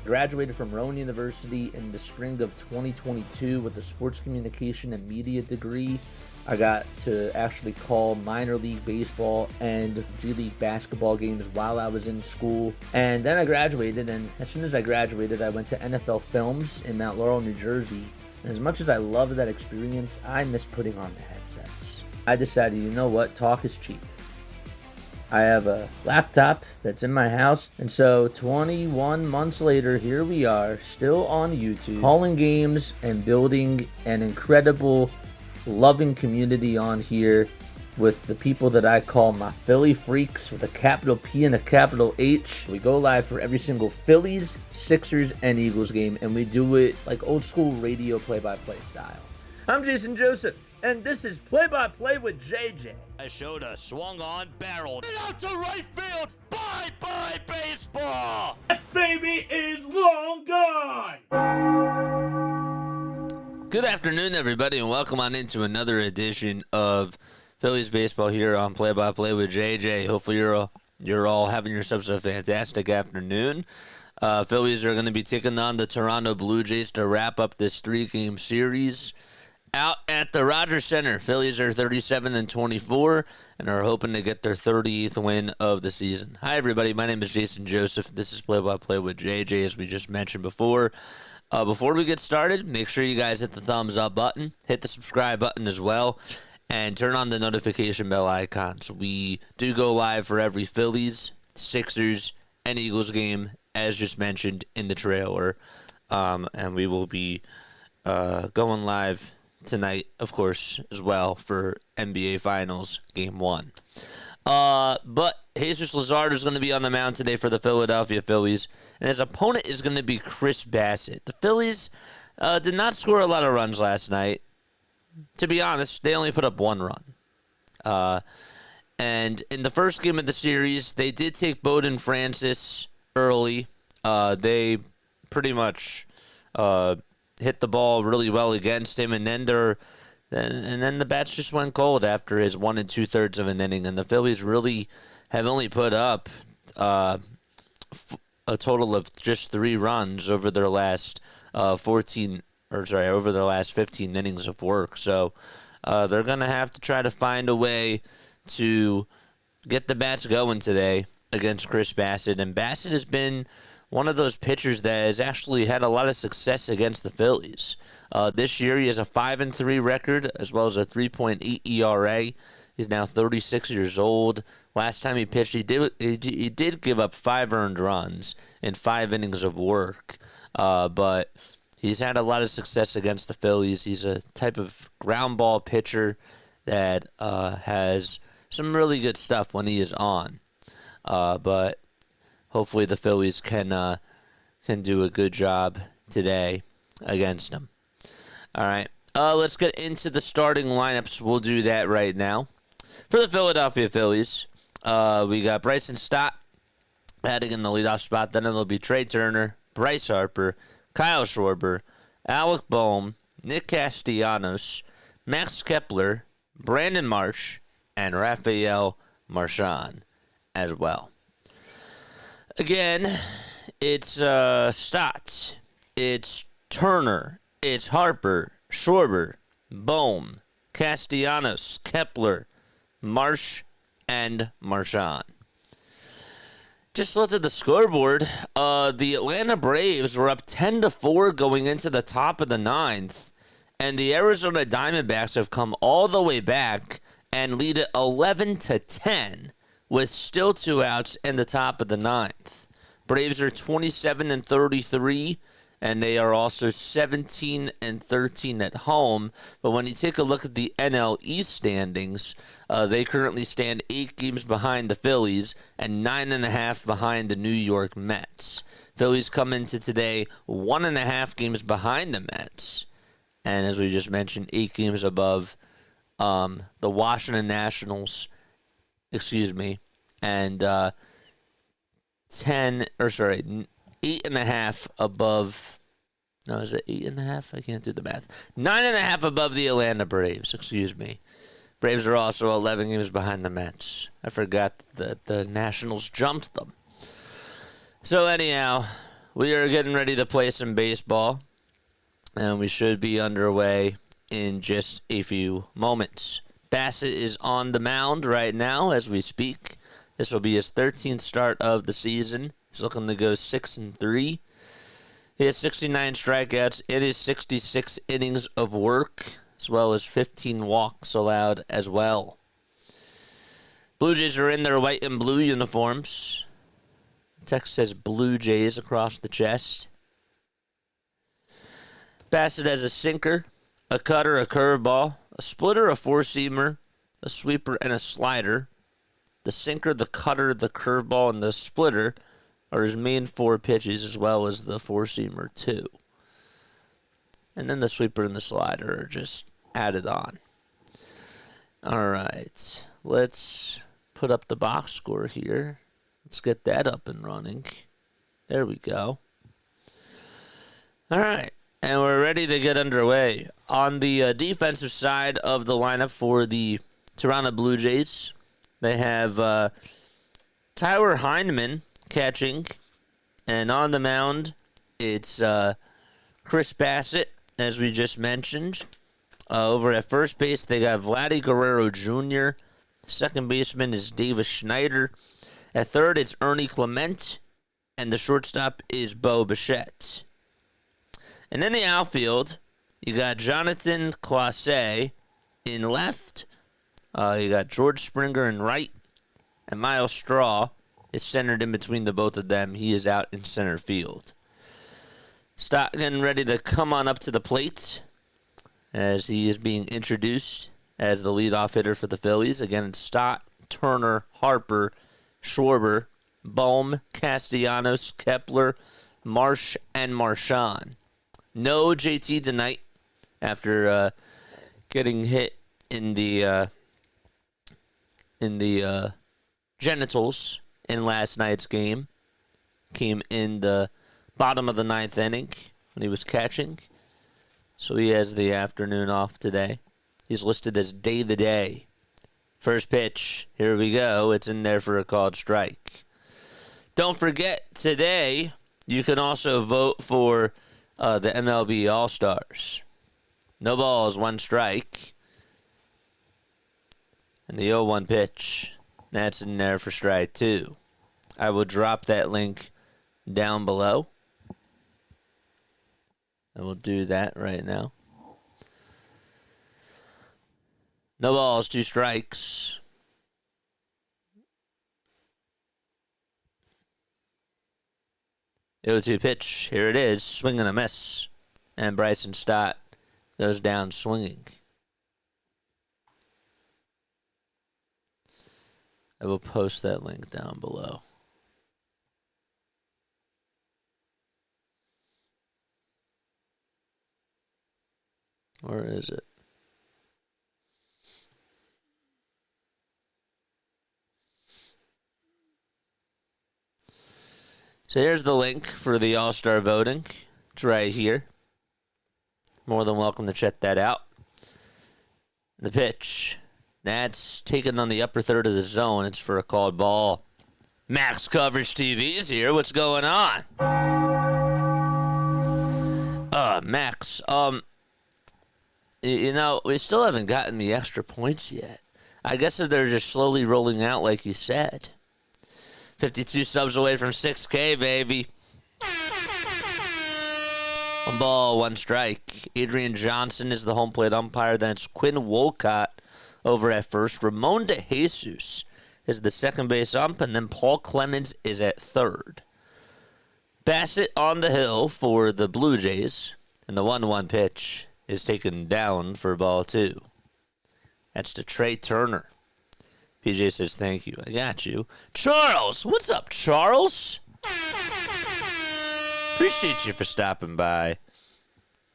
Graduated from Rowan University in the spring of 2022 with a sports communication and media degree. I got to actually call minor league baseball and G League basketball games while I was in school. And then I graduated, and as soon as I graduated, I went to NFL Films in Mount Laurel, New Jersey. And as much as I loved that experience, I miss putting on the headsets. I decided, you know what, talk is cheap. I have a laptop that's in my house, and so 21 months later, here we are, still on YouTube, calling games and building an incredible, loving community on here with the people that I call my Philly freaks with a capital P and a capital H. We go live for every single Phillies, Sixers, and Eagles game, and we do it like old school radio play-by-play style. I'm Jason Joseph, and this is Play-by-Play with JJ. I showed a swung on, barreled out to right field. Bye-bye baseball. That baby is long gone. Good afternoon, everybody, and welcome on into another edition of Phillies baseball here on Play-by-Play with JJ. Hopefully, you're all having yourselves a fantastic afternoon. Phillies are going to be taking on the Toronto Bluejays to wrap up this three-game series out at the Rogers Center. Phillies are 37-24 and are hoping to get their 30th win of the season. Hi, everybody. My name is Jason Joseph. This is Play-by-Play with JJ, as we just mentioned before. Before we get started, make sure you guys hit the thumbs up button, hit the subscribe button as well, and turn on the notification bell icons. We do go live for every Phillies, Sixers, and Eagles game, as just mentioned in the trailer. And we will be going live tonight, of course, as well for NBA Finals Game 1. But Jesus Luzardo is going to be on the mound today for the Philadelphia Phillies, and his opponent is going to be Chris Bassitt. The Phillies did not score a lot of runs last night. To be honest, they only put up one run. And in the first game of the series, they did take Bowden Francis early. They pretty much hit the ball really well against him, and then the bats just went cold after his 1 2/3 of an inning, and the Phillies really have only put up a total of just 3 runs over their last over their last 15 innings of work. So they're going to have to try to find a way to get the bats going today against Chris Bassitt, and Bassitt has been one of those pitchers that has actually had a lot of success against the Phillies. This year, he has a 5-3 record, as well as a 3.8 ERA. He's now 36 years old. Last time he pitched, he did give up 5 earned runs in 5 innings of work. But he's had a lot of success against the Phillies. He's a type of ground ball pitcher that has some really good stuff when he is on. But hopefully the Phillies can do a good job today against him. All right, let's get into the starting lineups. We'll do that right now. For the Philadelphia Phillies, we got Bryson Stott batting in the leadoff spot. Then it'll be Trey Turner, Bryce Harper, Kyle Schwarber, Alec Bohm, Nick Castellanos, Max Kepler, Brandon Marsh, and Rafael Marchand as well. Again, it's Stott, it's Turner, it's Harper, Schwarber, Bohm, Castellanos, Kepler, Marsh, and Marchand. Just looked at the scoreboard. The Atlanta Braves were up 10-4 going into the top of the 9th, and the Arizona Diamondbacks have come all the way back and lead it 11-10 with still 2 outs in the top of the 9th. Braves are 27-33, and they are also 17-13 at home. But when you take a look at the NL East standings, they currently stand 8 games behind the Phillies and 9.5 behind the New York Mets. Phillies come into today 1.5 games behind the Mets, and as we just mentioned, 8 games above the Washington Nationals. And 8.5 above. No, is it 8.5? I can't do the math. 9.5 above the Atlanta Braves. Braves are also 11 games behind the Mets. I forgot that the Nationals jumped them. So anyhow, We are getting ready to play some baseball, and we should be underway in just a few moments. Bassitt is on the mound right now as we speak. This will be his 13th start of the season. He's looking to go 6-3. He has 69 strikeouts. It is 66 innings of work, as well as 15 walks allowed as well. Blue Jays are in their white and blue uniforms. The text says Blue Jays across the chest. Bassitt has a sinker, a cutter, a curveball, a splitter, a four-seamer, a sweeper, and a slider. The sinker, the cutter, the curveball, and the splitter are his main 4 pitches, as well as the four-seamer, too. And then the sweeper and the slider are just added on. All right, let's put up the box score here. Let's get that up and running. There we go. All right, and we're ready to get underway. On the defensive side of the lineup for the Toronto Blue Jays, they have Tyler Heineman catching, and on the mound, it's Chris Bassitt, as we just mentioned. Over at first base, they got Vladdy Guerrero Jr. Second baseman is Davis Schneider. At third, it's Ernie Clement, and the shortstop is Bo Bichette. And in the outfield, you got Jonathan Clase in left. You got George Springer in right, and Miles Straw is centered in between the both of them. He is out in center field. Stott getting ready to come on up to the plate as he is being introduced as the leadoff hitter for the Phillies. Again, it's Stott, Turner, Harper, Schwarber, Bohm, Castellanos, Kepler, Marsh, and Marchand. No JT tonight after getting hit in the genitals in last night's game. Came in the bottom of the 9th inning when he was catching. So he has the afternoon off today. He's listed as day-to-day. First pitch. Here we go. It's in there for a called strike. Don't forget, today you can also vote for the MLB All-Stars. No balls, 1 strike. And the 0-1 pitch. That's in there for strike 2. I will drop that link down below. I will do that right now. No balls, 2 strikes. The 0-2 pitch. Here it is. Swing and a miss. And Bryson Stott goes down swinging. I will post that link down below. Where is it? So here's the link for the All-Star voting. It's right here. More than welcome to check that out. The pitch. That's taken on the upper third of the zone. It's for a called ball. Max Coverage TV is here. What's going on? Max. You know, we still haven't gotten the extra points yet. I guess that they're just slowly rolling out like you said. 52 subs away from 6K, baby. 1 ball, 1 strike. Adrian Johnson is the home plate umpire. Then it's Quinn Wolcott over at first. Ramon De Jesus is the second base ump. And then Paul Clemens is at third. Bassitt on the hill for the Blue Jays. And the 1-1 pitch is taken down for ball 2. That's to Trey Turner. PJ says, thank you. I got you. Charles! What's up, Charles? Appreciate you for stopping by.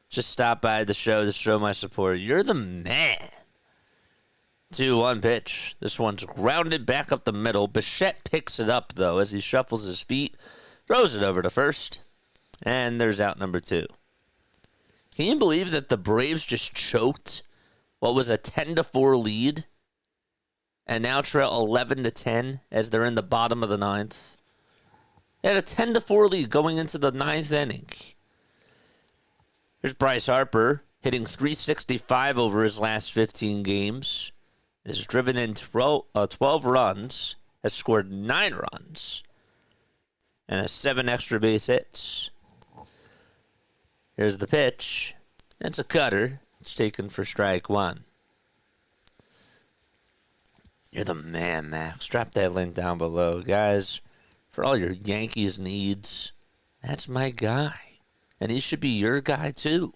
Just stop by the show to show my support. You're the man. 2-1 pitch. This one's grounded back up the middle. Bichette picks it up, though, as he shuffles his feet. Throws it over to first. And there's out number 2. Can you believe that the Braves just choked what was a 10-4 lead? And now trail 11-10 as they're in the bottom of the 9th. They had a 10-4 lead going into the 9th inning. Here's Bryce Harper hitting .365 over his last 15 games. Has driven in 12 runs, has scored 9 runs, and has 7 extra base hits. Here's the pitch. It's a cutter. It's taken for strike 1. You're the man, Max. Drop that link down below. Guys, for all your Yankees needs, that's my guy. And he should be your guy, too.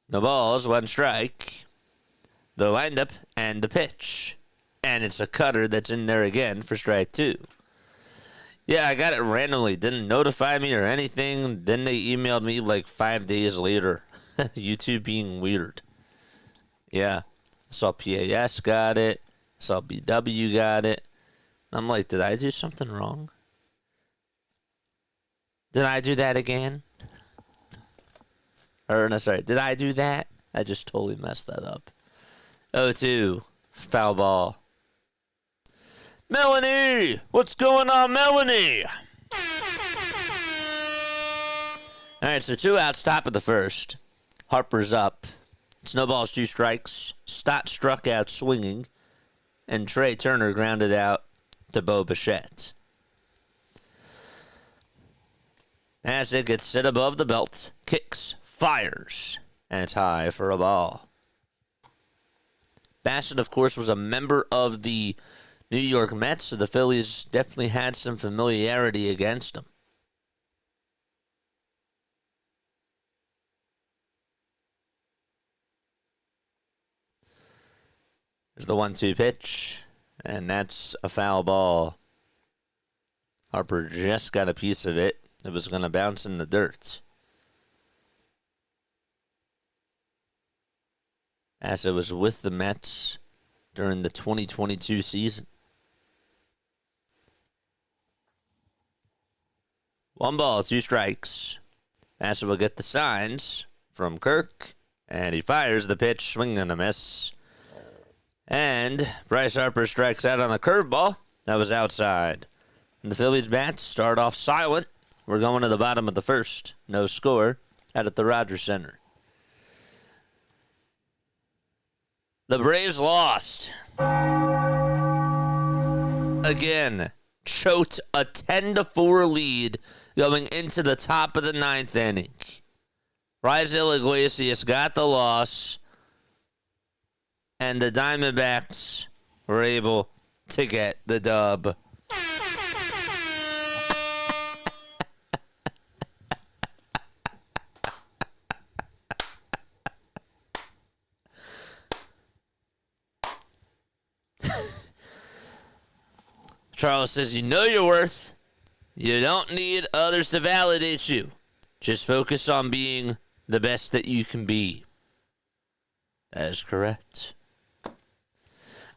The ball's 1 strike. The windup and the pitch. And it's a cutter that's in there again for strike 2. Yeah, I got it randomly. Didn't notify me or anything. Then they emailed me like 5 days later. YouTube being weird. Yeah. I saw PAS got it. I saw BW got it. I'm like, did I do something wrong? Did I do that again? Or, no, sorry. Did I do that? I just totally messed that up. 0-2. Foul ball. Melanie! What's going on, Melanie? All right, so 2 outs, top of the first. Harper's up. Snowball's 2 strikes. Stott struck out swinging. And Trey Turner grounded out to Bichette. Bassitt gets set above the belt. Kicks. Fires. And it's high for a ball. Bassitt, of course, was a member of the New York Mets, so the Phillies definitely had some familiarity against him. There's the 1-2 pitch, and that's a foul ball. Harper just got a piece of it. It was going to bounce in the dirt. As it was with the Mets during the 2022 season. 1 ball, 2 strikes. Bassitt will get the signs from Kirk, and he fires the pitch, swing and a miss. And Bryce Harper strikes out on a curveball. That was outside. And the Phillies bats start off silent. We're going to the bottom of the first. No score out at the Rogers Center. The Braves lost. Again, choked a 10-4 lead going into the top of the 9th inning. Raisel Iglesias got the loss, and the Diamondbacks were able to get the dub. Charles says, you know your worth. You don't need others to validate you. Just focus on being the best that you can be. That is correct.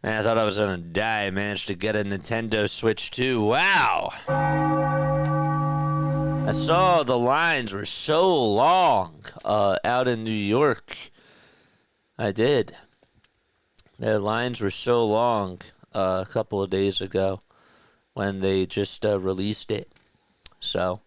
Man, I thought I was going to die. I managed to get a Nintendo Switch 2. Wow. I saw the lines were so long out in New York. I did. The lines were so long a couple of days ago when they just released it. So,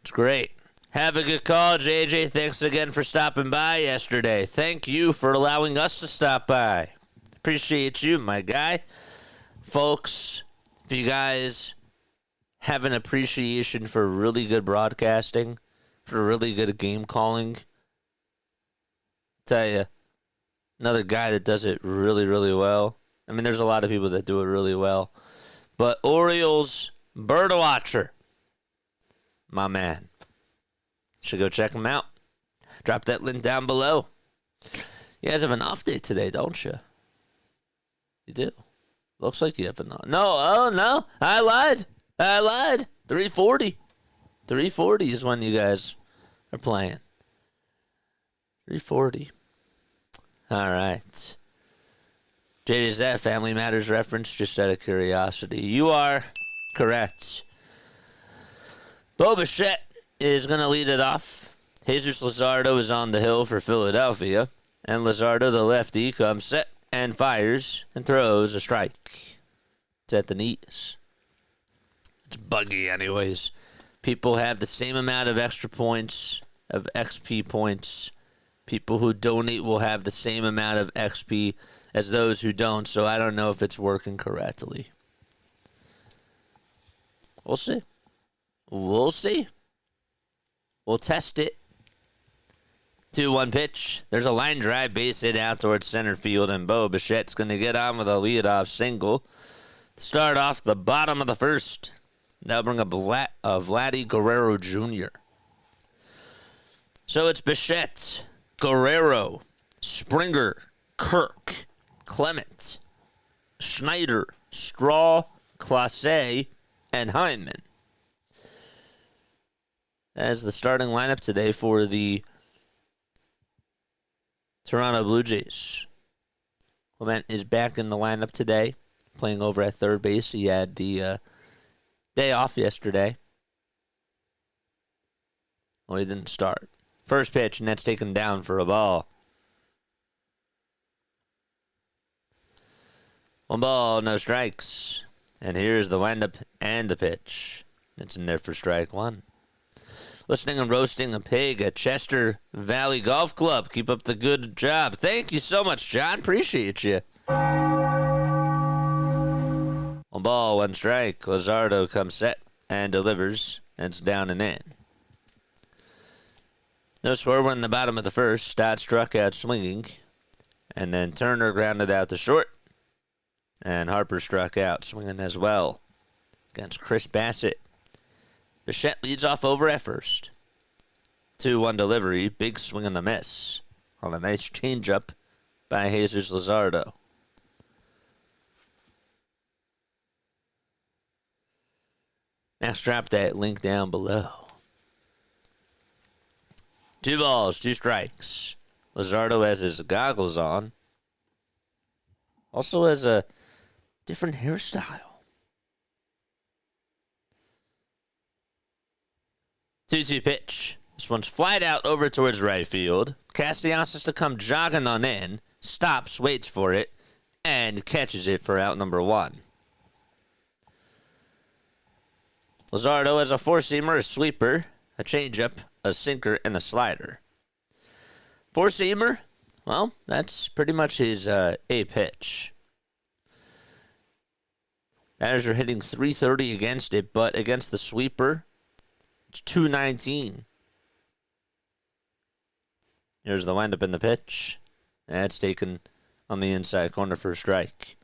it's great. Have a good call, JJ. Thanks again for stopping by yesterday. Thank you for allowing us to stop by. Appreciate you, my guy. Folks, if you guys have an appreciation for really good broadcasting, for really good game calling, tell you, another guy that does it really, really well. I mean, there's a lot of people that do it really well. But Orioles Birdwatcher, my man. Should go check him out. Drop that link down below. You guys have an off day today, don't you? You do. Looks like you have an off. No, oh no. I lied. 3:40. 3:40 is when you guys are playing. 3:40. All right. JJ, is that a Family Matters reference? Just out of curiosity. You are correct. Bichette is going to lead it off. Jesus Luzardo is on the hill for Philadelphia. And Luzardo, the lefty, comes set and fires and throws a strike. It's at the knees. buggy anyways. People have the same amount of extra points, of XP points. People who donate will have the same amount of XP as those who don't, so I don't know if it's working correctly. We'll see. We'll see. We'll test it. 2-1 pitch. There's a line drive, base hit out towards center field, and Bichette's going to get on with a leadoff single. Start off the bottom of the first. That'll bring up Vladdy Guerrero Jr. So it's Bichette, Guerrero, Springer, Kirk, Clement, Schneider, Straw, Clase, and Hyman as the starting lineup today for the Toronto Blue Jays. Clement is back in the lineup today, playing over at third base. He had the day off yesterday. Well, he didn't start. First pitch, and that's taken down for a ball. 1 ball, no strikes. And here's the windup and the pitch. It's in there for strike 1. Listening and roasting a pig at Chester Valley Golf Club. Keep up the good job. Thank you so much, John. Appreciate you. 1 ball, 1 strike. Luzardo comes set and delivers. And it's down and in. No score in the bottom of the first. Stott struck out swinging. And then Turner grounded out to short. And Harper struck out swinging as well against Chris Bassitt. Bichette leads off over at first. 2-1 delivery. Big swing and a miss on a nice changeup by Jesus Luzardo. Next, drop that link down below. 2 balls, 2 strikes. Luzardo has his goggles on. Also has a different hairstyle. 2-2 pitch. This one's flied out over towards right field. Castellanos has to come jogging on in. Stops, waits for it, and catches it for out number 1. Luzardo has a 4-seamer, a sweeper, a changeup, a sinker, and a slider. 4-seamer, well, that's pretty much his A pitch. Batters are hitting .330 against it, but against the sweeper, it's .219. Here's the windup in the pitch. That's taken on the inside corner for a strike.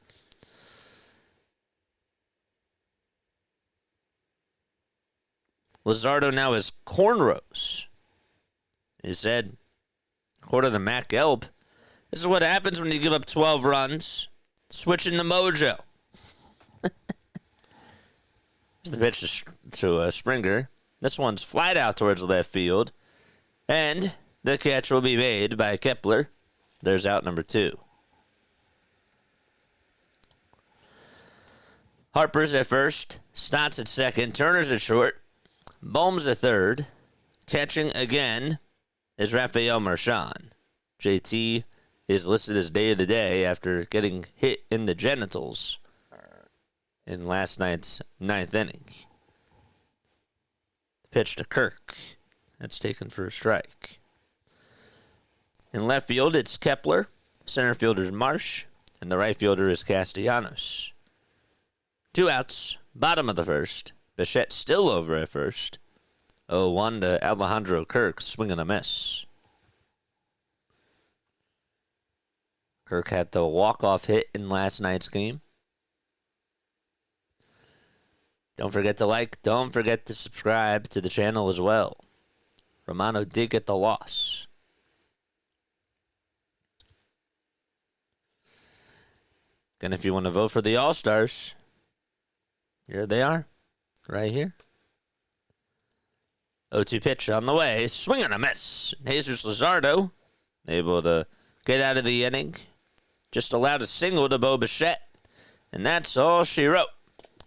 Luzardo now has cornrows. He said, according to Matt Gelb, this is what happens when you give up 12 runs. Switching the mojo. Here's the pitch to Springer. This one's flied out towards left field. And the catch will be made by Kepler. There's out number 2. Harper's at first. Stott's at second. Turner's at short. Bohm's at third. Catching again is Rafael Marchand. JT is listed as day-to-day after getting hit in the genitals in last night's 9th inning. Pitch to Kirk. That's taken for a strike. In left field, it's Kepler. Center fielder's Marsh. And the right fielder is Castellanos. 2 outs. Bottom of the first. Bichette still over at first. 0-1 to Alejandro Kirk. Swing and a miss. Kirk had the walk-off hit in last night's game. Don't forget to like. Don't forget to subscribe to the channel as well. Romano did get the loss. And if you want to vote for the All-Stars, here they are. Right here. 0-2 pitch on the way. Swing and a miss. Jesus Luzardo able to get out of the inning. Just allowed a single to Bichette. And that's all she wrote.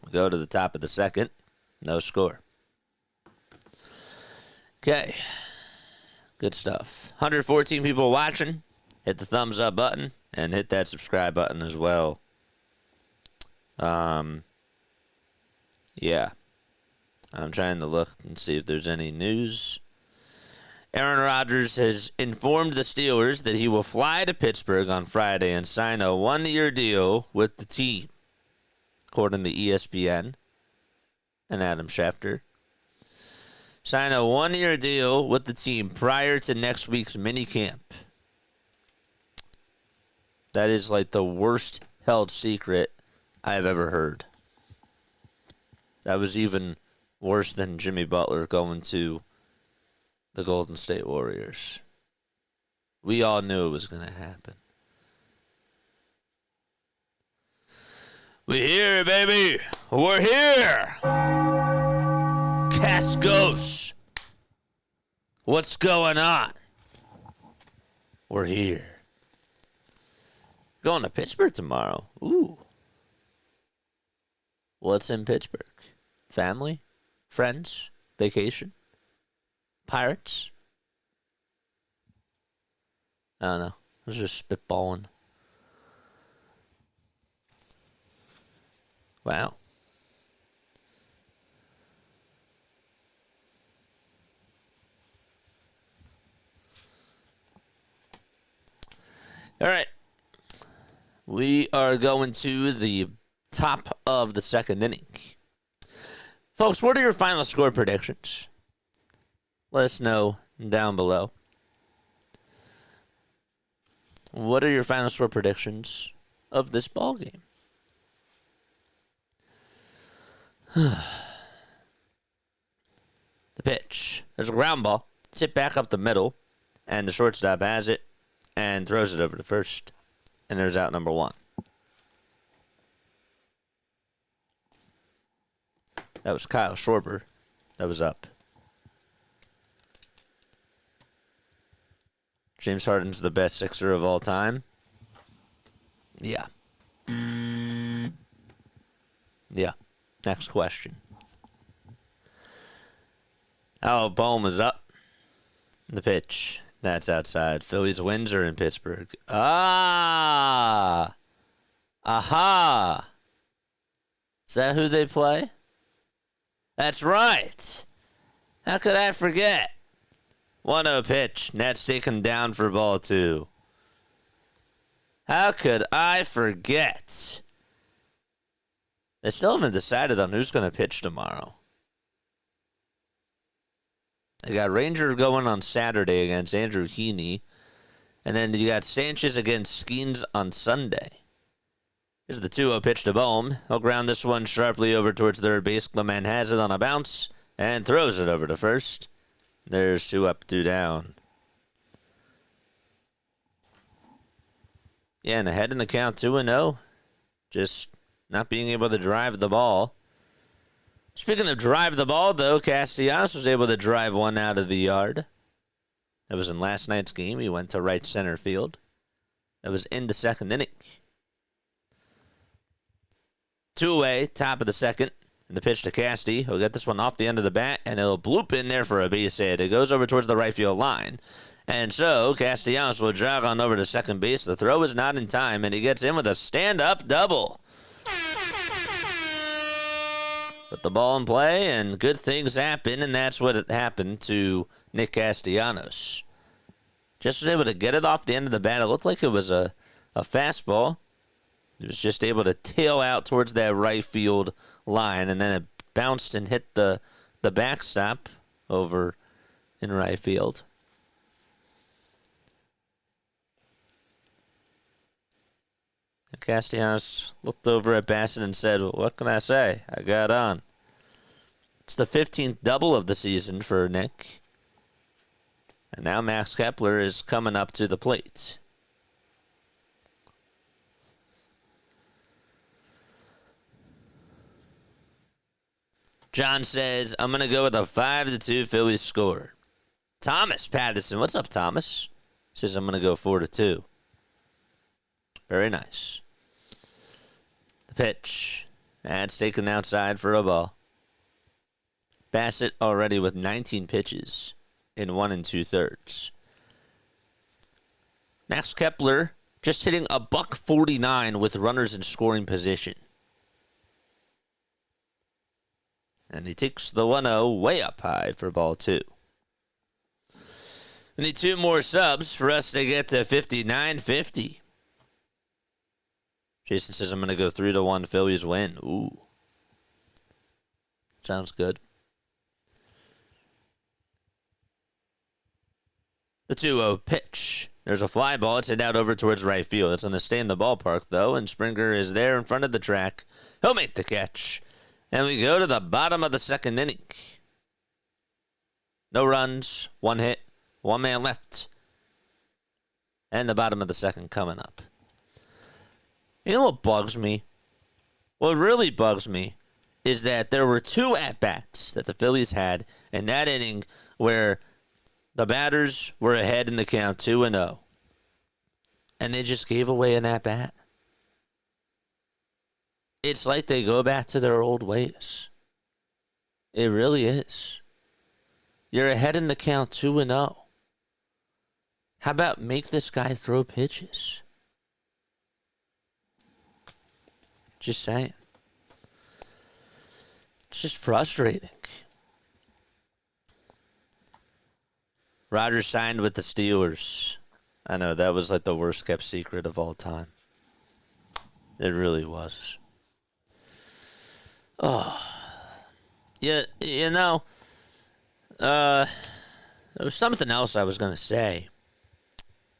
We go to the top of the second. No score. Okay. Good stuff. 114 people watching. Hit the thumbs up button. And hit that subscribe button as well. Yeah. I'm trying to look and see if there's any news. Aaron Rodgers has informed the Steelers that he will fly to Pittsburgh on Friday and sign a one-year deal with the team, according to ESPN and Adam Schefter. Sign a one-year deal with the team prior to next week's minicamp. That is like the worst held secret I've ever heard. That was even worse than Jimmy Butler going to the Golden State Warriors. We all knew it was going to happen. We're here, baby. We're here. Cascos. What's going on? We're here. Going to Pittsburgh tomorrow. Ooh. What's in Pittsburgh? Family? Friends? Vacation? Pirates? I don't know. I was just spitballing. Wow. All right. We are going to the top of the second inning. Folks, what are your final score predictions? Let us know down below. What are your final score predictions of this ball game? The pitch. There's a ground ball. It's hit back up the middle, and the shortstop has it and throws it over to first. And there's out number one. That was Kyle Schwarber. That was up. James Harden's the best Sixer of all time. Yeah. Yeah. Next question. Oh, Bohm is up. The pitch. That's outside. Phillies wins are in Pittsburgh. Ah. Aha. Is that who they play? That's right. How could I forget? 1-0 pitch. Nets taken down for ball two. How could I forget? They still haven't decided on who's going to pitch tomorrow. They got Ranger going on Saturday against Andrew Heaney. And then you got Sanchez against Skeens on Sunday. Here's the 2-0 pitch to Bohm. He'll ground this one sharply over towards third base. Clement has it on a bounce and throws it over to first. There's 2 up, 2 down. Yeah, and ahead in the count 2-0. Just not being able to drive the ball. Speaking of drive the ball, though, Castellanos was able to drive one out of the yard. That was in last night's game. He went to right center field. That was in the second inning. 2 away, top of the second. And the pitch to Casti. He'll get this one off the end of the bat, and he'll bloop in there for a base hit. It goes over towards the right field line. And so, Castellanos will jog on over to second base. The throw is not in time, and he gets in with a stand-up double. Put the ball in play, and good things happen, and that's what happened to Nick Castellanos. Just was able to get it off the end of the bat. It looked like it was a fastball. He was just able to tail out towards that right field line, and then it bounced and hit the backstop over in right field. And Castellanos looked over at Bassitt and said, well, what can I say? I got on. It's the 15th double of the season for Nick. And now Max Kepler is coming up to the plate. John says, I'm going to go with a 5-2 Phillies score. Thomas Patterson. What's up, Thomas? Says, I'm going to go 4-2. Very nice. The pitch. That's taken outside for a ball. Bassitt already with 19 pitches in 1 2/3. Max Kepler just hitting a $149 with runners in scoring position. And he takes the 1-0 way up high for ball 2. We need 2 more subs for us to get to 59-50. Jason says I'm going to go 3-1 Phillies win. Ooh. Sounds good. The 2-0 pitch. There's a fly ball. It's hit out over towards right field. It's going to stay in the ballpark, though, and Springer is there in front of the track. He'll make the catch. And we go to the bottom of the 2nd inning. No runs, 1 hit, 1 man left. And the bottom of the 2nd coming up. You know what bugs me? What really bugs me is that there were 2 at-bats that the Phillies had in that inning where the batters were ahead in the count 2-0. And they just gave away an at-bat. It's like they go back to their old ways. It really is. You're ahead in the count 2-0. How about make this guy throw pitches? Just saying. It's just frustrating. Rodgers signed with the Steelers. I know, that was like the worst kept secret of all time. It really was. Oh. Yeah, you know, there was something else I was going to say.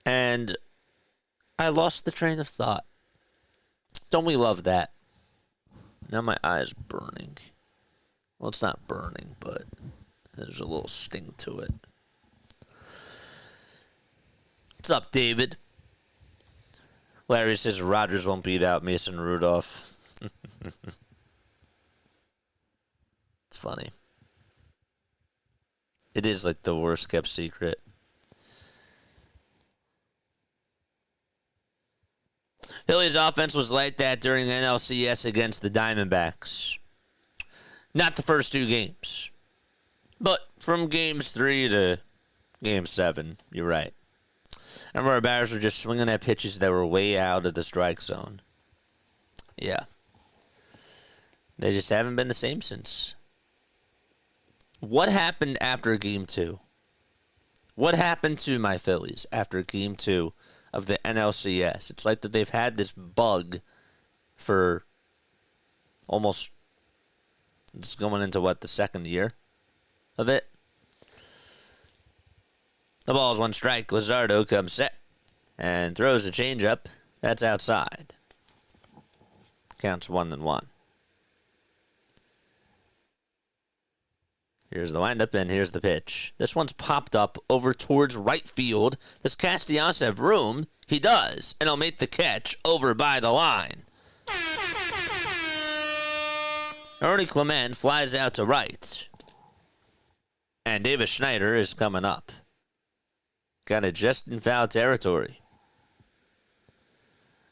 And I lost the train of thought. Don't we love that? Now my eye's burning. Well, it's not burning, but there's a little sting to it. What's up, David? Larry says Rodgers won't beat out Mason Rudolph. It's funny. It is like the worst kept secret. Phillies offense was like that during the NLCS against the Diamondbacks. Not the first 2 games. But from games 3 to game 7, you're right. I remember our batters were just swinging at pitches that were way out of the strike zone. Yeah. They just haven't been the same since. What happened after game 2? What happened to my Phillies after game 2 of the NLCS? It's like that they've had this bug for almost, it's going into what, the 2nd year of it? The ball's 1 strike. Luzardo comes set and throws a changeup. That's outside. Counts 1-1. Here's the windup, and here's the pitch. This one's popped up over towards right field. Does Castellanos have room? He does, and he'll make the catch over by the line. Ernie Clement flies out to right. And Davis Schneider is coming up. Got it just in foul territory.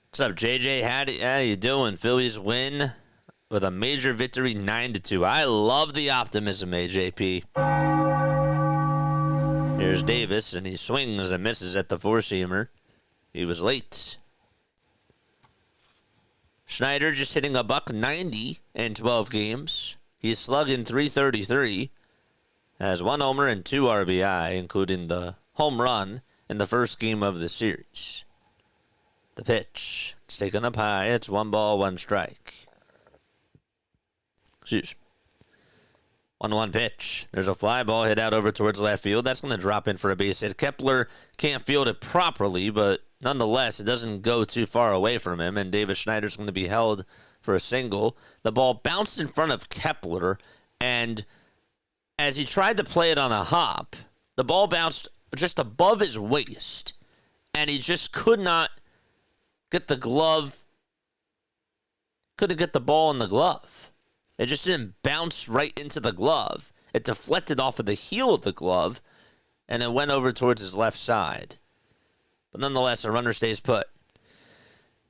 What's up, JJ? How you doing? Phillies win with a major victory, 9-2. I love the optimism, AJP. Here's Davis, and he swings and misses at the four-seamer. He was late. Schneider just hitting a .190 in 12 games. He's slugging .333. Has 1 homer and 2 RBI, including the home run in the first game of the series. The pitch. It's taken up high. It's 1 ball, 1 strike. Excuse me. 1-1 pitch. There's a fly ball hit out over towards left field. That's going to drop in for a base hit. Kepler can't field it properly, but nonetheless, it doesn't go too far away from him, and Davis Schneider's going to be held for a single. The ball bounced in front of Kepler, and as he tried to play it on a hop, the ball bounced just above his waist, and he just could not get the glove, couldn't get the ball in the glove. It just didn't bounce right into the glove. It deflected off of the heel of the glove, and it went over towards his left side. But nonetheless, a runner stays put.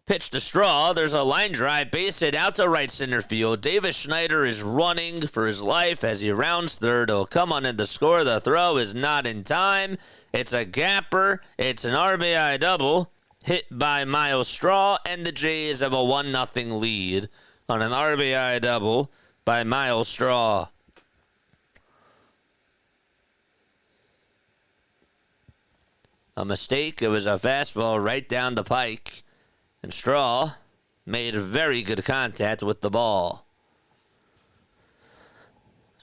Pitch to Straw. There's a line drive, base hit out to right center field. Davis Schneider is running for his life as he rounds third. He'll come on in to score. The throw is not in time. It's a gapper. It's an RBI double hit by Miles Straw, and the Jays have a 1-0 lead on an RBI double by Miles Straw. A mistake. It was a fastball right down the pike. And Straw made very good contact with the ball.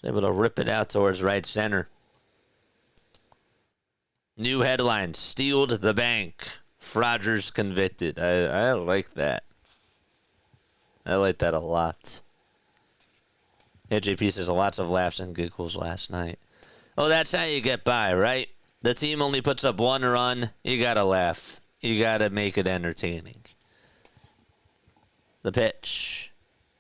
Was able to rip it out towards right center. New headline, stealed the bank. Frogers convicted. I like that. I like that a lot. AJP says lots of laughs and giggles last night. Oh, that's how you get by, right? The team only puts up one run. You got to laugh. You got to make it entertaining. The pitch.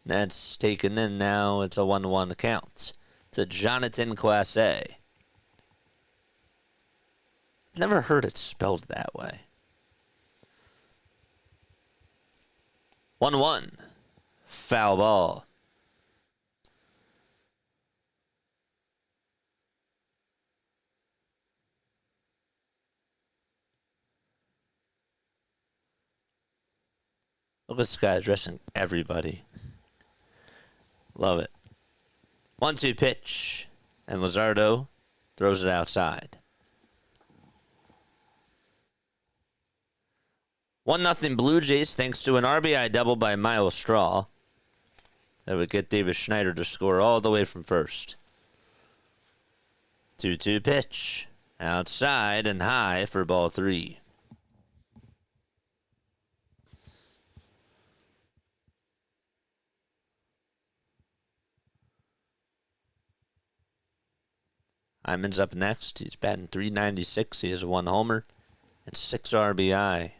That's taken in now. It's a 1-1 count to Jonathan Classe. Never heard it spelled that way. 1-1. Foul ball. Look at this guy addressing everybody. Love it. 1-2 pitch. And Luzardo throws it outside. 1-0 Blue Jays thanks to an RBI double by Miles Straw. That would get Davis Schneider to score all the way from first. 2-2 pitch. Outside and high for ball 3. Hyman's up next. He's batting .396. He has 1 homer and 6 RBI.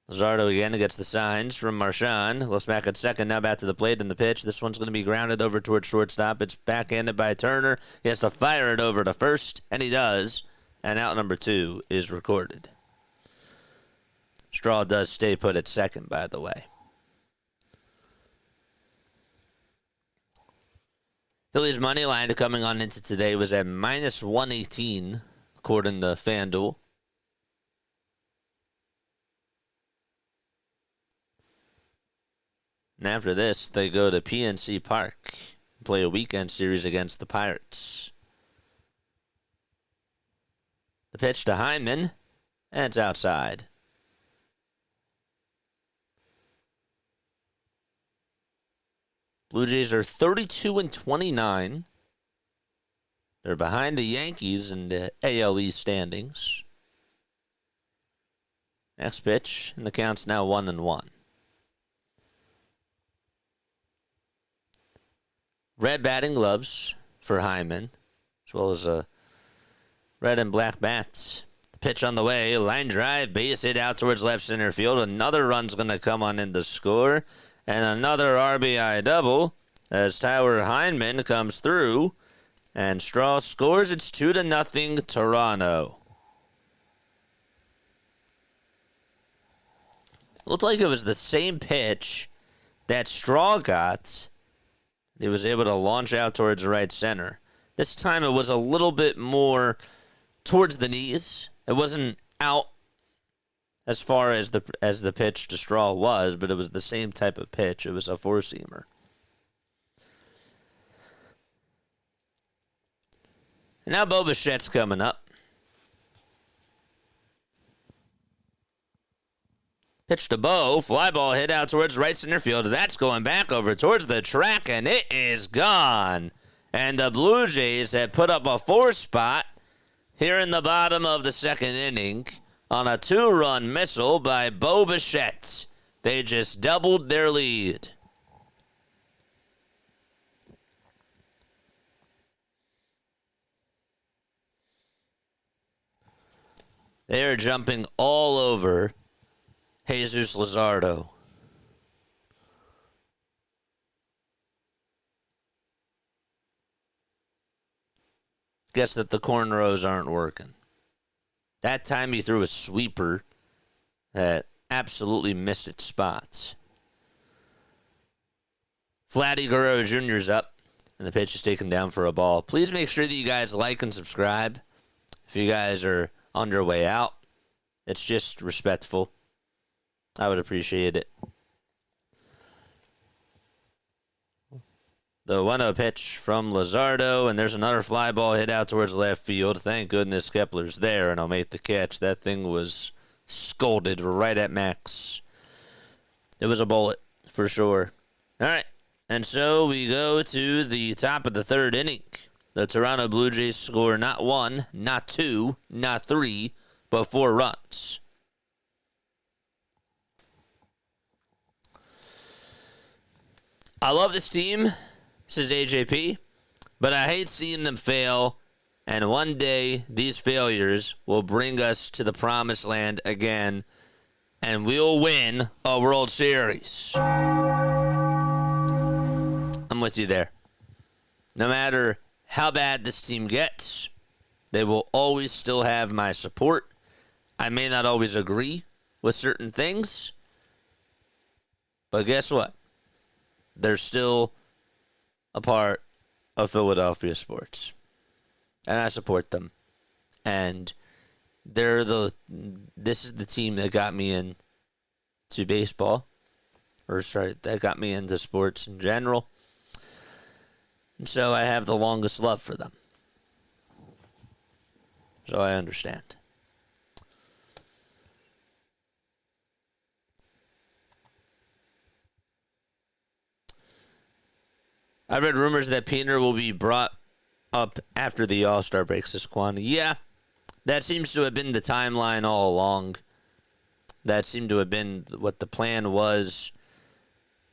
Luzardo again gets the signs from Marchand. Looks back at second. Now back to the plate in the pitch. This one's going to be grounded over towards shortstop. It's backhanded by Turner. He has to fire it over to first, and he does. And out number 2 is recorded. Straw does stay put at second, by the way. Phillies money line coming on into today was at -118, according to FanDuel. And after this, they go to PNC Park and play a weekend series against the Pirates. The pitch to Hyman, and it's outside. Blue Jays are 32-29. They're behind the Yankees in the AL East standings. Next pitch, and the count's now 1-1. Red batting gloves for Hyman, as well as red and black bats. The pitch on the way, line drive, base hit out towards left center field. Another run's going to come on in the score. And another RBI double as Tyler Hyman comes through. And Straw scores. It's 2-0 Toronto. Looked like it was the same pitch that Straw got. He was able to launch out towards right center. This time it was a little bit more towards the knees. It wasn't out as far as the pitch to Straw was, but it was the same type of pitch. It was a four-seamer. And now Bo Bichette's coming up. Pitch to Bo, fly ball hit out towards right center field. That's going back over towards the track, and it is gone. And the Blue Jays have put up a 4-spot here in the bottom of the second inning on a 2-run missile by Bo Bichette. They just doubled their lead. They are jumping all over Jesus Luzardo. Guess that the cornrows aren't working. That time he threw a sweeper that absolutely missed its spots. Vladdy Guerrero Jr.'s up, and the pitch is taken down for a ball. Please make sure that you guys like and subscribe if you guys are on your way out. It's just respectful. I would appreciate it. The 1-0 pitch from Luzardo, and there's another fly ball hit out towards left field. Thank goodness Kepler's there, and I'll make the catch. That thing was scolded right at Max. It was a bullet, for sure. All right, and so we go to the top of the third inning. The Toronto Blue Jays score not 1, not 2, not 3, but 4 runs. I love this team, says AJP, but I hate seeing them fail, and one day these failures will bring us to the promised land again, and we'll win a World Series. I'm with you there. No matter how bad this team gets, they will always still have my support. I may not always agree with certain things, but guess what? They're still a part of Philadelphia sports, and I support them. And this is the team that got me into baseball, that got me into sports in general. And so I have the longest love for them. So I understand. I read rumors that Piener will be brought up after the All-Star break, says Quan. Yeah, that seems to have been the timeline all along. That seemed to have been what the plan was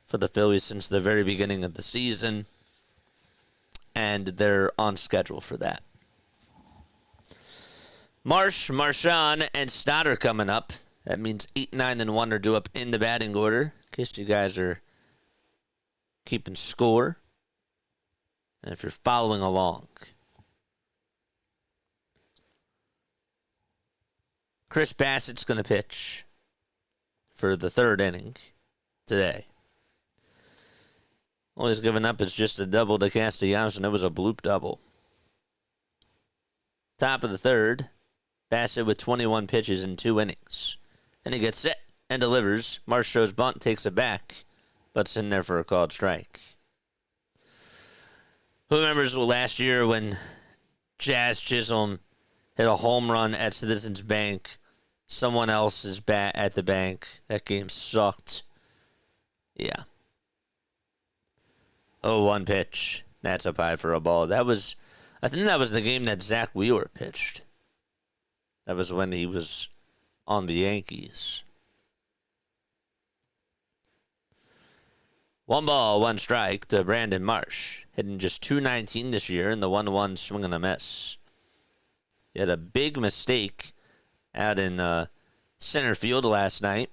for the Phillies since the very beginning of the season. And they're on schedule for that. Marchand, and Stott are coming up. That means 8, 9, and 1 are due up in the batting order. In case you guys are keeping score. And if you're following along. Chris Bassitt's going to pitch for the third inning today. All he's given up is just a double to Castellanos, and it was a bloop double. Top of the third, Bassitt with 21 pitches in 2 innings. And he gets set and delivers. Marsh shows bunt, takes it back, but it's in there for a called strike. Who remembers last year when Jazz Chisholm hit a home run at Citizens Bank, someone else's bat at the bank? That game sucked. Yeah. 0-1 pitch. That's up high for a ball. I think that was the game that Zach Wheeler pitched. That was when he was on the Yankees. 1 ball, 1 strike to Brandon Marsh. Hitting just .219 this year in the 1-1 swing and a miss. He had a big mistake out in center field last night.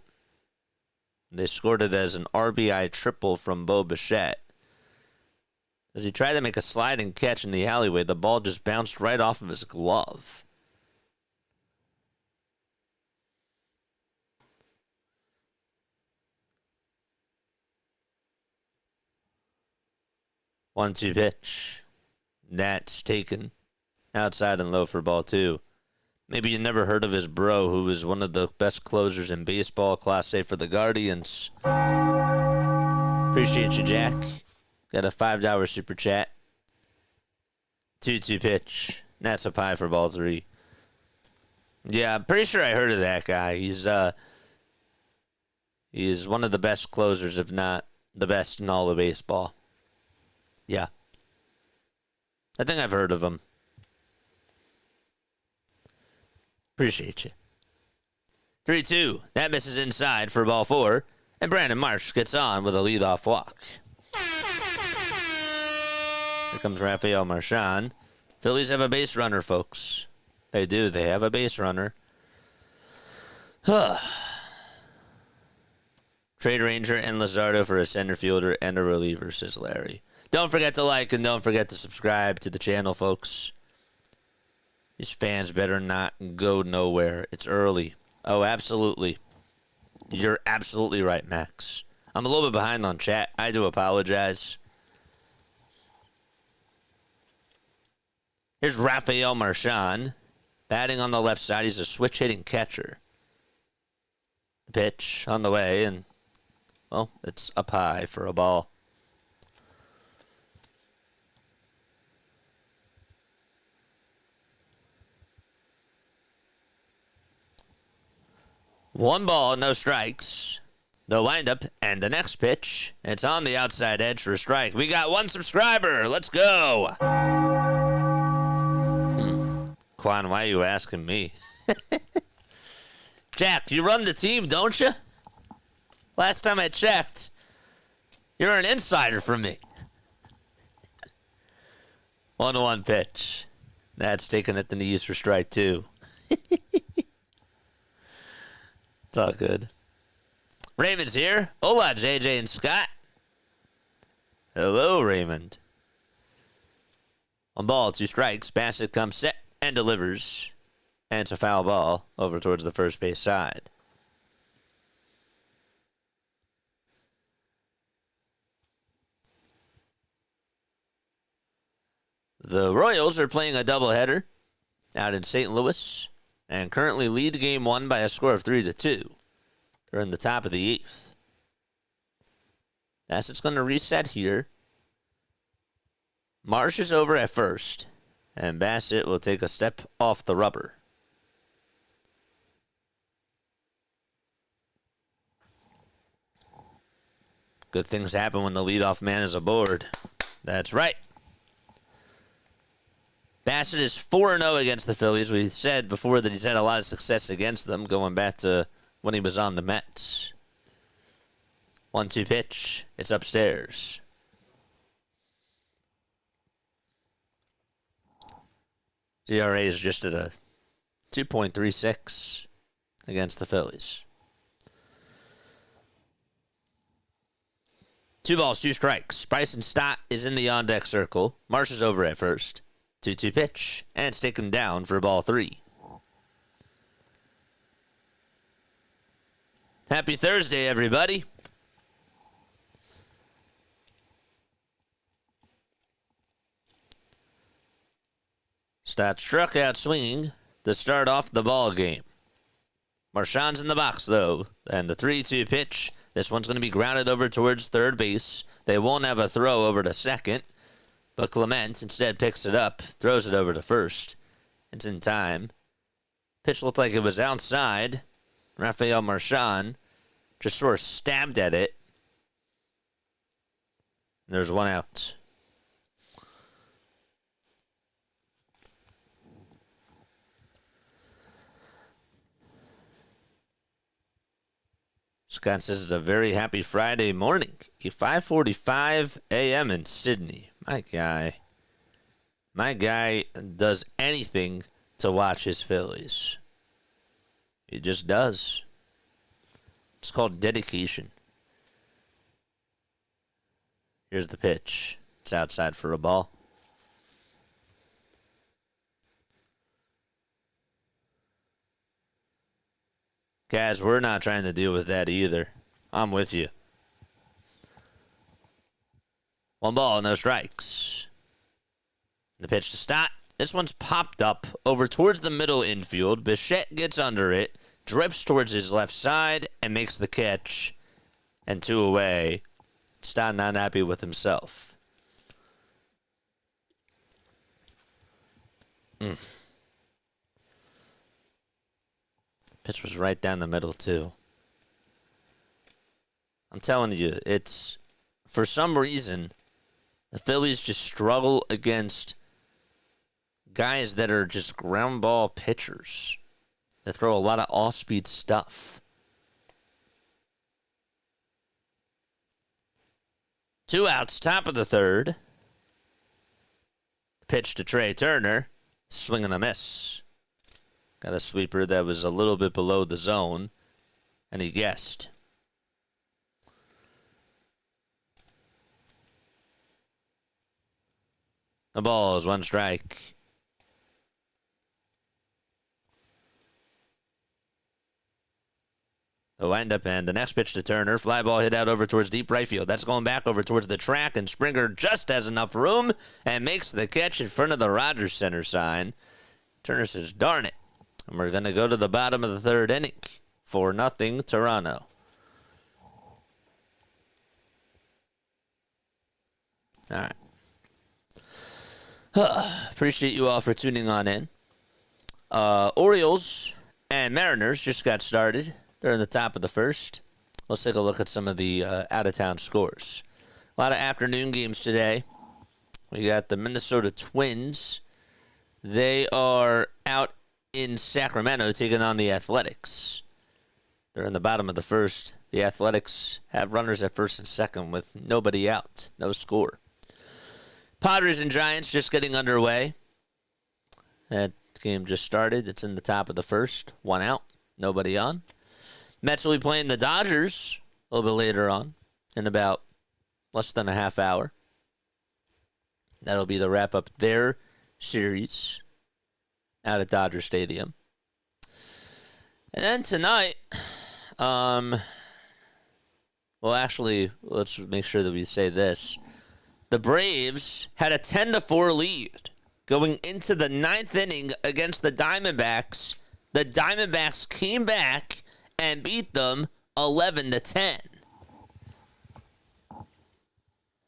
They scored it as an RBI triple from Bo Bichette. As he tried to make a sliding catch in the alleyway, the ball just bounced right off of his glove. One-two pitch. That's taken outside and low for ball 2. Maybe you never heard of his bro, who is one of the best closers in baseball, Class A for the Guardians. Appreciate you, Jack. Got a $5 super chat. 2-2 pitch. That's up high for ball 3. Yeah, I'm pretty sure I heard of that guy. He's one of the best closers, if not the best in all of baseball. Yeah. I think I've heard of him. Appreciate you. 3-2. That misses inside for ball 4. And Brandon Marsh gets on with a leadoff walk. Here comes Rafael Marchand. Phillies have a base runner, folks. They do. They have a base runner. Trade Ranger and Luzardo for a center fielder and a reliever, says Larry. Don't forget to like and don't forget to subscribe to the channel, folks. These fans better not go nowhere. It's early. Oh, absolutely. You're absolutely right, Max. I'm a little bit behind on chat. I do apologize. Here's Rafael Marchand. Batting on the left side. He's a switch-hitting catcher. The pitch on the way, and, well, it's up high for a ball. 1 ball, no strikes. The windup and the next pitch. It's on the outside edge for a strike. We got 1 subscriber. Let's go. Quan, why are you asking me? Jack, you run the team, don't you? Last time I checked, you're an insider for me. 1-1 pitch. That's taken at the knees for strike 2. It's all good. Raymond's here. Hola, JJ and Scott. Hello, Raymond. 1 ball, 2 strikes. Bassitt comes set and delivers. And it's a foul ball over towards the first base side. The Royals are playing a doubleheader out in St. Louis and currently lead game 1 by a score of 3-2. They're in the top of the 8th. Bassitt's going to reset here. Marsh is over at first, and Bassitt will take a step off the rubber. Good things happen when the leadoff man is aboard. That's right. Bassitt is 4-0 against the Phillies. We said before that he's had a lot of success against them, going back to when he was on the Mets. 1-2 pitch. It's upstairs. ERA is just at a 2.36 against the Phillies. 2 balls, 2 strikes. Bryson Stott is in the on-deck circle. Marsh is over at first. 2-2 pitch. And it's taken down for ball 3. Happy Thursday, everybody. Stott struck out swinging to start off the ball game. Marchand's in the box, though, and the 3-2 pitch. This one's going to be grounded over towards third base. They won't have a throw over to second, but Clement instead picks it up, throws it over to first. It's in time. Pitch looked like it was outside. Rafael Marchand just sort of stabbed at it. There's 1 out. Scott says it's a very happy Friday morning. 5:45 a.m. in Sydney. My guy does anything to watch his Phillies. He just does. It's called dedication. Here's the pitch. It's outside for a ball. Guys, we're not trying to deal with that either. I'm with you. 1 ball, no strikes. The pitch to Stott. This one's popped up over towards the middle infield. Bichette gets under it, drifts towards his left side, and makes the catch. And 2 away. Stott not happy with himself. Pitch was right down the middle, too. I'm telling you, it's, for some reason, the Phillies just struggle against guys that are just ground ball pitchers. They throw a lot of off-speed stuff. 2 outs, top of the 3rd. Pitch to Trey Turner. Swing and a miss. Got a sweeper that was a little bit below the zone, and he guessed. The ball is 1 strike. The windup and the next pitch to Turner. Fly ball hit out over towards deep right field. That's going back over towards the track, and Springer just has enough room and makes the catch in front of the Rogers Center sign. Turner says, darn it. And we're going to go to the bottom of the 3rd inning. 4-0 Toronto. All right. Appreciate you all for tuning on in. Orioles and Mariners just got started. They're in the top of the first. Let's take a look at some of the out-of-town scores. A lot of afternoon games today. We got the Minnesota Twins. They are out in Sacramento taking on the Athletics. They're in the bottom of the first. The Athletics have runners at first and second with nobody out. No score. Padres and Giants just getting underway. That game just started. It's in the top of the first. One out. Nobody on. Mets will be playing the Dodgers a little bit later on in about less than a half hour. That'll be the wrap up their series out at Dodger Stadium. And then tonight, well, actually, let's make sure that we say this. The Braves had a 10-4 lead going into the ninth inning against the Diamondbacks. The Diamondbacks came back and beat them 11-10.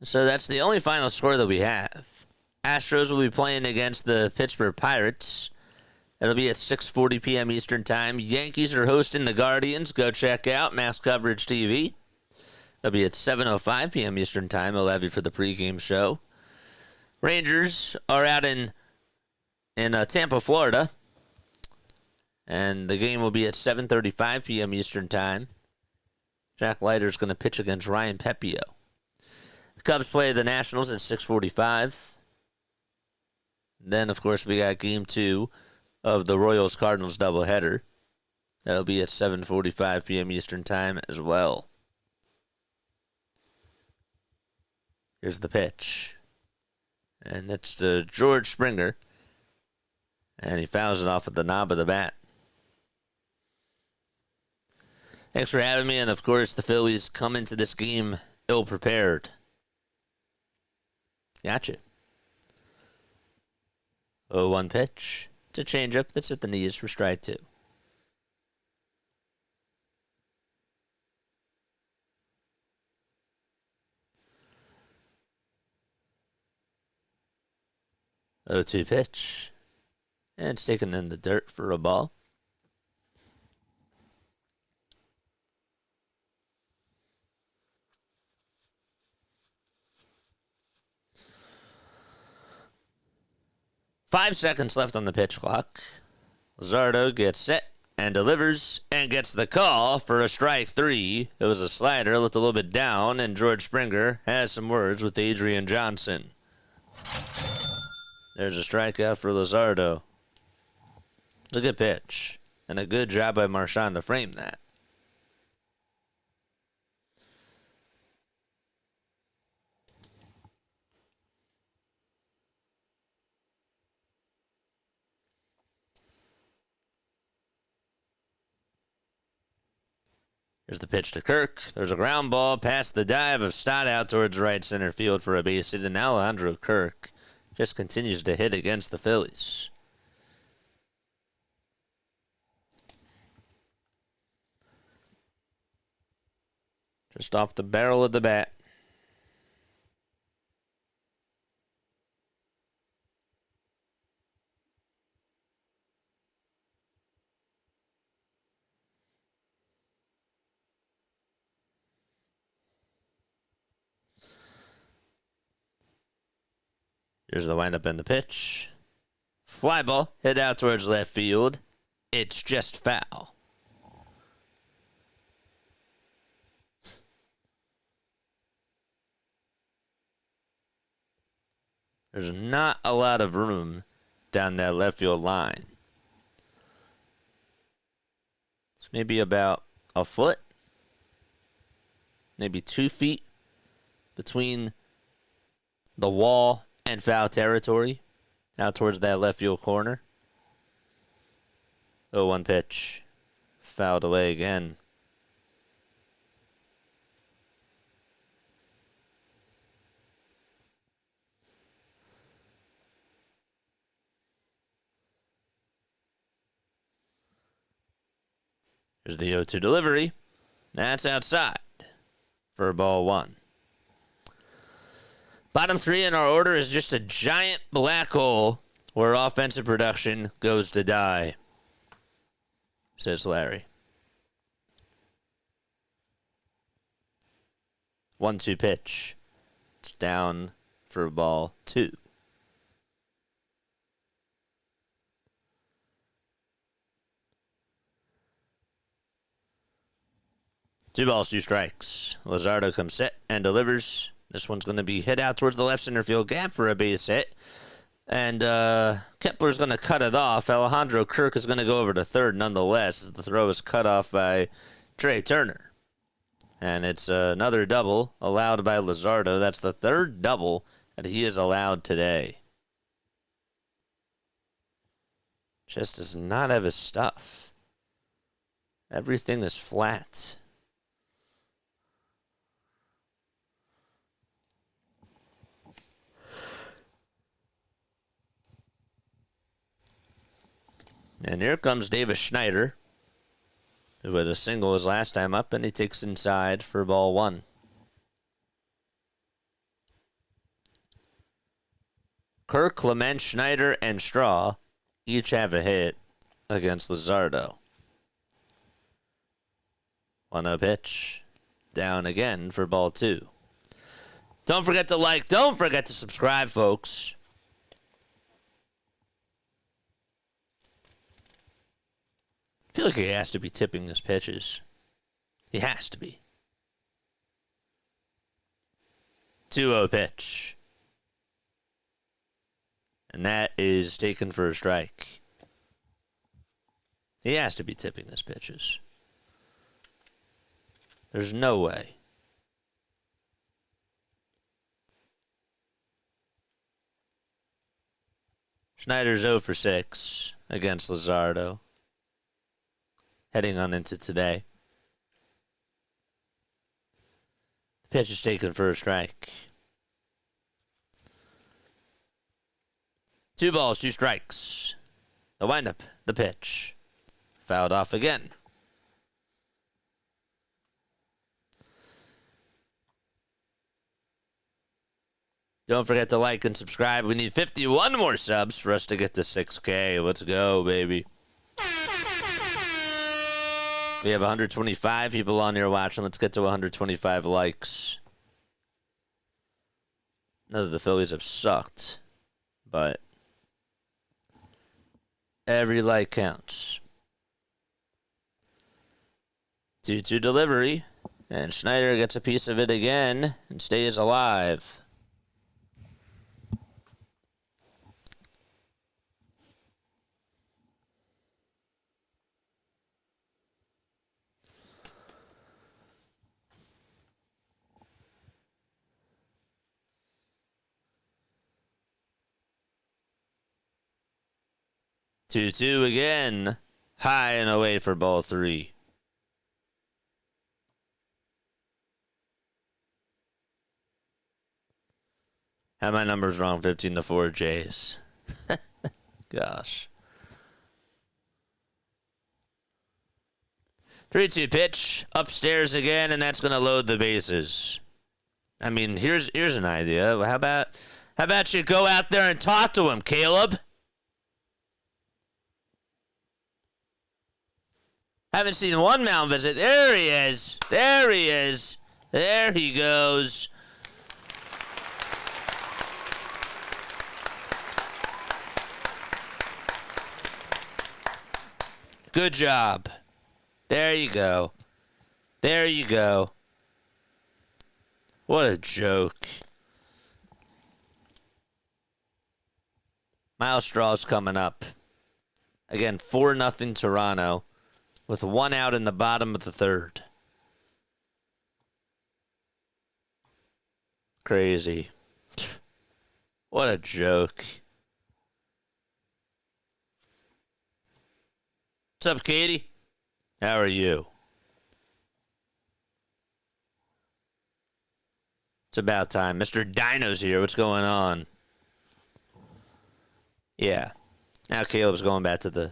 So that's the only final score that we have. Astros will be playing against the Pittsburgh Pirates. It'll be at 6:40 p.m. Eastern Time. Yankees are hosting the Guardians. Go check out Max Coverage TV. It'll be at 7:05 p.m. Eastern Time. I'll have you for the pregame show. Rangers are out in Tampa, Florida. And the game will be at 7:35 p.m. Eastern Time. Jack Leiter's going to pitch against Ryan Pepio. The Cubs play the Nationals at 6:45. Then, of course, we got Game 2 of the Royals-Cardinals doubleheader. That'll be at 7:45 p.m. Eastern Time as well. Here's the pitch. And it's to George Springer. And he fouls it off at the knob of the bat. Thanks for having me. And, of course, the Phillies come into this game ill-prepared. Gotcha. 0-1 pitch. It's a changeup that's at the knees for strike 2. Oh, 2 pitch. And it's taken in the dirt for a ball. Five seconds left on the pitch clock. Luzardo gets set and delivers and gets the call for a strike 3. It was a slider, looked a little bit down, and George Springer has some words with Adrian Johnson. There's a strikeout for Luzardo. It's a good pitch, and a good job by Marchand to frame that. Here's the pitch to Kirk. There's a ground ball past the dive of Stott out towards right center field for a base hit, and Alejandro Kirk just continues to hit against the Phillies. Just off the barrel of the bat. Here's the windup and the pitch. Fly ball, hit out towards left field. It's just foul. There's not a lot of room down that left field line. It's maybe about a foot, maybe 2 feet between the wall and foul territory out towards that left field corner. 0-1 pitch. Fouled away again. Here's the 0-2 delivery. That's outside for ball 1. Bottom 3 in our order is just a giant black hole where offensive production goes to die, says Larry. 1-2 pitch. It's down for ball 2. Two balls, 2 strikes. Luzardo comes set and delivers. This one's going to be hit out towards the left center field gap for a base hit. And Kepler's going to cut it off. Alejandro Kirk is going to go over to third nonetheless, as the throw is cut off by Trey Turner. And it's another double allowed by Luzardo. That's the third double that he has allowed today. Just does not have his stuff. Everything is flat. And here comes Davis Schneider, who had a single his last time up, and he takes inside for ball 1. Kirk, Clement, Schneider, and Straw each have a hit against Luzardo. 1-0 pitch. Down again for ball 2. Don't forget to like. Don't forget to subscribe, folks. I feel like he has to be tipping his pitches. He has to be. 2-0 pitch. And that is taken for a strike. He has to be tipping his pitches. There's no way. Schneider's 0 for 6 against Luzardo. Heading on into today. The pitch is taken for a strike. 2 balls, 2 strikes. The windup, the pitch. Fouled off again. Don't forget to like and subscribe. We need 51 more subs for us to get to 6K. Let's go, baby. We have 125 people on here watching. Let's get to 125 likes. None of the Phillies have sucked, but every like counts. 2-2 delivery, and Schneider gets a piece of it again and stays alive. Two again. High and away for ball 3. Have my numbers wrong. 15-4 Jays. Gosh. 3-2 pitch. Upstairs again, and that's going to load the bases. I mean, here's an idea. How about you go out there and talk to him, Caleb? Haven't seen one mound visit. There he is. There he is. There he goes. Good job. There you go. There you go. What a joke. Miles Straw's coming up. Again, 4-0 Toronto. With 1 out in the bottom of the 3rd. Crazy. What a joke. What's up, Katie? How are you? It's about time. Mr. Dino's here. What's going on? Yeah. Now Caleb's going back to the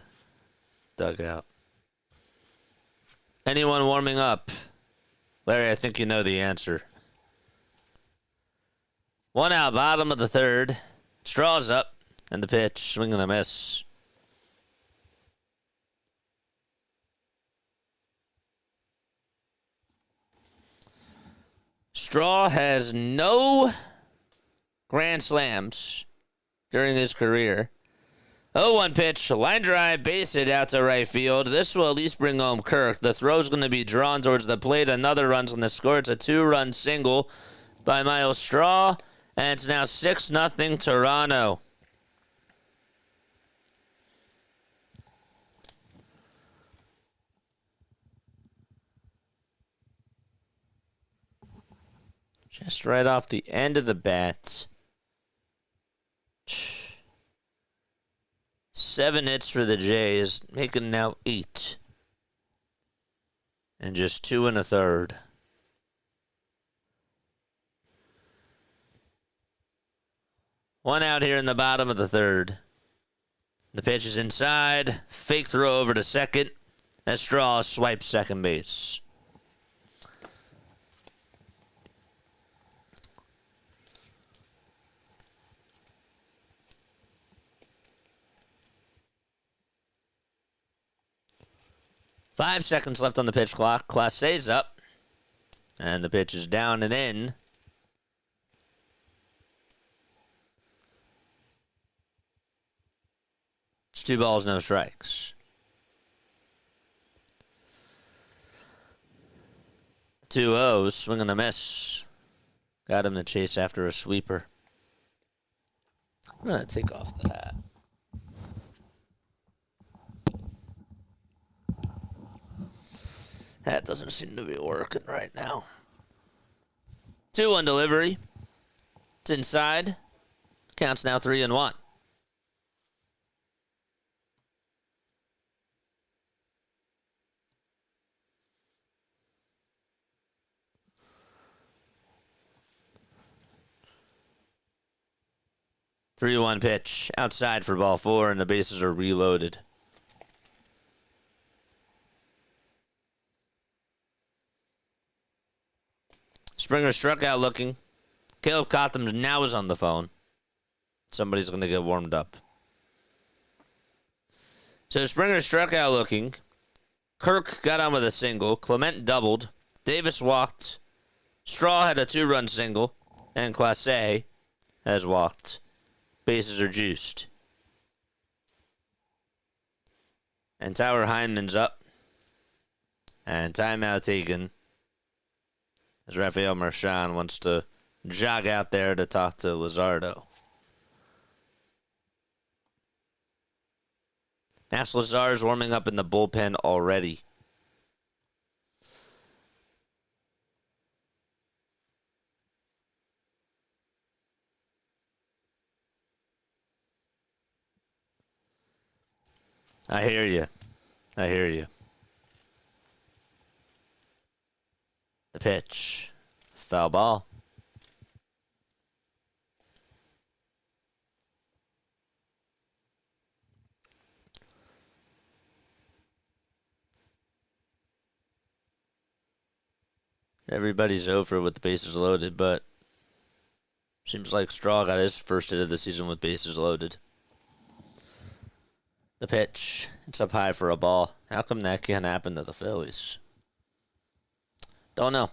dugout. Anyone warming up? Larry, I think you know the answer. 1 out, bottom of the 3rd. Straw's up, and the pitch, swing and a miss. Straw has no grand slams during his career. 0-1 pitch, line drive, base hit out to right field. This will at least bring home Kirk. The throw's going to be drawn towards the plate. Another run's going to score. It's a 2-run single by Miles Straw, and it's now 6-0 Toronto. Just right off the end of the bat. 7 hits for the Jays, making now 8. And just 2 1/3. One out here in the bottom of the third. The pitch is inside. Fake throw over to second. As Straw swipes second base. Five seconds left on the pitch clock. Class A's up. And the pitch is down and in. It's 2 balls, no strikes. 2-0, swing and a miss. Got him to chase after a sweeper. I'm going to take off the hat. That doesn't seem to be working right now. 2-1 delivery. It's inside. Counts now 3-1. Three-one pitch outside for ball 4, and the bases are reloaded. Springer struck out looking. Caleb Cotham now is on the phone. Somebody's going to get warmed up. So Springer struck out looking. Kirk got on with a single. Clement doubled. Davis walked. Straw had a 2-run single. And Clase has walked. Bases are juiced. And Tower Heineman's up. And timeout taken. As Rafael Marchand wants to jog out there to talk to Luzardo. Max Lazar's warming up in the bullpen already. I hear you. I hear you. The pitch. Foul ball. Everybody's over with the bases loaded, but seems like Straw got his first hit of the season with bases loaded. The pitch. It's up high for a ball. How come that can't happen to the Phillies? Don't know.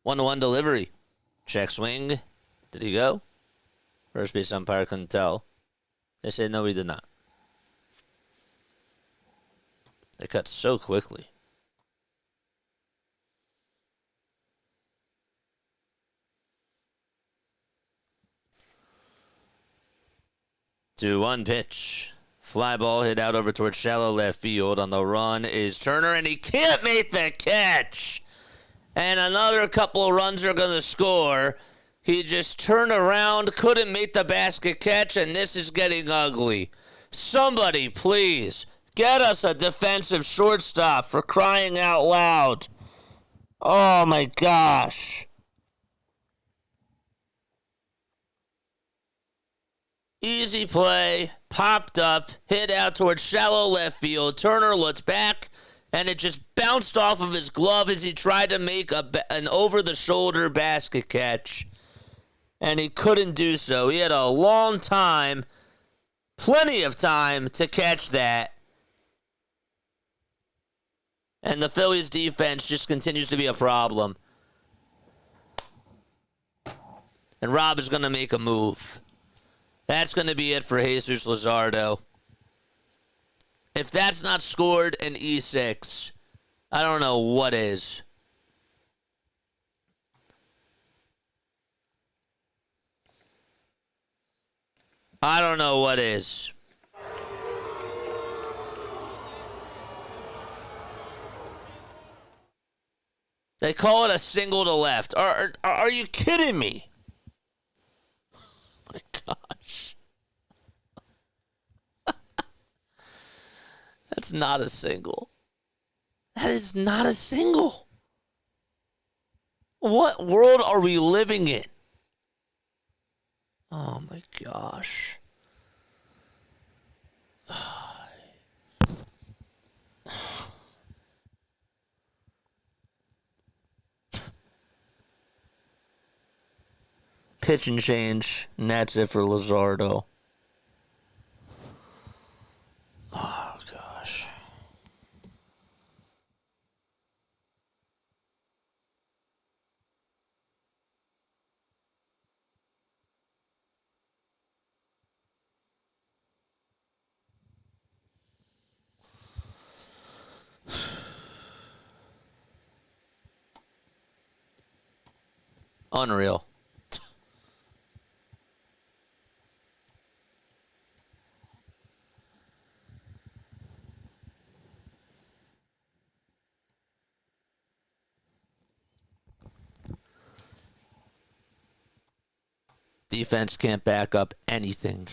1-1 delivery. Check swing. Did he go? First base umpire couldn't tell. They say no, he did not. They cut so quickly. To 1 pitch. Fly ball hit out over towards shallow left field. On the run is Turner, and he can't make the catch. And another couple of runs are going to score. He just turned around, couldn't make the basket catch, and this is getting ugly. Somebody, please, get us a defensive shortstop, for crying out loud. Oh, my gosh. Easy play, popped up, hit out towards shallow left field. Turner looked back, and it just bounced off of his glove as he tried to make an over-the-shoulder basket catch. And he couldn't do so. He had a long time, plenty of time to catch that. And the Phillies defense just continues to be a problem. And Rob is going to make a move. That's going to be it for Jesus Luzardo. If that's not scored in E6, I don't know what is. I don't know what is. They call it a single to left. Are you kidding me? Oh my gosh. That's not a single. That is not a single. What world are we living in? Oh my gosh. Pitch and change, and that's it for Luzardo. Oh gosh. Unreal. Defense can't back up anything.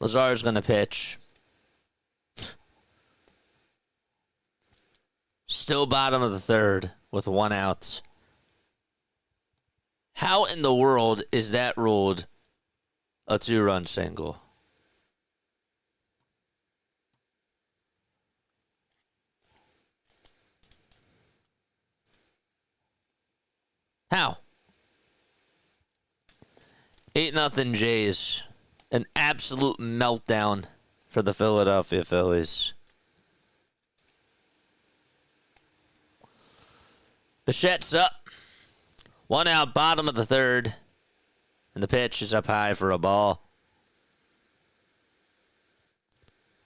Lazar's going to pitch. Still bottom of the third with 1 out. How in the world is that ruled a 2-run single? How? 8-0 Jays. An absolute meltdown for the Philadelphia Phillies. Bichette's up. 1 out, bottom of the third. And the pitch is up high for a ball.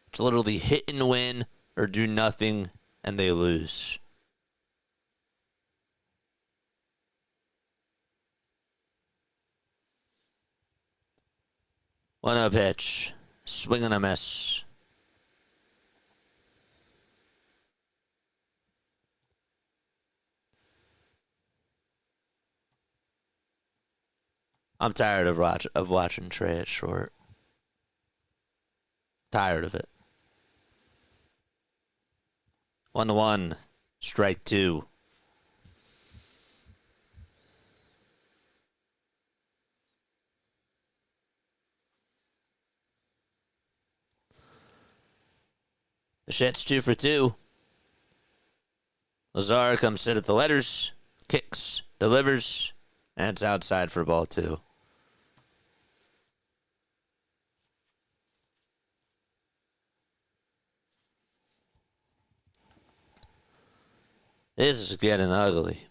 It's literally hit and win or do nothing, and they lose. 1-0 pitch. Swing and a miss. I'm tired of watching Trey at short. Tired of it. 1-1. Strike 2. Bichette's 2 for 2. Lazar comes sit at the letters, kicks, delivers, and it's outside for ball 2. This is getting ugly.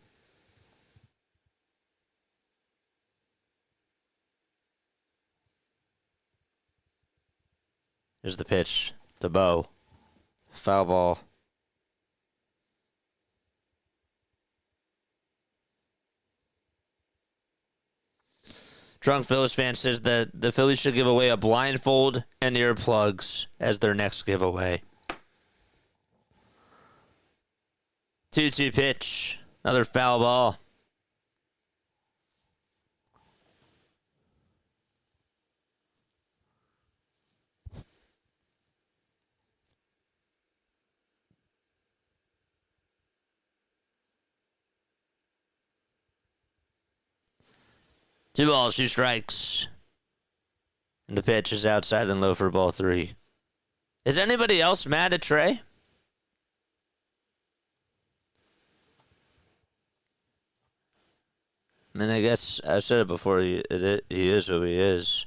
Here's the pitch to Bo. Foul ball. Drunk Phillies fan says that the Phillies should give away a blindfold and earplugs as their next giveaway. 2-2 pitch. Another foul ball. Two balls, 2 strikes. And the pitch is outside and low for ball 3. Is anybody else mad at Trey? I mean, I guess I said it before. He is who he is.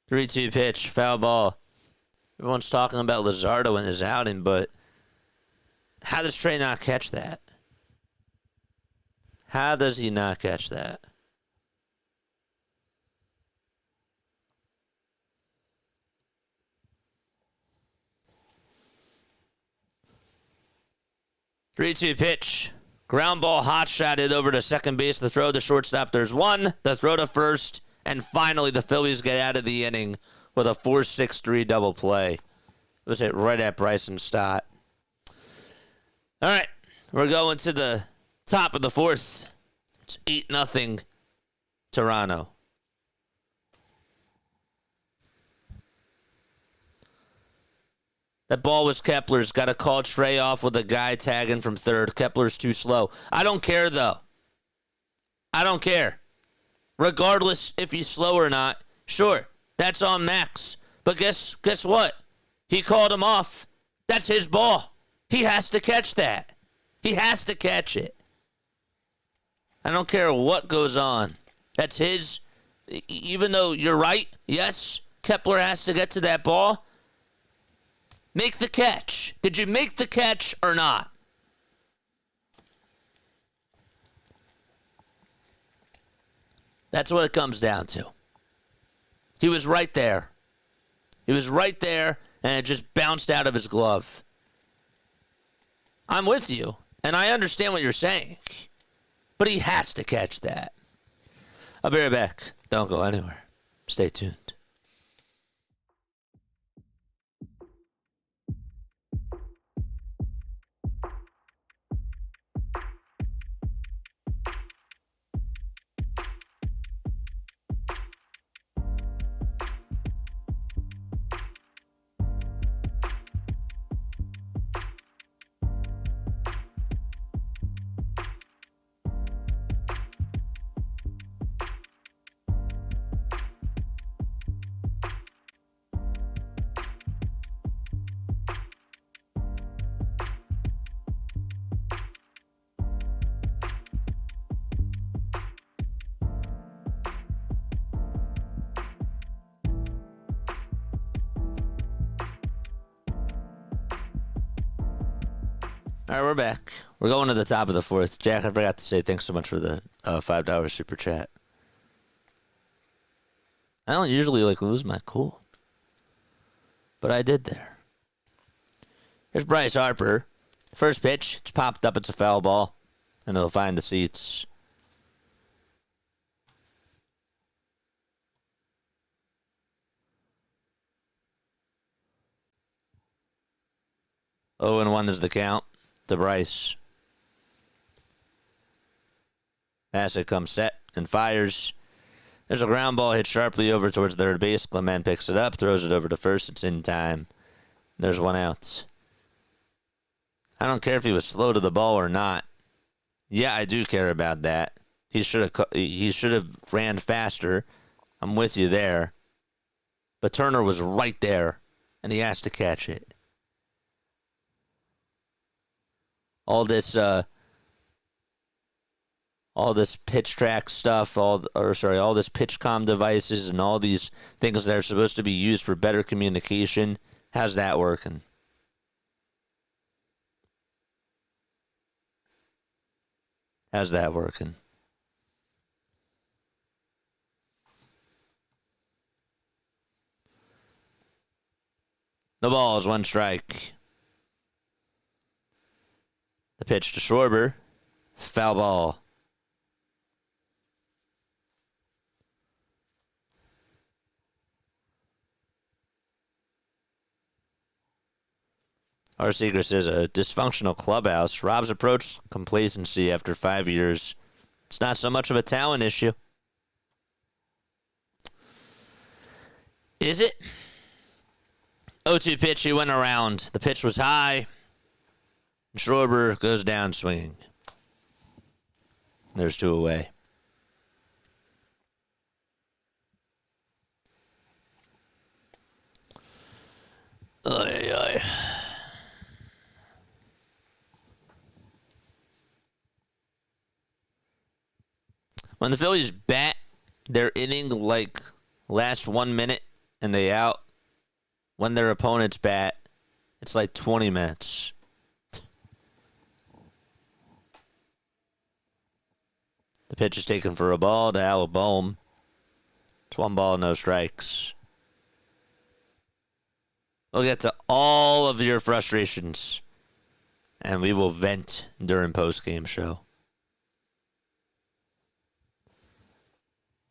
Three-two pitch, foul ball. Everyone's talking about Luzardo in his outing, but how does Trey not catch that? How does he not catch that? Three-two pitch. Ground ball, hot shotted over to second base. The throw to shortstop. There's one. The throw to first. And finally, the Phillies get out of the inning with a 4-6-3 double play. It was hit right at Bryson Stott. All right. We're going to the top of the fourth. It's 8-0 Toronto. That ball was Kepler's. Got to call Trey off with a guy tagging from third. Kepler's too slow. I don't care, though. I don't care. Regardless if he's slow or not, sure, that's on Max. But guess what? He called him off. That's his ball. He has to catch that. He has to catch it. I don't care what goes on. That's his. Even though you're right, yes, Kepler has to get to that ball. Make the catch. Did you make the catch or not? That's what it comes down to. He was right there. He was right there, and it just bounced out of his glove. I'm with you, and I understand what you're saying, but he has to catch that. I'll be right back. Don't go anywhere. Stay tuned. All right, we're back. We're going to the top of the fourth. Jack, I forgot to say thanks so much for the $5 super chat. I don't usually lose my cool, but I did there. Here's Bryce Harper. First pitch, it's popped up. It's a foul ball, and it'll find the seats. Oh, and 1 is the count to Bryce. Bassitt comes set and fires. There's a ground ball hit sharply over towards third base. Clement picks it up, throws it over to first. It's in time. There's 1 out. I don't care if he was slow to the ball or not. Yeah, I do care about that. He should have ran faster. I'm with you there. But Turner was right there, and he has to catch it. All this pitch track stuff, all this pitch comm devices and all these things that are supposed to be used for better communication. How's that working? How's that working? The ball is 1 strike. The pitch to Schwarber. Foul ball. Our secret says a dysfunctional clubhouse robs approach complacency after 5 years. It's not so much of a talent issue. Is it? 0-2 pitch, he went around. The pitch was high. Schwarber goes down swinging. There's 2 away. Oy, oy. When the Phillies bat their inning like last 1 minute and they out, when their opponents bat, it's like 20 minutes. The pitch is taken for a ball to Alabome. It's 1 ball, no strikes. We'll get to all of your frustrations, and we will vent during postgame show.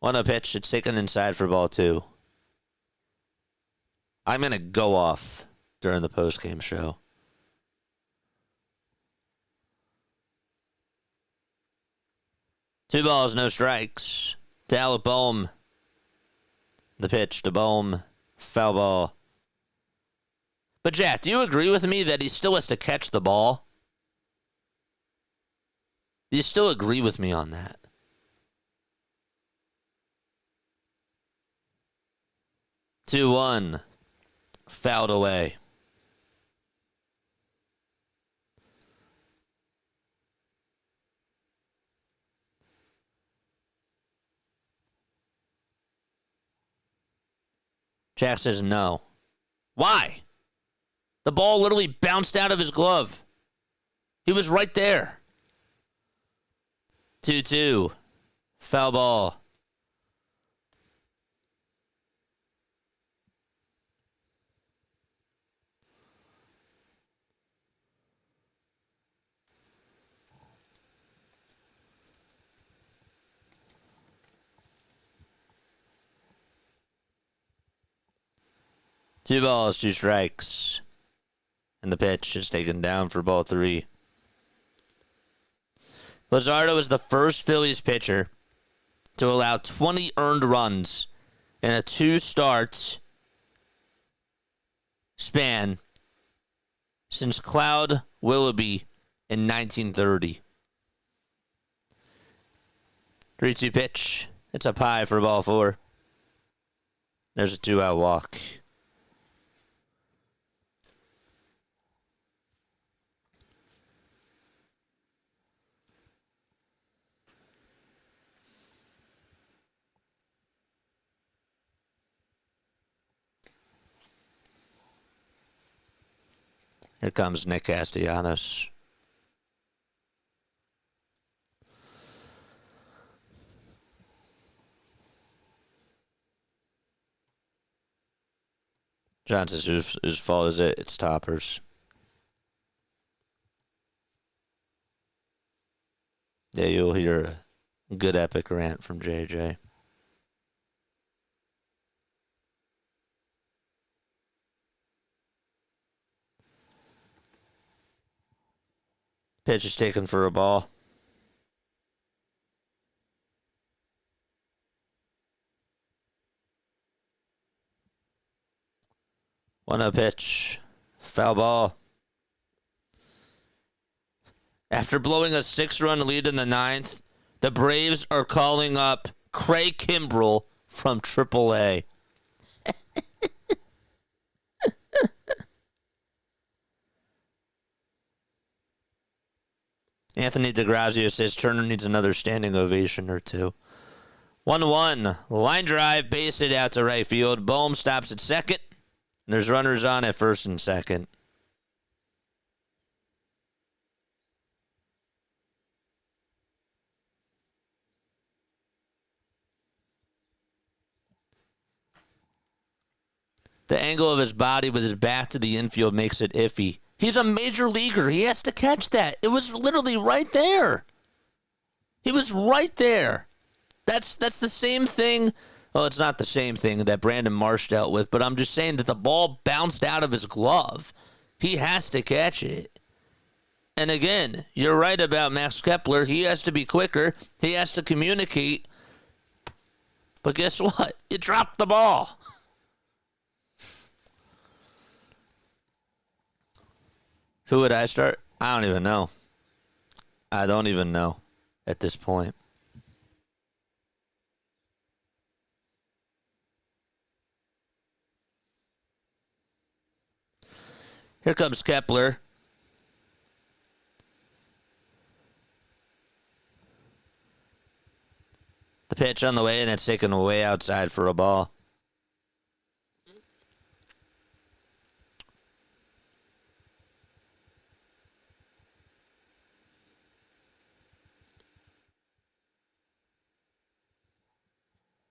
1-0 pitch. It's taken inside for ball 2. I'm going to go off during the postgame show. Two balls, no strikes. To Alabome. The pitch to Bohm. Foul ball. But Jack, do you agree with me that he still has to catch the ball? Do you still agree with me on that? 2-1. Fouled away. Jack says no. Why? The ball literally bounced out of his glove. He was right there. 2-2. Foul ball. Two balls, 2 strikes. And the pitch is taken down for ball 3. Luzardo is the first Phillies pitcher to allow 20 earned runs in a 2-start span since Cloud Willoughby in 1930. 3-2 pitch. It's up high for ball 4. There's a 2-out walk. Here comes Nick Castellanos. John says, whose fault is it? It's Topper's. Yeah, you'll hear a good epic rant from JJ. Pitch is taken for a ball. One-0 pitch. Foul ball. After blowing a 6-run lead in the 9th, the Braves are calling up Craig Kimbrell from AAA. Anthony DeGrazio says Turner needs another standing ovation or two. 1-1. Line drive, base hit out to right field. Bohm stops at second. There's runners on at first and second. The angle of his body with his back to the infield makes it iffy. He's a major leaguer. He has to catch that. It was literally right there. He was right there. That's the same thing. Well, it's not the same thing that Brandon Marsh dealt with, but I'm just saying that the ball bounced out of his glove. He has to catch it. And again, you're right about Max Kepler. He has to be quicker. He has to communicate. But guess what? You dropped the ball. Who would I start? I don't even know. I don't even know at this point. Here comes Kepler. Pitch on the way, and it's taken way outside for a ball.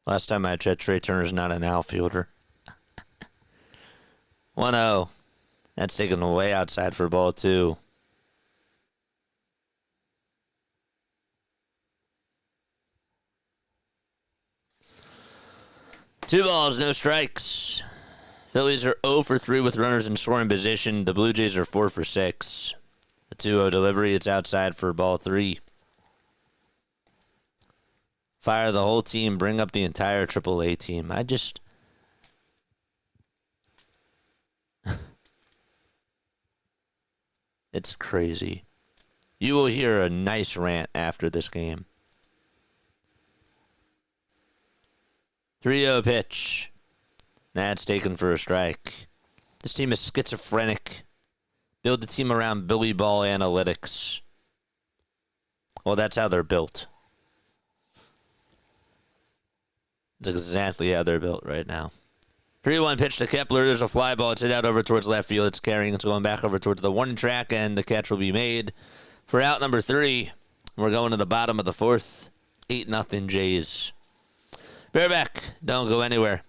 Last time I checked, Trey Turner's not an outfielder. 1-0. That's taken way outside for ball 2. Two balls, no strikes. Phillies are 0 for 3 with runners in scoring position. The Blue Jays are 4 for 6. The 2-0 delivery, it's outside for ball 3. Fire the whole team, bring up the entire AAA team. It's crazy. You will hear a nice rant after this game. 3-0 pitch. That's taken for a strike. This team is schizophrenic. Build the team around Billy Ball analytics. Well, that's how they're built. It's exactly how they're built right now. 3-1 pitch to Kepler. There's a fly ball. It's hit out over towards left field. It's carrying. It's going back over towards the warning track, and the catch will be made for out number 3. We're going to the bottom of the 4th. 8-0 Jays. Bareback, don't go anywhere.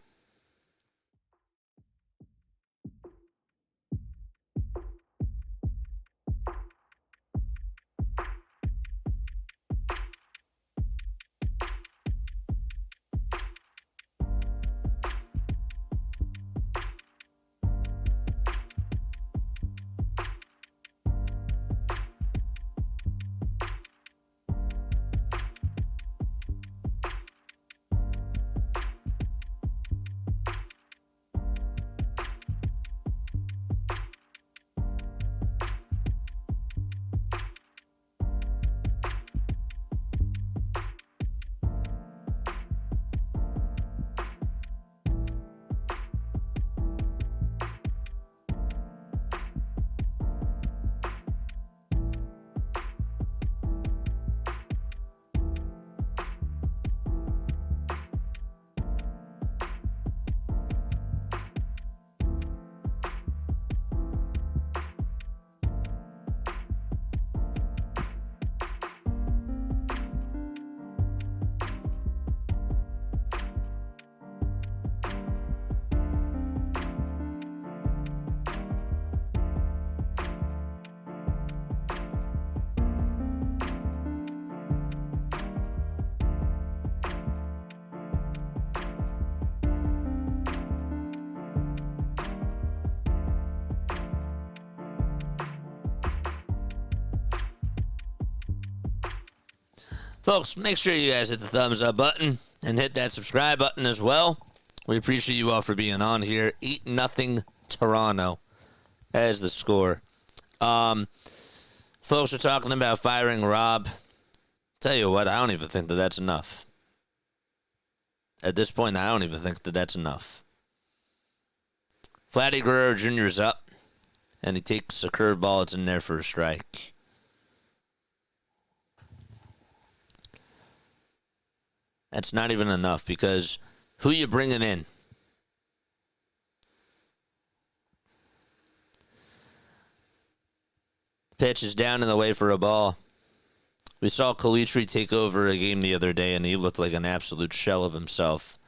Folks, make sure you guys hit the thumbs up button and hit that subscribe button as well. We appreciate you all for being on here. 8-0 Toronto. That is the score. Folks are talking about firing Rob. Tell you what, I don't even think that that's enough. At this point, I don't even think that that's enough. Vladdy Guerrero Jr. is up, and he takes a curveball. It's in there for a strike. That's not even enough because who you bringing in? Pitch is down in the way for a ball. We saw Calitri take over a game the other day, and he looked like an absolute shell of himself.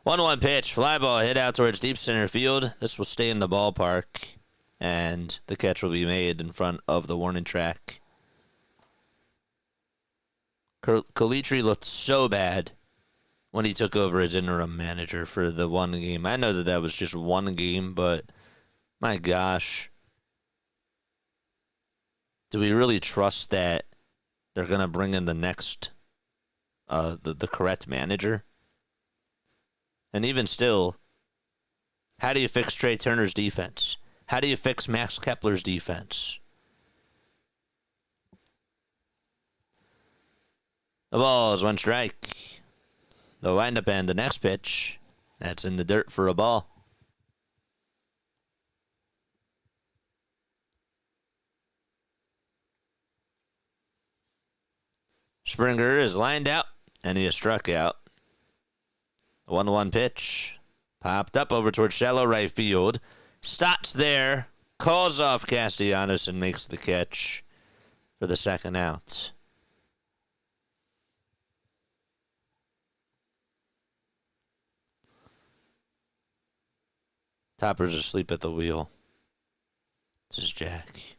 1-1 pitch. Fly ball hit out towards deep center field. This will stay in the ballpark, and the catch will be made in front of the warning track. Calitri looked so bad when he took over as interim manager for the one game. I know that that was just one game, but my gosh. Do we really trust that they're going to bring in the next, the correct manager? And even still, how do you fix Trey Turner's defense? How do you fix Max Kepler's defense? The ball is one strike. The windup and the next pitch. That's in the dirt for a ball. Springer is lined out, and he is struck out. The 1-1 pitch. Popped up over towards shallow right field. Stott's there. Calls off Castellanos and makes the catch for the second out. Topper's asleep at the wheel. This is Jack.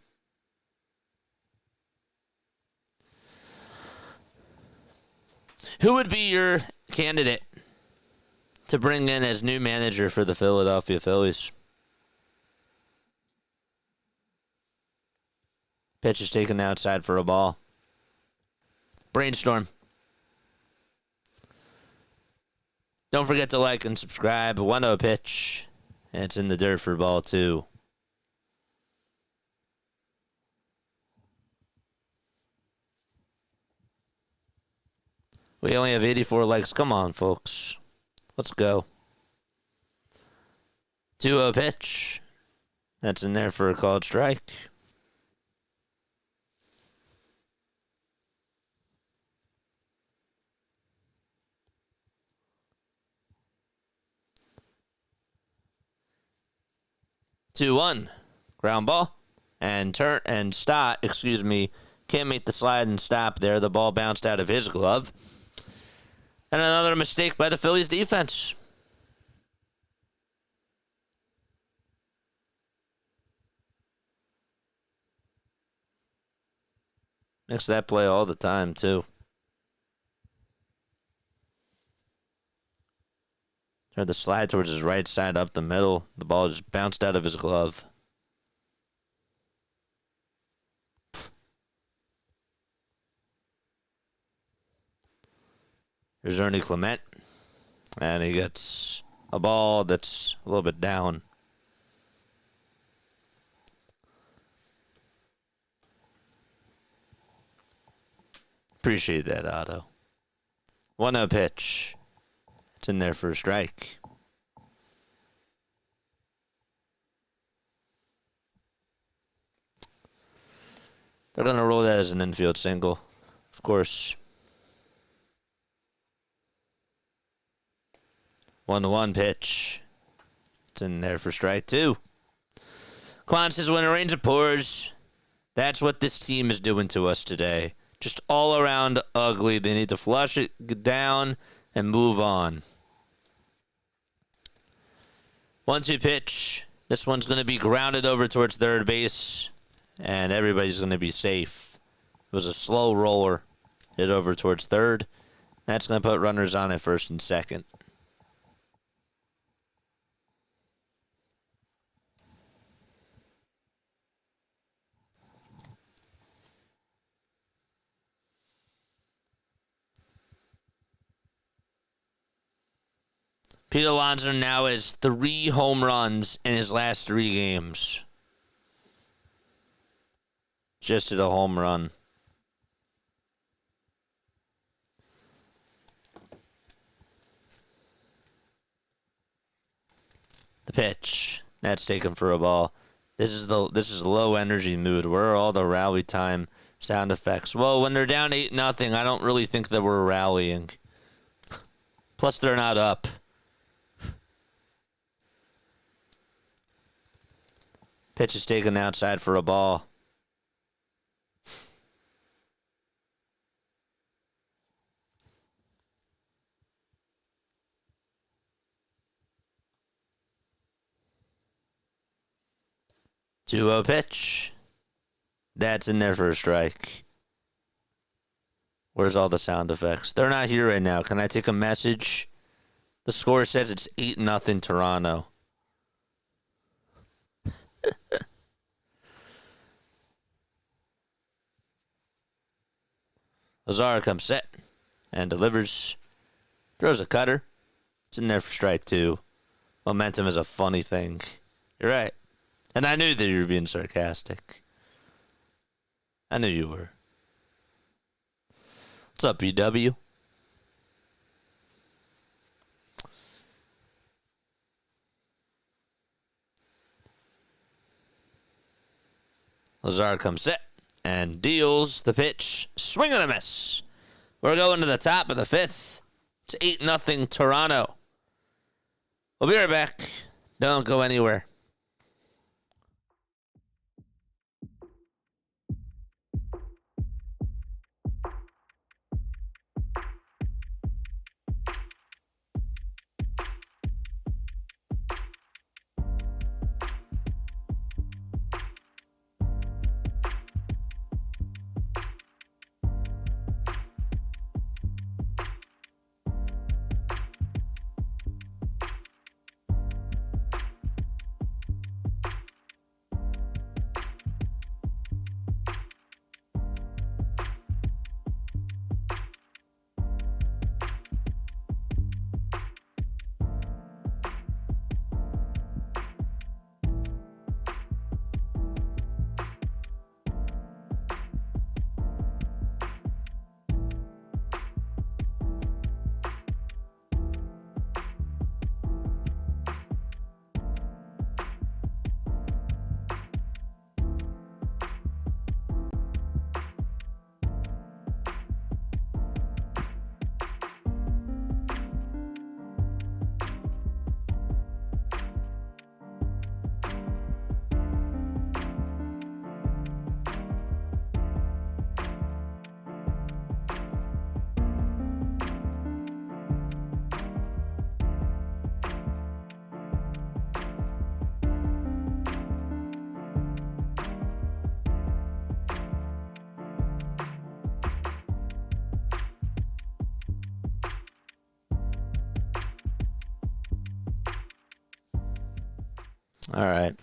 Who would be your candidate to bring in as new manager for the Philadelphia Phillies? Pitch is taken outside for a ball. Brainstorm. Don't forget to like and subscribe. 1-0 pitch. And it's in the dirt for ball 2. We only have 84 likes. Come on, folks. Let's go. 2-0 pitch. That's in there for a called strike. Two one, ground ball, and Stott, can't make the slide and stop there. The ball bounced out of his glove. And another mistake by the Phillies defense. Makes that play all the time, too. Tried the slide towards his right side up the middle. The ball just bounced out of his glove. Here's Ernie Clement. And he gets a ball that's a little bit down. Appreciate that, Otto. 1-0 pitch. It's in there for a strike. They're going to roll that as an infield single, of course. 1-1 pitch. It's in there for strike 2. Klon says, when it rains, it pours. That's what this team is doing to us today. Just all around ugly. They need to flush it down and move on. 1-2 pitch. This one's going to be grounded over towards third base, and everybody's going to be safe. It was a slow roller. Hit over towards third. That's going to put runners on at first and second. Pete Alonso now has 3 home runs in his last 3 games. Just hit a home run. The pitch. That's taken for a ball. This is low energy mood. Where are all the rally time sound effects? Well, when they're down 8-0, I don't really think that we're rallying. Plus, they're not up. Pitch is taken outside for a ball. Two-0 pitch. That's in there for a strike. Where's all the sound effects? They're not here right now. Can I take a message? The score says it's 8-0 Toronto. Luzardo comes set and delivers. Throws a cutter. It's in there for strike 2. Momentum is a funny thing. You're right. And I knew that you were being sarcastic. I knew you were. What's up, BW? Luzardo comes set and deals the pitch. Swing and a miss. We're going to the top of the 5th. It's 8-0 Toronto. We'll be right back. Don't go anywhere. All right.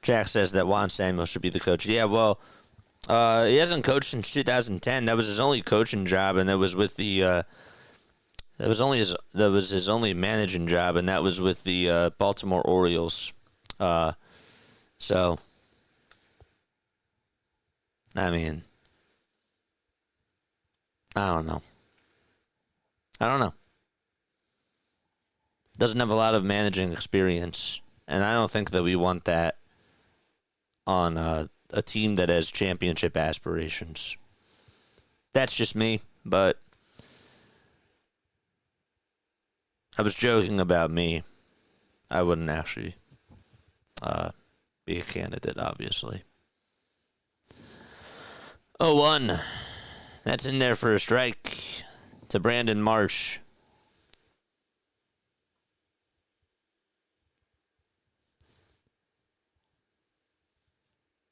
Jack says that Juan Samuel should be the coach. Yeah, well, he hasn't coached since 2010. That was his only coaching job, and that was with the that was his only managing job, and that was with the Baltimore Orioles. So, I mean, I don't know. Doesn't have a lot of managing experience, and I don't think that we want that on a team that has championship aspirations. That's just me, but I was joking about me. I wouldn't actually be a candidate, obviously. 0-1. That's in there for a strike to Brandon Marsh.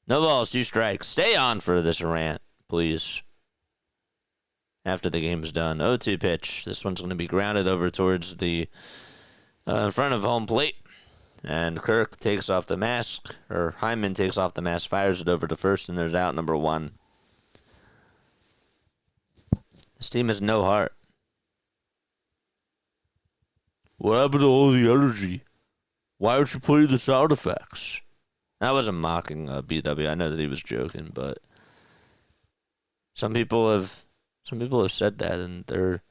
No balls, 2 strikes. Stay on for this rant, please. After the game is done. 0-2 pitch. This one's going to be grounded over towards the in front of home plate. And Kirk takes off the mask, or Hyman takes off the mask, fires it over to first, and there's out number 1. This team has no heart. What happened to all the energy? Why don't you play the sound effects? I wasn't mocking BW. I know that he was joking, but some people have said that, and they're,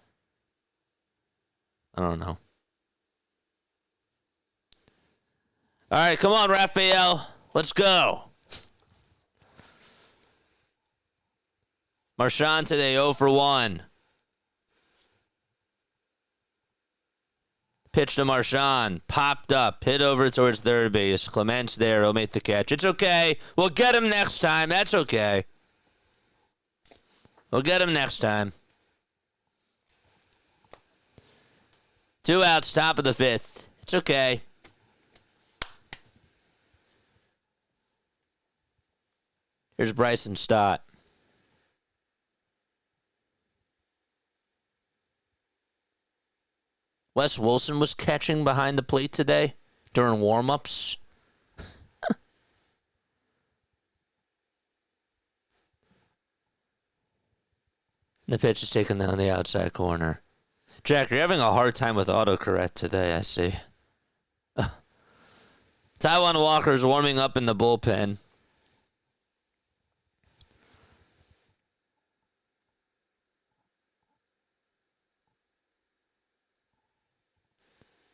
I don't know. All right, come on, Raphael. Let's go. Marchand today 0 for 1. Pitch to Marchand. Popped up. Hit over towards third base. Clement's there. He'll make the catch. It's okay. We'll get him next time. That's okay. We'll get him next time. 2 outs, top of the 5th. It's okay. Here's Bryson Stott. Wes Wilson was catching behind the plate today during warm-ups. The pitch is taken down the outside corner. Jack, you're having a hard time with autocorrect today, I see. Taiwan Walker's warming up in the bullpen.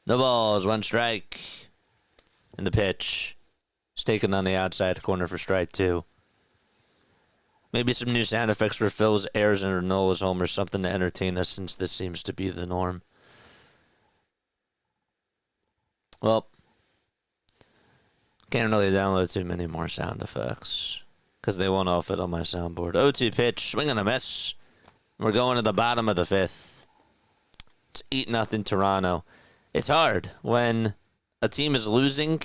The ball is 1 strike. And the pitch is taken on the outside corner for strike 2. Maybe some new sound effects for Phil's errors and Nola's home or something to entertain us, since this seems to be the norm. Well, can't really download too many more sound effects because they won't all fit on my soundboard. 0-2 pitch, swing and a miss. We're going to the bottom of the fifth. It's 8-0 Toronto. It's hard when a team is losing.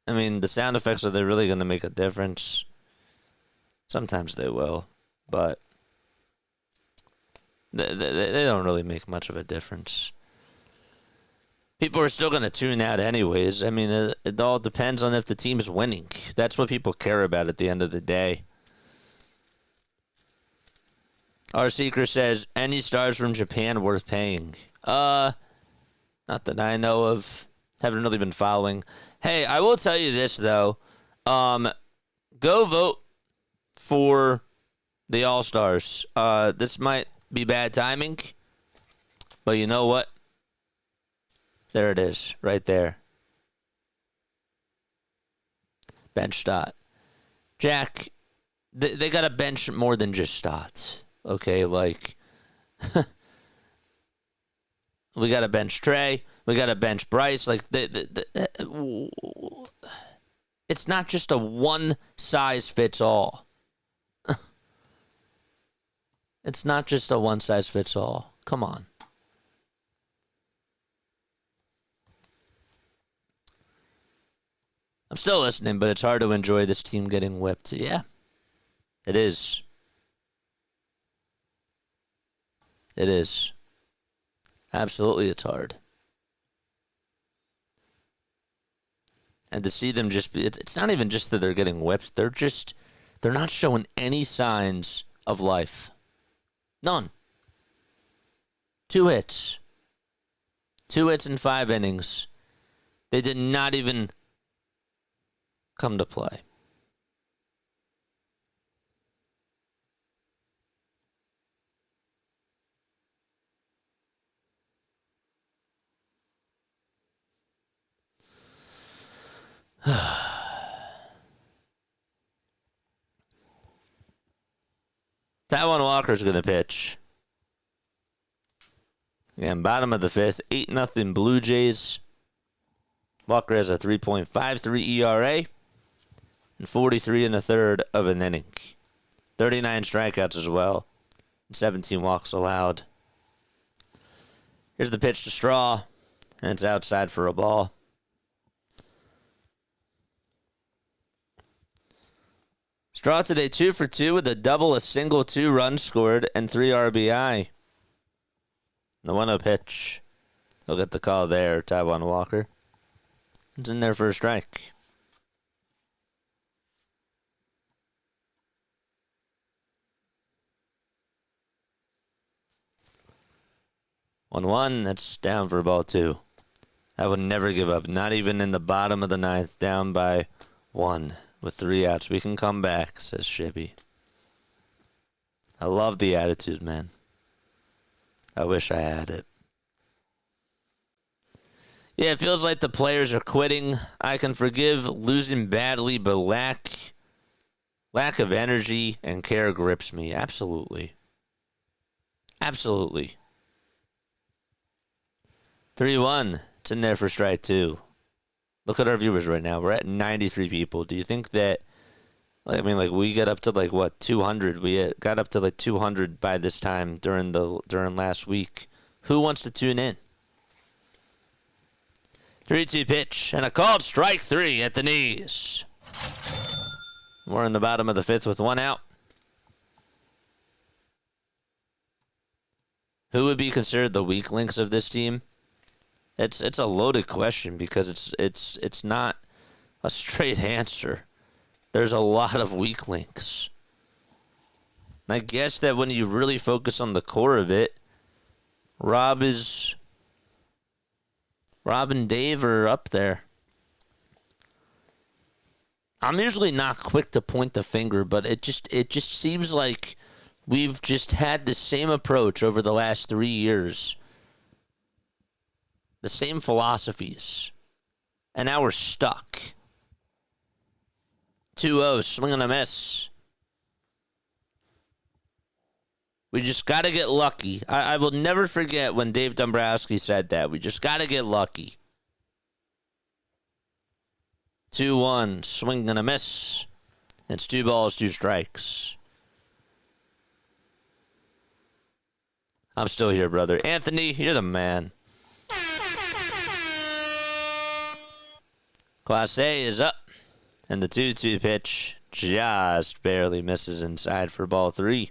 I mean, the sound effects, are they really going to make a difference? Sometimes they will, but they don't really make much of a difference. People are still going to tune out anyways. I mean, it all depends on if the team is winning. That's what people care about at the end of the day. Our Seeker says, any stars from Japan worth paying? Not that I know of. Haven't really been following. Hey, I will tell you this, though. Go vote for the All-Stars. This might be bad timing, but you know what? There it is, right there. Bench Stott. Jack, they got to bench more than just Stott. Okay, like, we got to bench Trey. We got to bench Bryce. Like, it's not just a one-size-fits-all. It's not just a one-size-fits-all. Come on. I'm still listening, but it's hard to enjoy this team getting whipped. Yeah, it is. It is. Absolutely, it's hard. And to see them just be, it's not even just that they're getting whipped. They're not showing any signs of life. None. 2 hits. 2 hits in 5 innings. They did not even come to play. Taiwan Walker's going to pitch. Again, bottom of the 5th, 8-0 Bluejays. Walker has a 3.53 ERA and 43 1/3 of an inning. 39 strikeouts as well, and 17 walks allowed. Here's the pitch to Straw, and it's outside for a ball. Straw today 2 for 2 with a double, a single, 2 runs scored, and 3 RBI. The 1-0 pitch. He'll get the call there, Taiwan Walker. It's in there for a strike. One, that's down for ball 2. I would never give up, not even in the bottom of the 9th, down by 1 with 3 outs. We can come back, says Shibby. I love the attitude, man. I wish I had it. Yeah, it feels like the players are quitting. I can forgive losing badly, but lack of energy and care grips me. Absolutely. Absolutely. 3-1. It's in there for strike 2. Look at our viewers right now. We're at 93 people. Do you think that, we got up to 200. We got up to 200 by this time during last week. Who wants to tune in? 3-2 pitch and a called strike 3 at the knees. We're in the bottom of the 5th with 1 out. Who would be considered the weak links of this team? It's a loaded question because it's not a straight answer. There's a lot of weak links. And I guess that when you really focus on the core of it, Rob and Dave are up there. I'm usually not quick to point the finger, but it just seems like we've just had the same approach over the last 3 years. The same philosophies. And now we're stuck. 2-0, swing and a miss. We just got to get lucky. I will never forget when Dave Dombrowski said that. We just got to get lucky. 2-1. Swing and a miss. It's 2 balls, 2 strikes. I'm still here, brother. Anthony, you're the man. Class A is up. And the 2-2 pitch just barely misses inside for ball 3.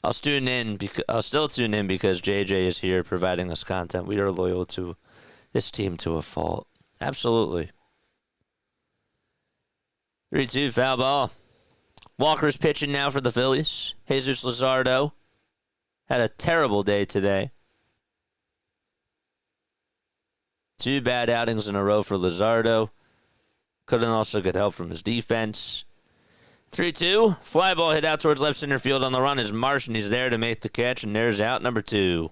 I'll still tune in because JJ is here providing us content. We are loyal to this team to a fault. Absolutely. 3-2 foul ball. Walker's pitching now for the Phillies. Jesus Luzardo had a terrible day today. 2 bad outings in a row for Luzardo. Couldn't also get help from his defense. 3-2. Fly ball hit out towards left center field. On the run is Marsh, and he's there to make the catch, and there's out number 2.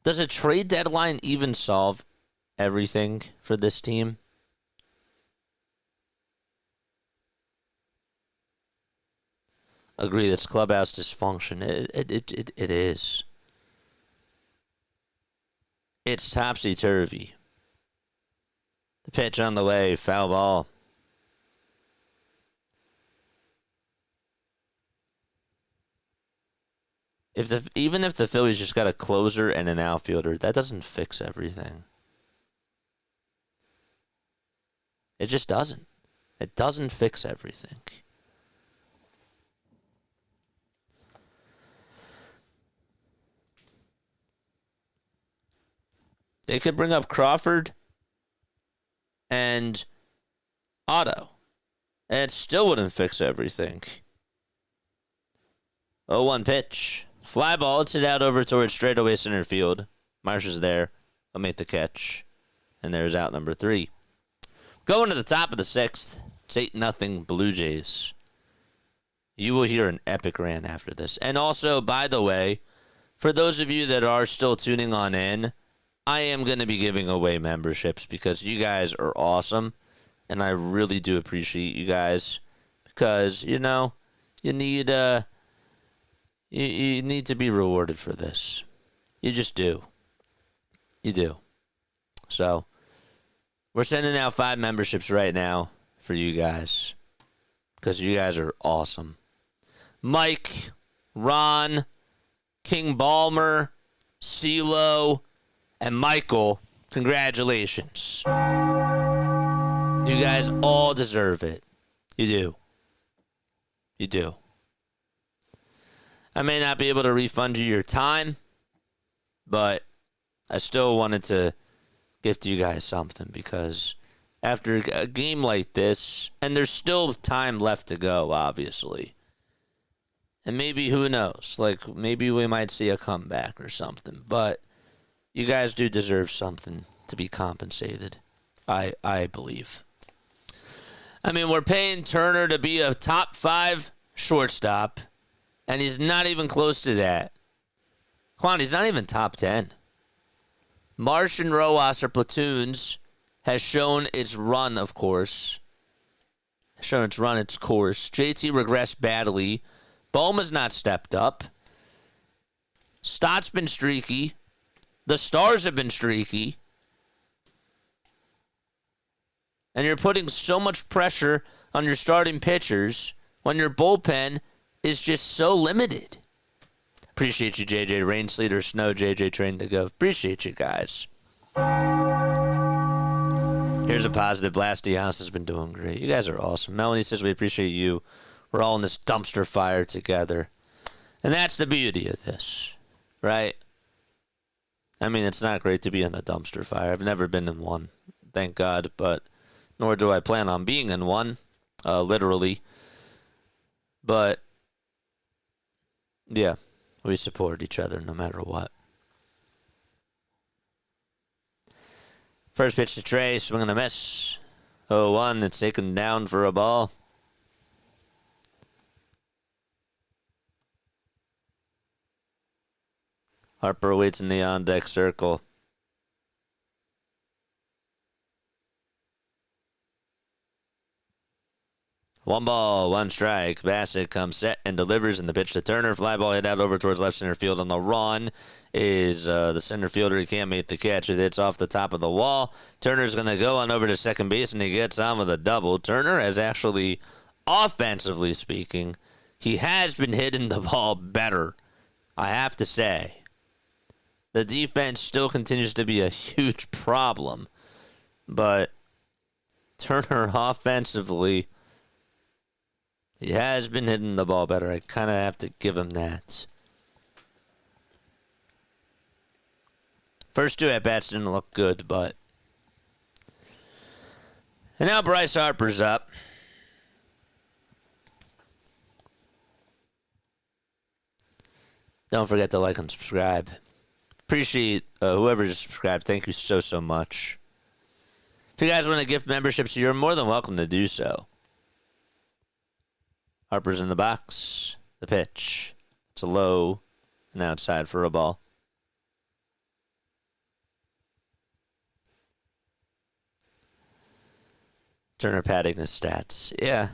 Does a trade deadline even solve everything for this team? Agree, that's clubhouse dysfunction. It is. It's topsy-turvy. The pitch on the way, foul ball. Even if the Phillies just got a closer and an outfielder, that doesn't fix everything. It just doesn't. It doesn't fix everything. They could bring up Crawford and Otto, and it still wouldn't fix everything. 0-1 pitch. Fly ball. It's hit out over towards straightaway center field. Marsh is there. He'll make the catch. And there's out number 3. Going to the top of the 6th. It's 8-0 Bluejays. You will hear an epic rant after this. And also, by the way, for those of you that are still tuning on in, I am going to be giving away memberships because you guys are awesome. And I really do appreciate you guys. Because, you know, you need you need to be rewarded for this. You just do. You do. So, we're sending out 5 memberships right now for you guys. Because you guys are awesome. Mike, Ron, King Ballmer, CeeLo, and Michael, congratulations. You guys all deserve it. You do. You do. I may not be able to refund you your time, but I still wanted to gift you guys something because after a game like this, and there's still time left to go, obviously. And maybe, who knows, like maybe we might see a comeback or something, but you guys do deserve something to be compensated, I believe. I mean, we're paying Turner to be a top 5 shortstop, and he's not even close to that. Come on, he's not even top 10. Marsh and Rojas are platoons, has shown its run, of course. Shown its run, its course. JT regressed badly. Boma's not stepped up. Stott's been streaky. The Stars have been streaky. And you're putting so much pressure on your starting pitchers when your bullpen is just so limited. Appreciate you, JJ. Rain, sleet, or snow, JJ trained to go. Appreciate you guys. Here's a positive. Blasty House has been doing great. You guys are awesome. Melanie says we appreciate you. We're all in this dumpster fire together. And that's the beauty of this, right? I mean, it's not great to be in a dumpster fire. I've never been in one, thank God, but nor do I plan on being in one, literally. But, yeah, we support each other no matter what. First pitch to Trey, swing and a miss. 0-1, it's taken down for a ball. Harper waits in the on-deck circle. 1 ball, 1 strike. Bassitt comes set and delivers in the pitch to Turner. Fly ball hit out over towards left center field on the run is the center fielder. He can't make the catch. It hits off the top of the wall. Turner's going to go on over to second base, and he gets on with a double. Turner has actually, offensively speaking, he has been hitting the ball better, I have to say. The defense still continues to be a huge problem, but Turner offensively, he has been hitting the ball better. I kind of have to give him that. First 2 at-bats didn't look good, but... And now Bryce Harper's up. Don't forget to like and subscribe. Appreciate whoever just subscribed. Thank you so, so much. If you guys want to gift memberships, you're more than welcome to do so. Harper's in the box. The pitch. It's a low and outside for a ball. Turner padding his stats. Yeah,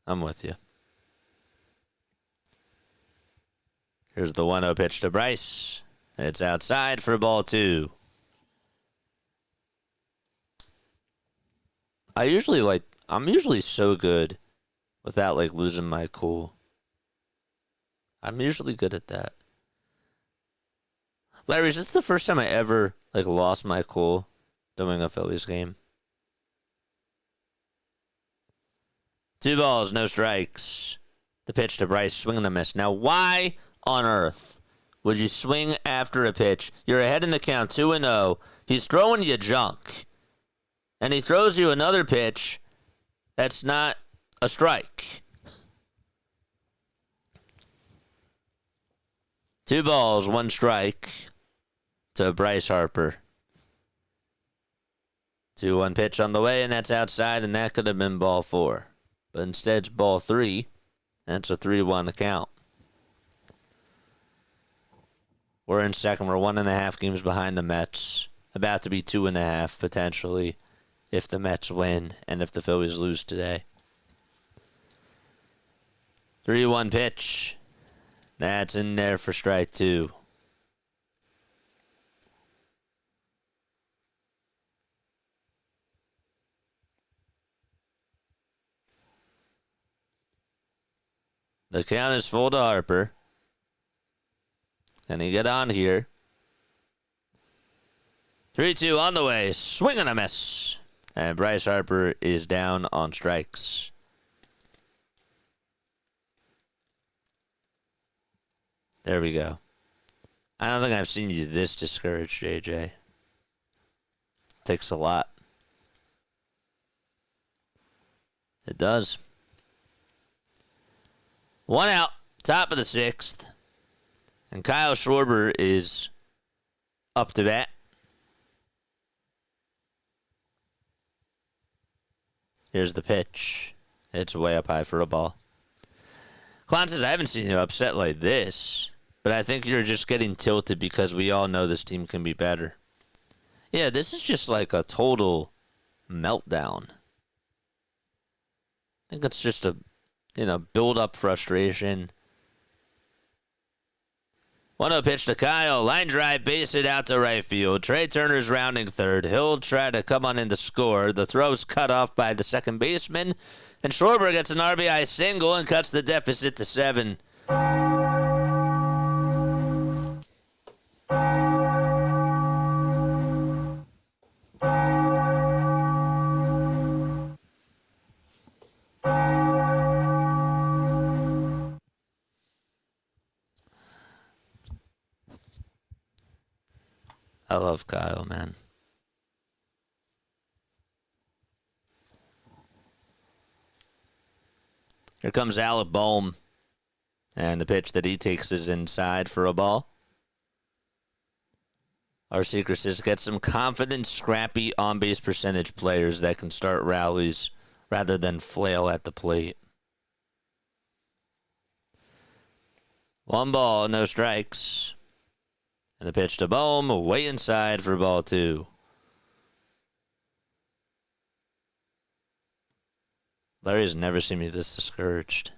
I'm with you. Here's the 1-0 pitch to Bryce. It's outside for ball 2. I'm usually so good without losing my cool. I'm usually good at that. Larry, is this the first time I ever lost my cool doing a Phillies game? 2 balls, no strikes. The pitch to Bryce, swing and a miss. Now, why on earth would you swing after a pitch? You're ahead in the count, 2-0. He's throwing you junk. And he throws you another pitch that's not a strike. 2 balls, 1 strike to Bryce Harper. 2-1 pitch on the way, and that's outside, and that could have been ball 4. But instead it's ball 3. That's a 3-1 count. We're in second. We're 1.5 games behind the Mets. About to be 2.5 potentially if the Mets win and if the Phillies lose today. 3-1 pitch. That's in there for strike 2. The count is full to Harper. Can he get on here? 3-2 on the way. Swing and a miss. And Bryce Harper is down on strikes. There we go. I don't think I've seen you this discouraged, JJ. Takes a lot. It does. 1 out, top of the 6th. And Kyle Schwarber is up to bat. Here's the pitch. It's way up high for a ball. Klon says, I haven't seen you upset like this, but I think you're just getting tilted because we all know this team can be better. Yeah, this is just like a total meltdown. I think it's just a, build up frustration. 1-0 pitch to Kyle. Line drive, base hit out to right field. Trey Turner's rounding third. He'll try to come on in to score. The throw's cut off by the second baseman. And Schwarber gets an RBI single and cuts the deficit to 7. I love Kyle, man. Here comes Alec Bohm. And the pitch that he takes is inside for a ball. Our secret is get some confident, scrappy on-base percentage players that can start rallies rather than flail at the plate. 1 ball, no strikes. And the pitch to Bohm, way inside for ball 2. Larry's never seen me this discouraged.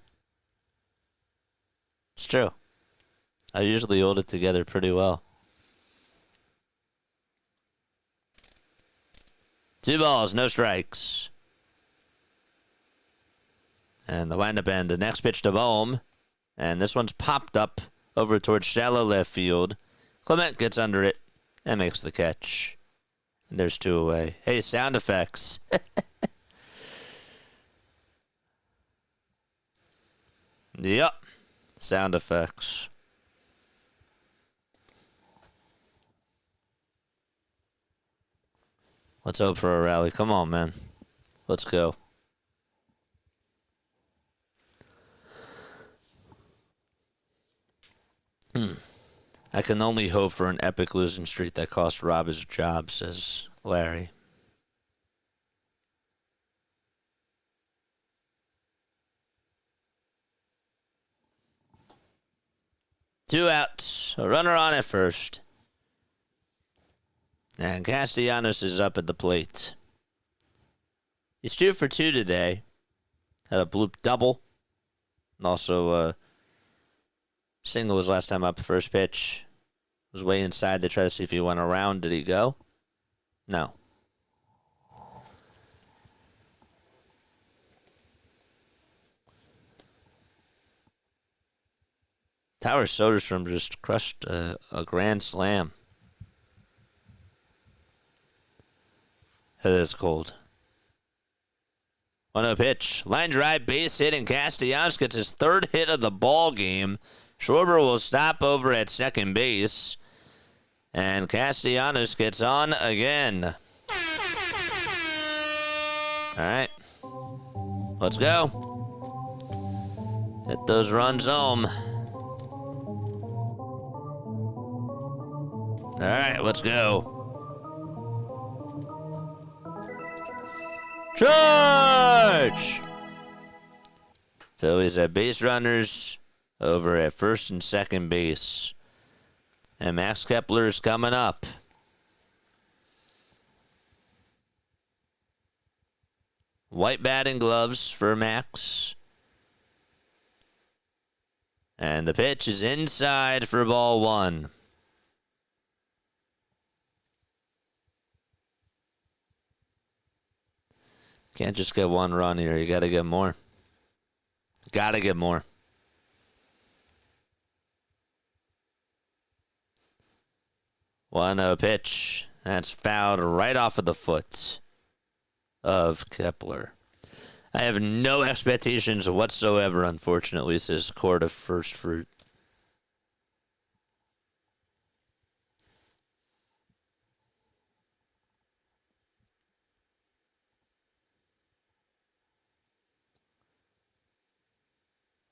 It's true. I usually hold it together pretty well. 2 balls, no strikes. And the windup end, the next pitch to Bohm. And this one's popped up over towards shallow left field. Clement gets under it and makes the catch. And there's 2 away. Hey, sound effects. Yep. Sound effects. Let's hope for a rally. Come on, man. Let's go. I can only hope for an epic losing streak that cost Rob his job, says Larry. Two outs. A runner on at first. And Castellanos is up at the plate. He's 2 for 2 today. Had a bloop double. And also single was last time up. First pitch was way inside. They tried to see if he went around. Did he go? No. Tower Soderstrom just crushed a grand slam. It is cold. 1-0 pitch. Line drive, base hit, and Castellanos gets his 3rd hit of the ball game. Schwarber will stop over at second base. And Castellanos gets on again. All right. Let's go. Hit those runs home. All right, let's go. Charge! Phillies have base runners over at first and second base. And Max Kepler is coming up. White batting gloves for Max. And the pitch is inside for ball 1. Can't just get 1 run here. You got to get more. Got to get more. One pitch. That's fouled right off of the foot of Kepler. I have no expectations whatsoever, unfortunately, says Court of First Fruit.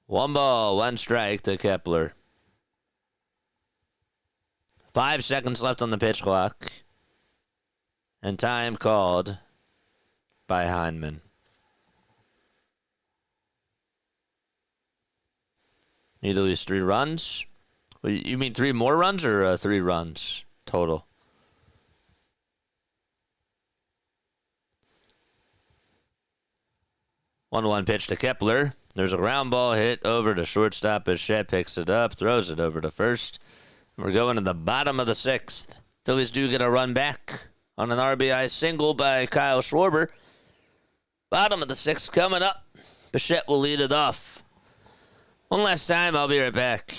One ball, 1 strike to Kepler. 5 seconds left on the pitch clock. And time called by Heineman. Need at least 3 runs? You mean 3 more runs or 3 runs total? One pitch to Kepler. There's a ground ball hit over to shortstop. Bichette picks it up, throws it over to first. We're going to the bottom of the 6th. Phillies do get a run back on an RBI single by Kyle Schwarber. Bottom of the 6th coming up. Bichette will lead it off. One last time, I'll be right back.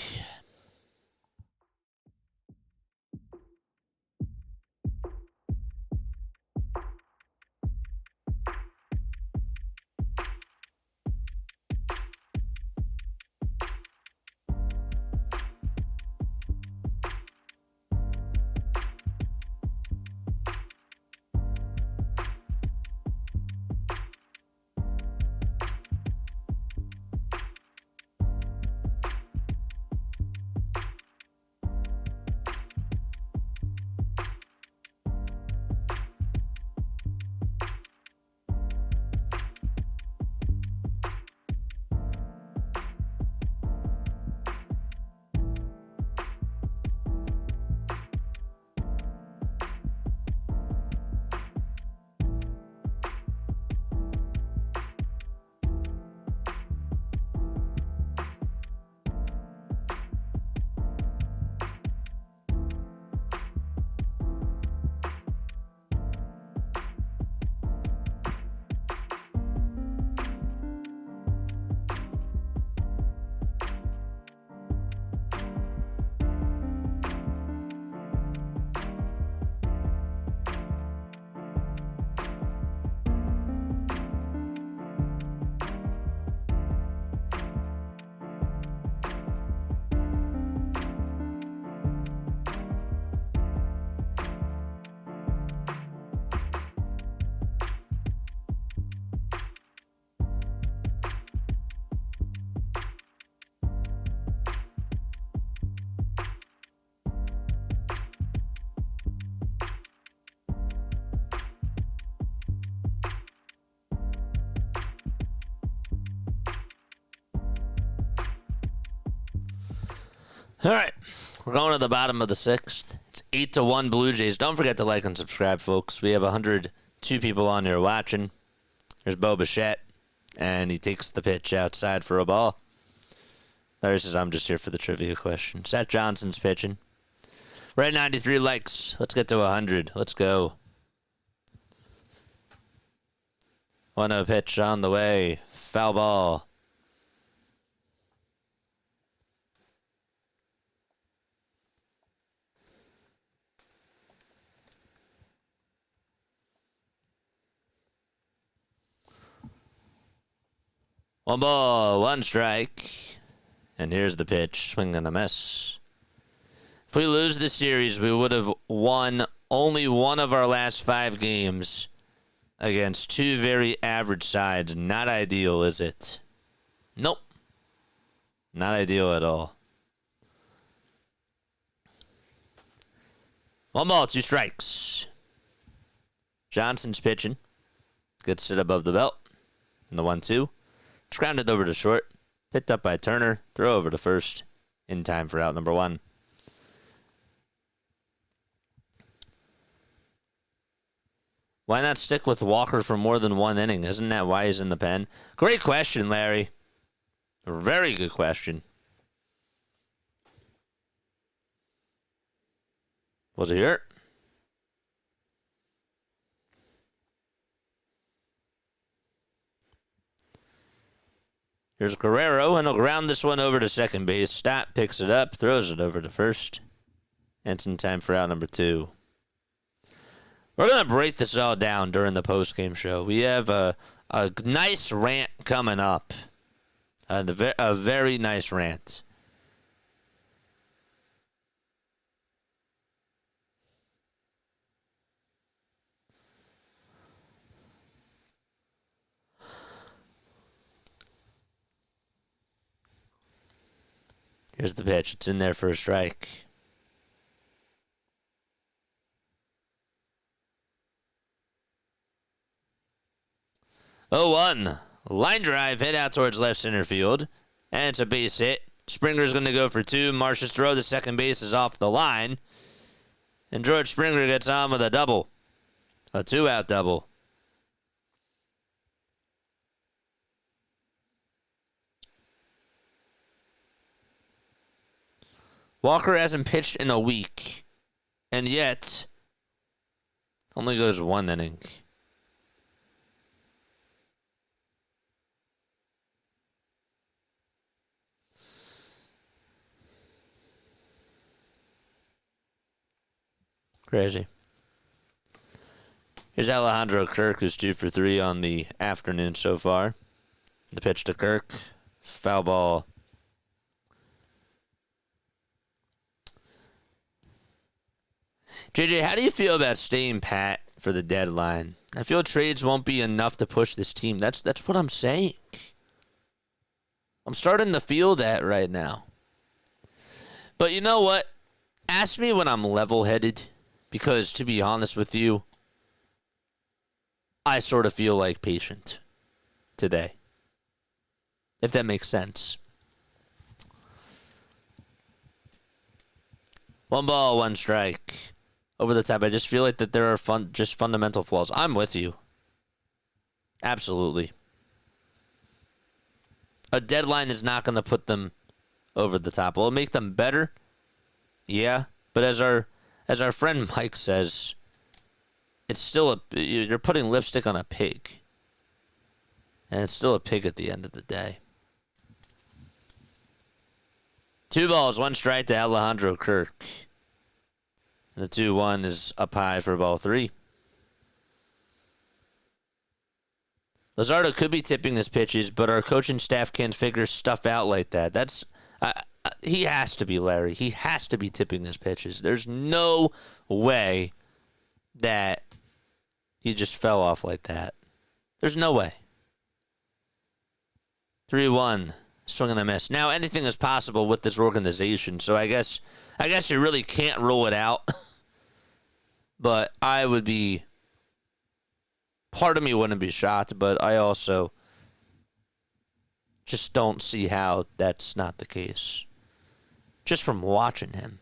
All right, we're going to the bottom of the 6th. It's 8-1 Blue Jays. Don't forget to like and subscribe, folks. We have 102 people on here watching. There's bichette, and he takes the pitch outside for a ball. Larry says, I'm just here for the trivia question. Seth Johnson's pitching. We're at 93 likes. Let's get to 100. Let's go. 1-0 pitch on the way. Foul ball. One ball, one strike. And here's the pitch. Swing and a miss. If we lose this series, we would have won only one of our last 5 games against 2 very average sides. Not ideal, is it? Nope. Not ideal at all. 1 ball, 2 strikes. Johnson's pitching. Good sit above the belt. And the 1-2. Grounded over to short. Picked up by Turner. Throw over to first. In time for out number 1. Why not stick with Walker for more than 1 inning? Isn't that why he's in the pen? Great question, Larry. A very good question. Was he hurt? Here's Guerrero, and he'll ground this one over to second base. Stott picks it up, throws it over to first. And it's in time for out number 2. We're going to break this all down during the postgame show. We have a nice rant coming up. A very nice rant. Here's the pitch. It's in there for a strike. Oh, 1. Line drive, hit out towards left center field. And it's a base hit. Springer's going to go for 2. Marsh's throw to second base is off the line. And George Springer gets on with a double. A 2-out double. Walker hasn't pitched in a week, and yet only goes 1 inning. Crazy. Here's Alejandro Kirk, who's 2 for 3 on the afternoon so far. The pitch to Kirk. Foul ball. JJ, how do you feel about staying pat for the deadline? I feel trades won't be enough to push this team. That's what I'm saying. I'm starting to feel that right now. But you know what? Ask me when I'm level-headed, because to be honest with you, I sort of feel like patient today. If that makes sense. 1 ball, 1 strike. Over the top. I just feel like that there are fundamental flaws. I'm with you. Absolutely. A deadline is not going to put them over the top. Will it make them better? Yeah. But as our friend Mike says, it's still you're putting lipstick on a pig. And it's still a pig at the end of the day. 2 balls, 1 strike to Alejandro Kirk. And the 2-1 is up high for ball 3. Luzardo could be tipping his pitches, but our coaching staff can't figure stuff out like that. He has to be, Larry. He has to be tipping his pitches. There's no way that he just fell off like that. There's no way. 3-1. Swing and a miss. Now, anything is possible with this organization, so I guess you really can't rule it out. But I would be... Part of me wouldn't be shocked, but I also just don't see how that's not the case. just from watching him.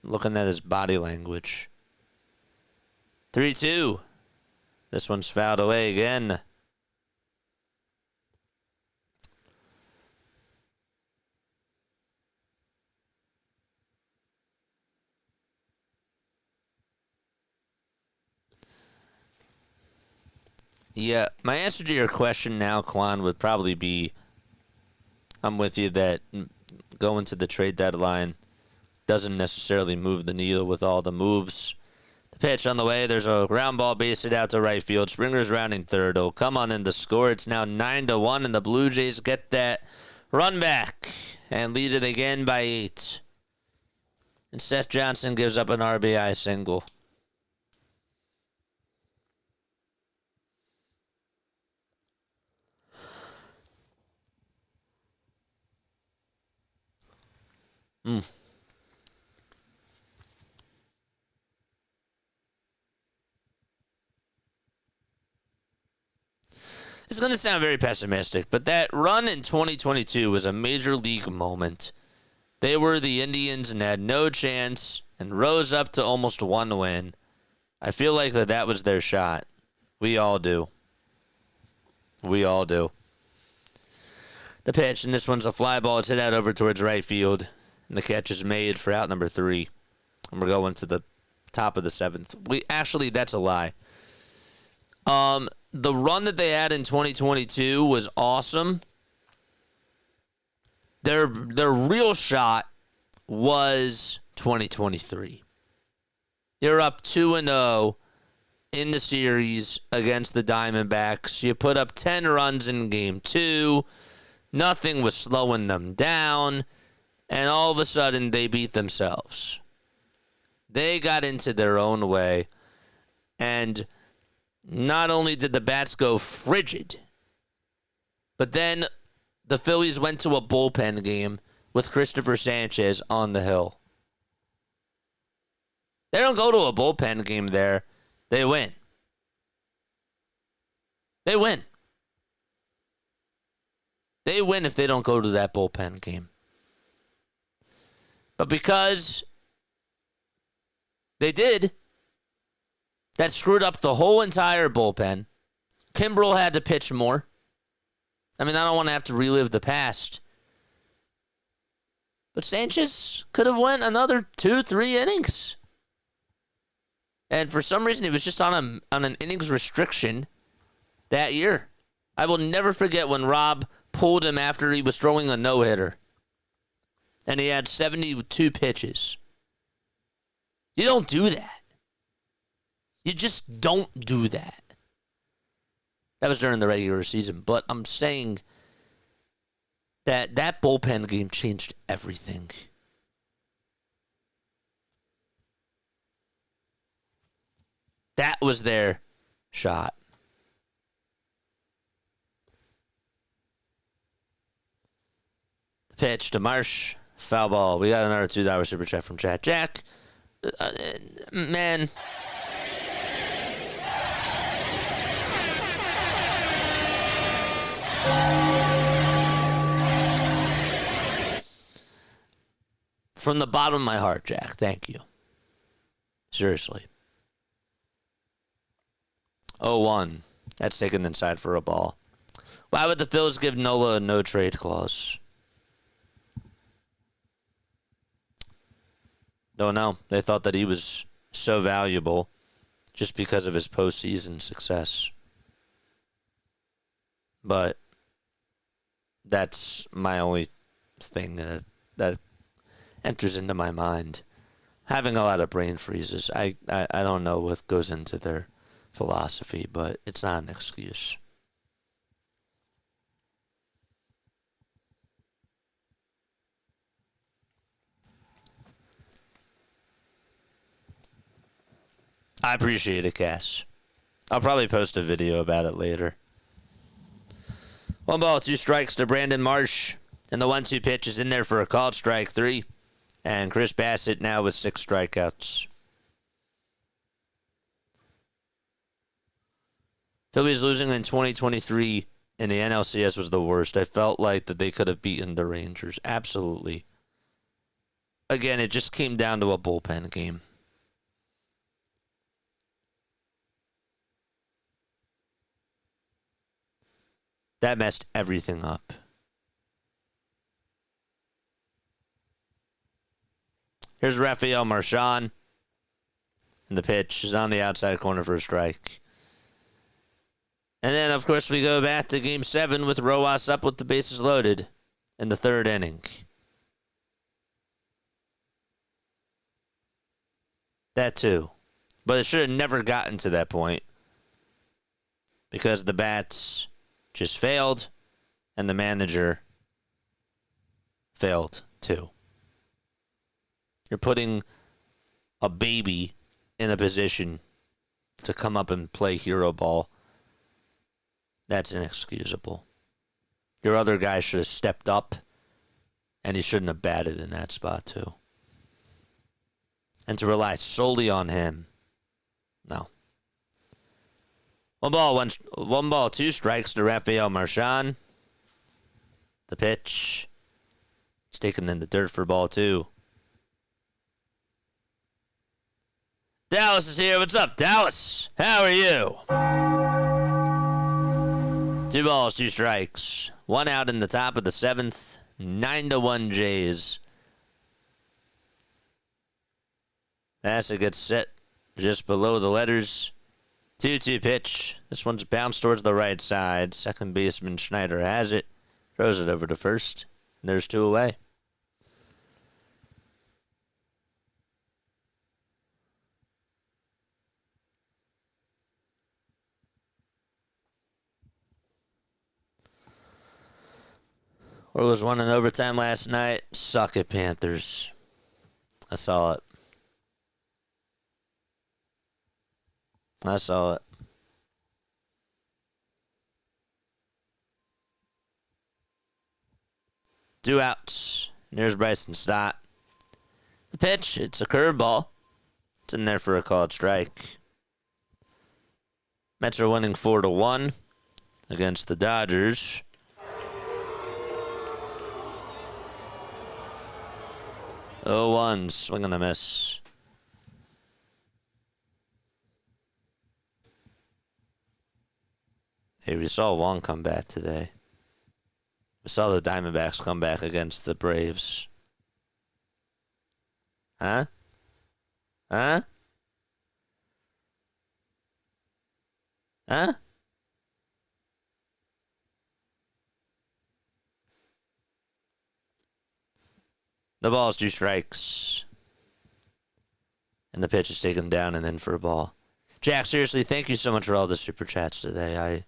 Looking at his body language. 3-2. This one's fouled away again. Yeah, my answer to your question now, Quan, would probably be I'm with you that going to the trade deadline doesn't necessarily move the needle with all the moves. The pitch on the way, there's a ground ball base hit out to right field. Springer's rounding third. He'll come on in the score. It's now 9-1, and the Blue Jays get that run back and lead it again by 8. And Seth Johnson gives up an RBI single. It's going to sound very pessimistic, but that run in 2022 was a major league moment. They were the Indians and had no chance and rose up to almost one win. I feel like that was their shot. We all do. We all do. The pitch, and this one's a fly ball. It's hit out over towards right field. And the catch is made for out number 3. And we're going to the top of the 7th. Actually, that's a lie. The run that they had in 2022 was awesome. Their real shot was 2023. You're up 2-0 in the series against the Diamondbacks. You put up 10 runs in game 2. Nothing was slowing them down. And all of a sudden, they beat themselves. They got into their own way. And not only did the bats go frigid, but then the Phillies went to a bullpen game with Christopher Sanchez on the hill. They don't go to a bullpen game there. They win. They win. They win if they don't go to that bullpen game. But because they did, that screwed up the whole entire bullpen. Kimbrel had to pitch more. I mean, I don't want to have to relive the past. But Sanchez could have went another 2-3 innings. And for some reason, he was just on an innings restriction that year. I will never forget when Rob pulled him after he was throwing a no-hitter. And he had 72 pitches. You don't do that. You just don't do that. That was during the regular season. But I'm saying that bullpen game changed everything. That was their shot. The pitch to Marsh. Foul ball. We got another $2 super chat from Chat Jack. Man. From the bottom of my heart, Jack, thank you. Seriously. 0-1. That's taken inside for a ball. Why would the Phils give Nola a no-trade clause? Don't know. They thought that he was so valuable just because of his postseason success. But that's my only thing that enters into my mind. Having a lot of brain freezes. I don't know what goes into their philosophy, but it's not an excuse. I appreciate it, Cass. I'll probably post a video about it later. 1 ball, 2 strikes to Brandon Marsh. And the 1-2 pitch is in there for a called strike 3. And Chris Bassitt now with 6 strikeouts. Phillies losing in 2023 in the NLCS was the worst. I felt like that they could have beaten the Rangers. Absolutely. again, it just came down to a bullpen game. That messed everything up. Here's Rafael Marchand. And the pitch is on the outside corner for a strike. And then, of course, we go back to Game 7 with Rojas up with the bases loaded in the third inning. That too. But it should have never gotten to that point because the bats just failed and the manager failed too. You're putting a baby in a position to come up and play hero ball. That's inexcusable. Your other guy should have stepped up, and he shouldn't have batted in that spot too. And to rely solely on him, no. One ball, 2 strikes to Rafael Marchand. The pitch. It's taken in the dirt for ball 2. Dallas is here. What's up, Dallas? How are you? 2 balls, 2 strikes. 1 out in the top of the 7th. 9-1 Jays. Bassitt gets set just below the letters. 2-2 pitch. This one's bounced towards the right side. Second baseman Schneider has it. Throws it over to first. There's 2 away. Orioles won in overtime last night. Suck it, Panthers. I saw it. I saw it. Two outs. There's Bryson Stott. The pitch, it's a curveball. It's in there for a called strike. Mets are winning 4-1 against the Dodgers. Oh, 1 swing and a miss. Hey, we saw Wong come back today. We saw the Diamondbacks come back against the Braves. Huh? Huh? Huh? The ball's 2 strikes. And the pitch is taken down and in for a ball. Jack, seriously, thank you so much for all the super chats today.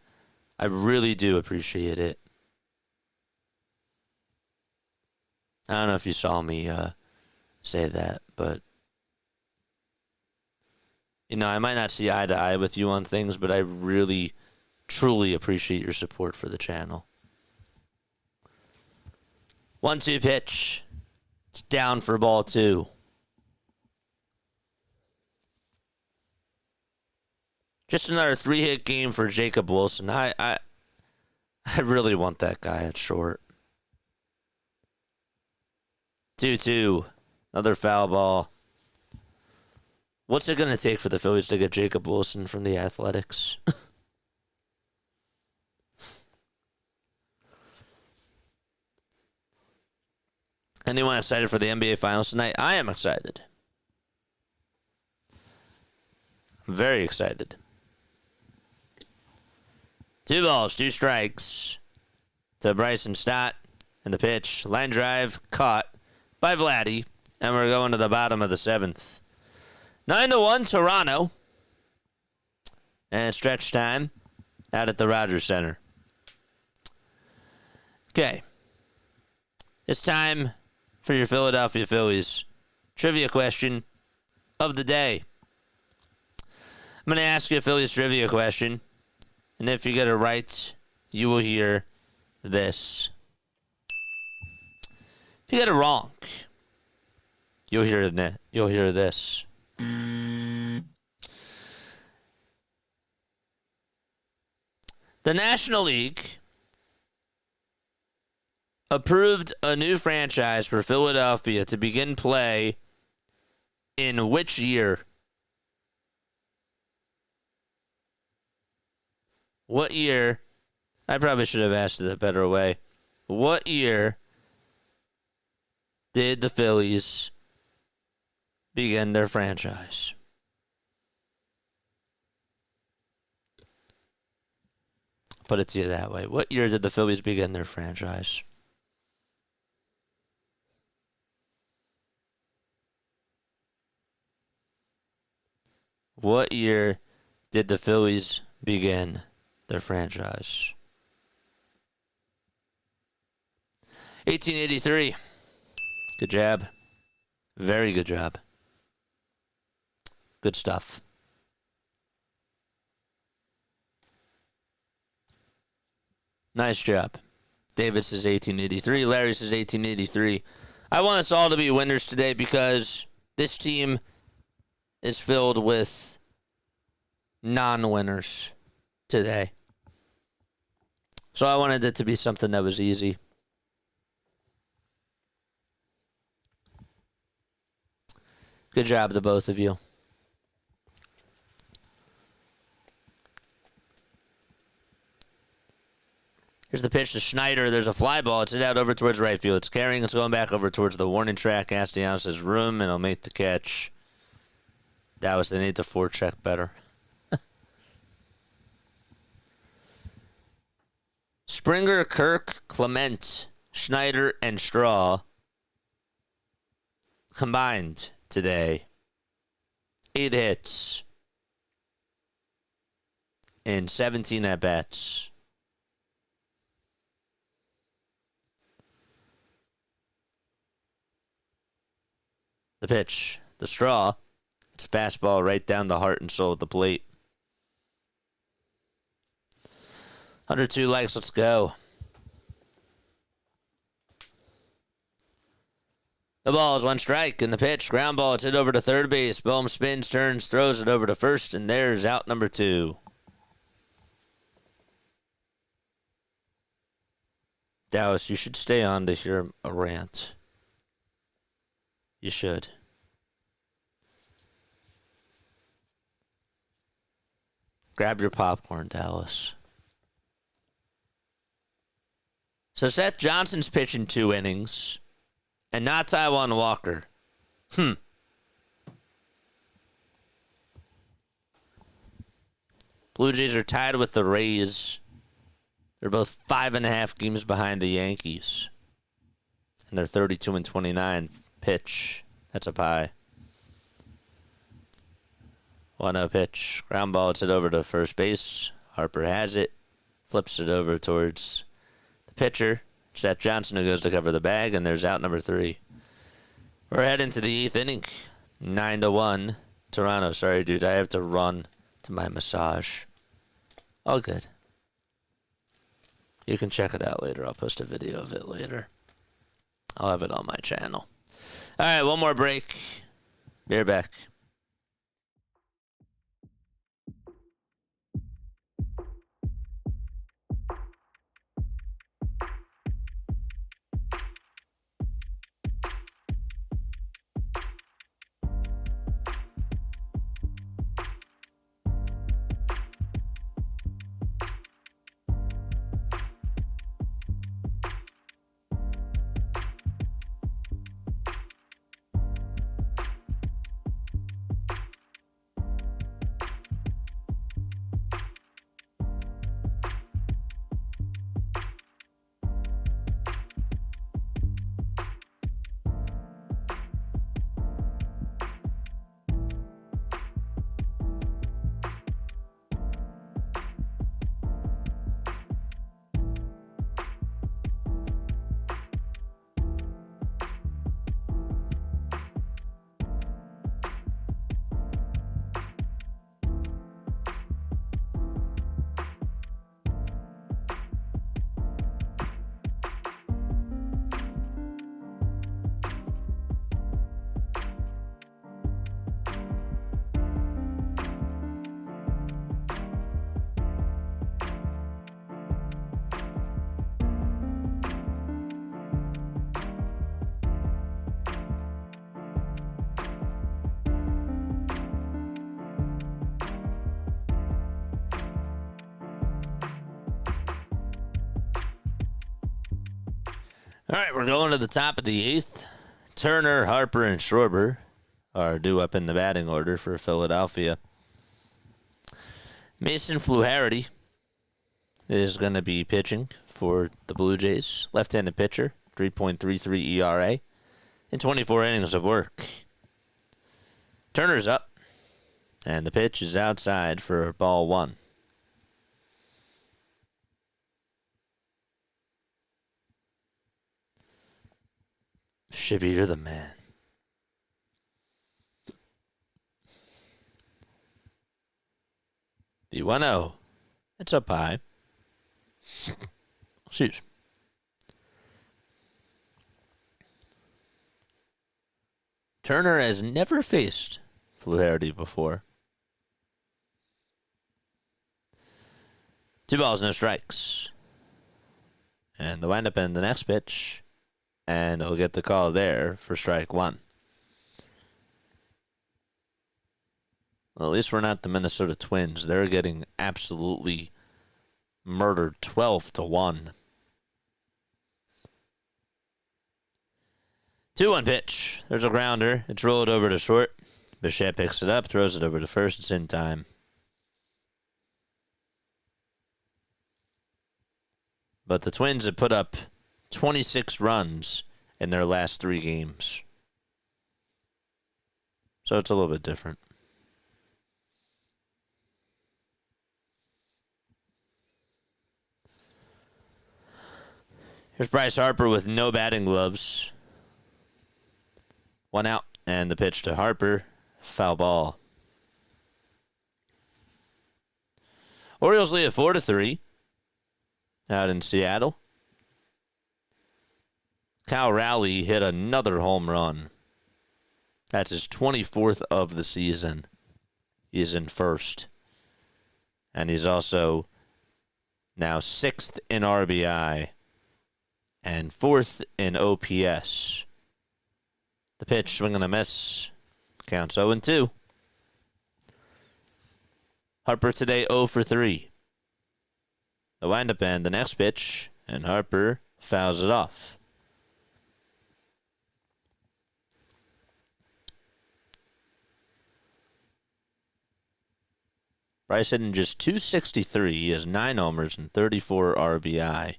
I really do appreciate it. I don't know if you saw me say that, but you know, I might not see eye to eye with you on things, but I really, truly appreciate your support for the channel. 1-2 pitch. It's down for ball 2. Just another 3-hit game for Jacob Wilson. I really want that guy at short. 2-2. Another foul ball. What's it going to take for the Phillies to get Jacob Wilson from the Athletics? Anyone excited for the NBA Finals tonight? I am excited. I'm very excited. 2 balls, 2 strikes to Bryson Stott. And the pitch, line drive, caught by Vladdy. And we're going to the bottom of the 7th. 9-1 Toronto. And stretch time out at the Rogers Center. Okay. It's time for your Philadelphia Phillies trivia question of the day. I'm going to ask you a Phillies trivia question, and if you get it right, you will hear this. If you get it wrong, you'll hear this. The National League approved a new franchise for Philadelphia to begin play in which year? What year? I probably should have asked it a better way. What year did the Phillies begin their franchise? Put it to you that way. What year did the Phillies begin their franchise? What year did the Phillies begin their franchise? 1883. Good job. Very good job. Good stuff. Nice job. David says 1883. Larry says 1883. I want us all to be winners today because this team is filled with non-winners today. So I wanted it to be something that was easy. Good job to both of you. Here's the pitch to Schneider. There's a fly ball. It's hit out over towards right field. It's carrying. It's going back over towards the warning track. Castellanos has room, and he'll make the catch. That was, they need to forecheck better. Springer, Kirk, Clement, Schneider, and Straw combined today. 8 hits in 17 at-bats. The pitch, the Straw. It's a fastball right down the heart and soul of the plate. 102 likes, let's go. The ball is 1 strike, and the pitch, ground ball, it's hit over to third base. Bohm spins, turns, throws it over to first, and there's out number 2. Dallas, you should stay on to hear a rant. You should. Grab your popcorn, Dallas. So Seth Johnson's pitching 2 innings, and not Taijuan Walker. Blue Jays are tied with the Rays. They're both 5.5 games behind the Yankees. And they're 32-29. Pitch. That's a pie. 1-0 pitch. Ground ball. It's hit over to first base. Harper has it. Flips it over towards the pitcher. Seth Johnson, who goes to cover the bag, and there's out number 3. We're heading to the 8th inning. 9-1. Toronto. Sorry, dude. I have to run to my massage. All good. You can check it out later. I'll post a video of it later. I'll have it on my channel. All right, one more break. Be right back. All right, we're going to the top of the 8th. Turner, Harper, and Schwarber are due up in the batting order for Philadelphia. Mason Flaherty is going to be pitching for the Blue Jays. Left-handed pitcher, 3.33 ERA, in 24 innings of work. Turner's up, and the pitch is outside for ball 1. Shibby, you're the man. The 1-0. It's up high. Excuse. Turner has never faced Flaherty before. 2 balls, no strikes. And the windup in the next pitch. And he'll get the call there for strike 1. Well, at least we're not the Minnesota Twins. They're getting absolutely murdered 12-1. 2-1 pitch. There's a grounder. It's rolled over to short. Bichette picks it up, throws it over to first. It's in time. But the Twins have put up 26 runs in their last 3 games. So it's a little bit different. Here's Bryce Harper with no batting gloves. 1 out, and the pitch to Harper. Foul ball. Orioles lead at 4-3 out in Seattle. Cal Raleigh hit another home run. That's his 24th of the season. He's in first. And he's also now 6th in RBI and 4th in OPS. The pitch, swing and a miss. Counts 0-2. Harper today 0 for 3. The windup and the next pitch, and Harper fouls it off. Bryce hitting just .263. He has 9 homers and 34 RBI.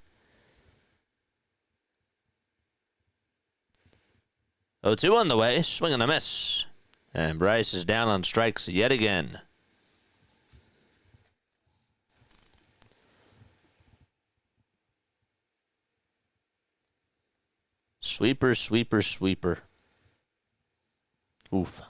0-2 on the way. Swing and a miss. And Bryce is down on strikes yet again. Sweeper, sweeper, sweeper. Oof.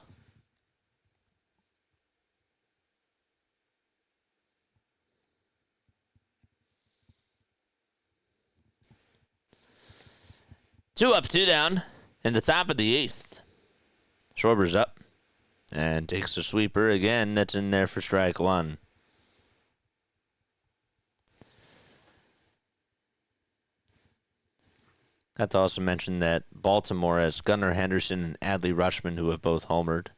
Two up, 2 down. In the top of the 8th. Schwarber's up. And takes the sweeper again. That's in there for strike 1. Got to also mention that Baltimore has Gunnar Henderson and Adley Rutschman, who have both homered.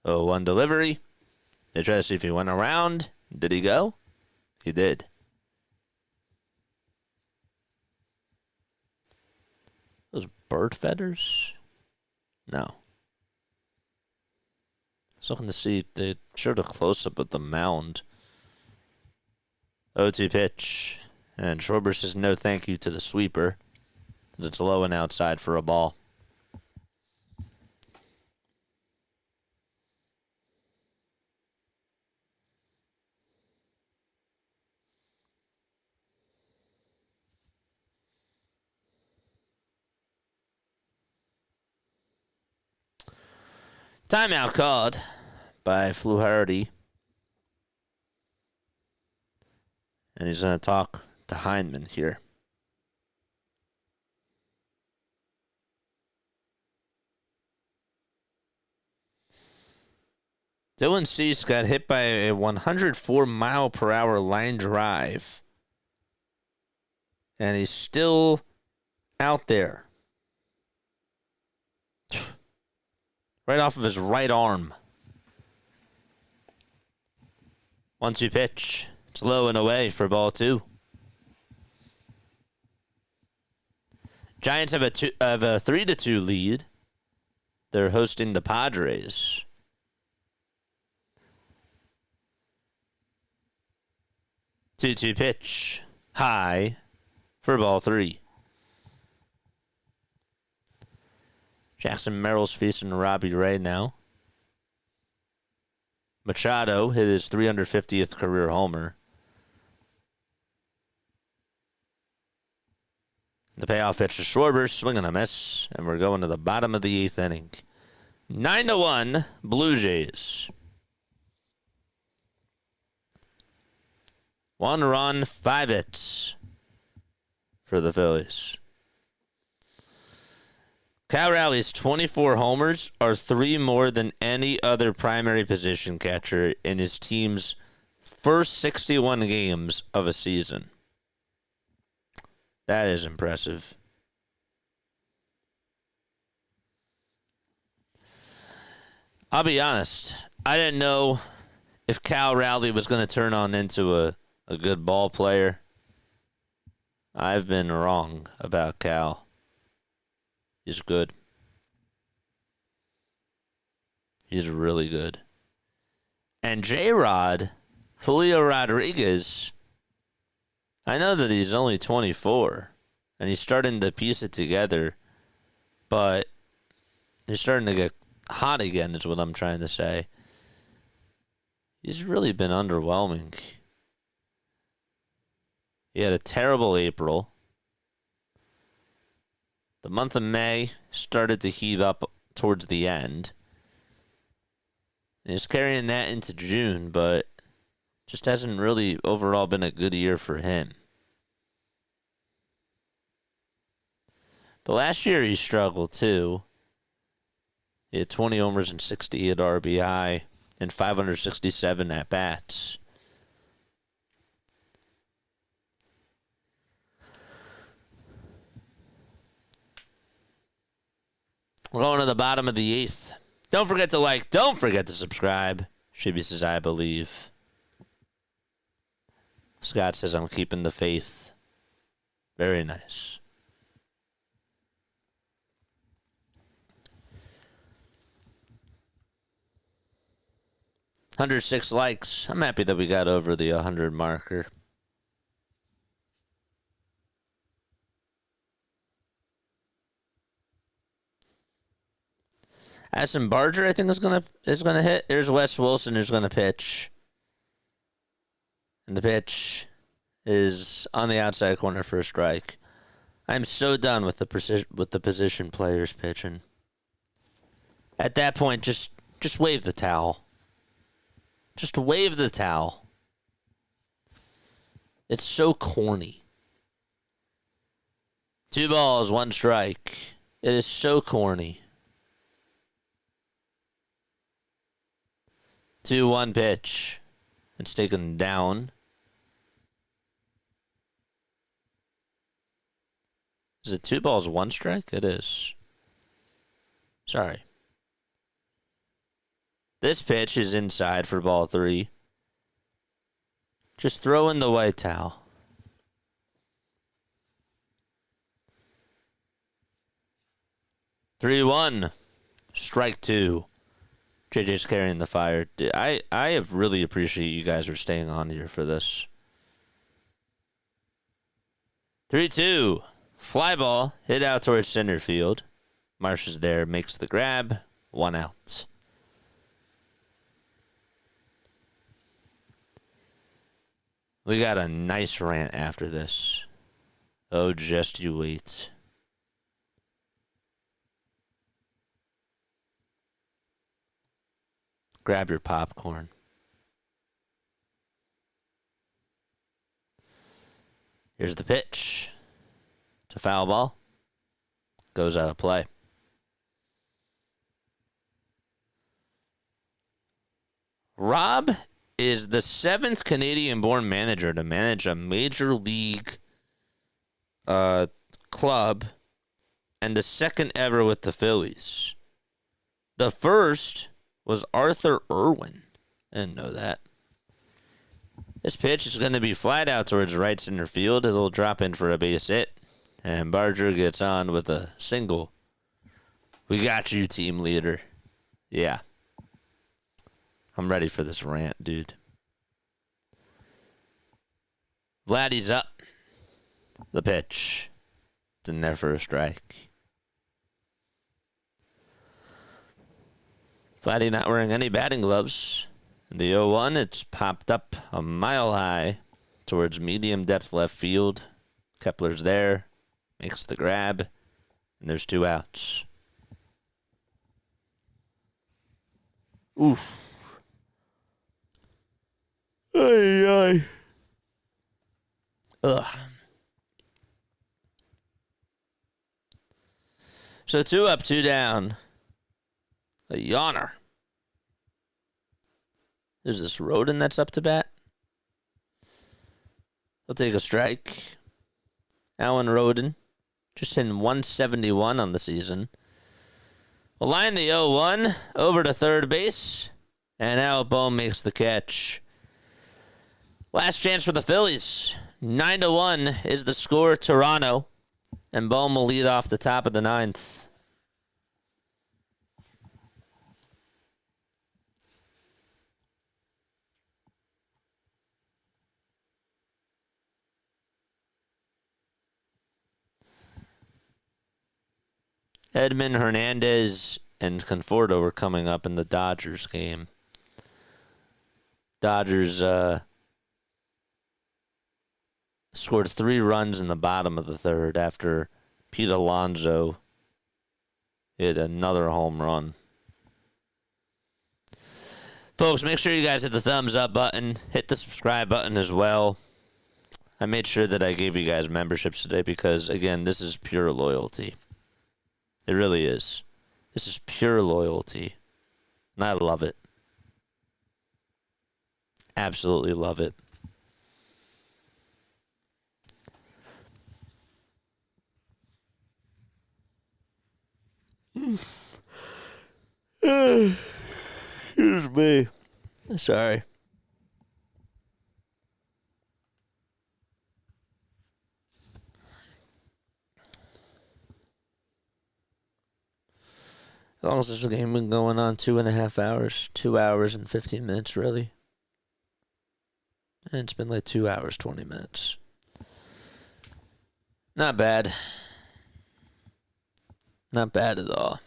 0-1 delivery. They try to see if he went around. Did he go? He did. Those bird feathers? No. I was looking to see if they showed a close-up of the mound. 0-2 pitch. And Schwarber says no thank you to the sweeper. It's low and outside for a ball. Timeout called by Flaherty. And he's going to talk to Hindman here. Dylan Cease got hit by a 104-mile-per-hour line drive. And he's still out there. Right off of his right arm. 1-2 pitch. It's low and away for ball 2. Giants have a 3-2 lead. They're hosting the Padres. Two pitch. High for ball 3. Jackson Merrill's facing Robbie Ray now. Machado hit his 350th career homer. The payoff pitch to Schwarber, swing and a miss, and we're going to the bottom of the 8th inning. 9-1, Blue Jays. 1 run, 5 hits for the Phillies. Cal Raleig's 24 homers are 3 more than any other primary position catcher in his team's first 61 games of a season. That is impressive. I'll be honest. I didn't know if Cal Raleigh was going to turn on into a good ball player. I've been wrong about Cal. He's good. He's really good. And J-Rod, Julio Rodriguez, I know that he's only 24, and he's starting to piece it together, but he's starting to get hot again is what I'm trying to say. He's really been underwhelming. He had a terrible April. The month of May started to heat up towards the end. And he's carrying that into June, but just hasn't really overall been a good year for him. But last year he struggled too. He had 20 homers and 68 RBI and 567 at-bats. We're going to the bottom of the 8th. Don't forget to like. Don't forget to subscribe. Shibby says, I believe. Scott says, I'm keeping the faith. Very nice. $106 likes. I'm happy that we got over the 100 marker. Addison Barger, I think, is gonna hit. There's Wes Wilson who's gonna pitch, and the pitch is on the outside corner for a strike. I'm so done with the position players pitching. At that point, just wave the towel. Just wave the towel. It's so corny. 2 balls, 1 strike. It is so corny. 2-1 pitch. It's taken down. Is it 2 balls, 1 strike? It is. Sorry. This pitch is inside for ball 3. Just throw in the white towel. Three-one. Strike 2. JJ's carrying the fire. I have really appreciate you guys for staying on here for this. 3-2. Fly ball. Hit out towards center field. Marsh is there. Makes the grab. 1 out. We got a nice rant after this. Oh, just you wait. Grab your popcorn. Here's the pitch. It's a foul ball. Goes out of play. Rob is the 7th Canadian-born manager to manage a major league club and the 2nd ever with the Phillies. The first was Arthur Irwin. I didn't know that. This pitch is going to be flat out towards right center field. It'll drop in for a base hit. And Barger gets on with a single. We got you, team leader. Yeah. I'm ready for this rant, dude. Vladdy's up. The pitch. It's in there for a strike. Vladdy not wearing any batting gloves. In the 0-1, it's popped up a mile high towards medium depth left field. Kepler's there. Makes the grab. And there's 2 outs. Oof. Ay, ay. Ugh. So 2 up, 2 down. A yawner. There's this Roden that's up to bat. He'll take a strike. Alan Roden. Just hitting 171 on the season. We'll line the 0-1 over to third base. And Al Bohm makes the catch. Last chance for the Phillies. 9-1 is the score. Toronto. And Bohm will lead off the top of the 9th. Edman, Hernandez, and Conforto are coming up in the Dodgers game. Dodgers scored 3 runs in the bottom of the 3rd after Pete Alonso hit another home run. Folks, make sure you guys hit the thumbs up button. Hit the subscribe button as well. I made sure that I gave you guys memberships today because, again, this is pure loyalty. It really is. This is pure loyalty. And I love it. Absolutely love it. Excuse me. Sorry. How long has this game been going on? 2.5 hours. 2 hours and 15 minutes, really. And it's been like 2 hours, 20 minutes. Not bad. Not bad at all.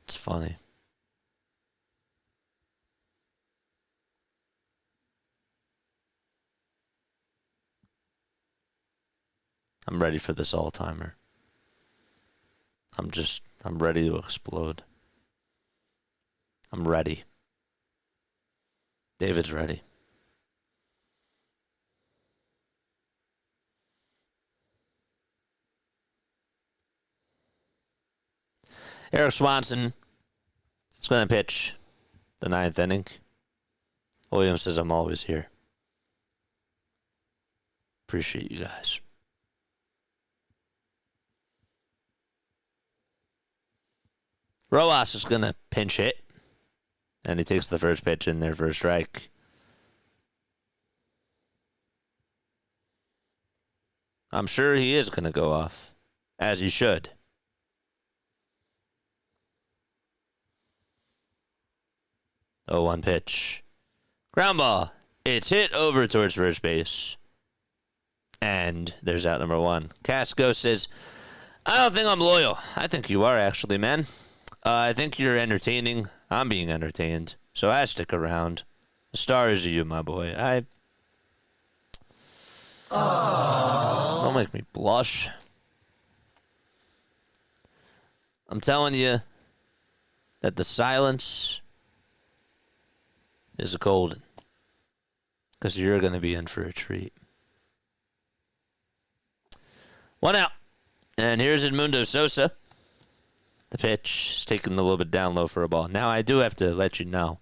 It's funny. I'm ready for this all-timer. I'm ready to explode. I'm ready. David's ready. Eric Swanson is going to pitch the 9th inning. Williams says, I'm always here. Appreciate you guys. Rojas is going to pinch hit. And he takes the first pitch in there for a strike. I'm sure he is going to go off. As he should. Oh, 1 pitch. Ground ball. It's hit over towards first base. And there's out number 1. Casco says, I don't think I'm loyal. I think you are, actually, man. I think you're entertaining. I'm being entertained. So I stick around. The star is you, my boy. Don't make me blush. I'm telling you that the silence is a golden. Because you're going to be in for a treat. 1 out. And here's Edmundo Sosa. The pitch is taken a little bit down low for a ball. Now, I do have to let you know,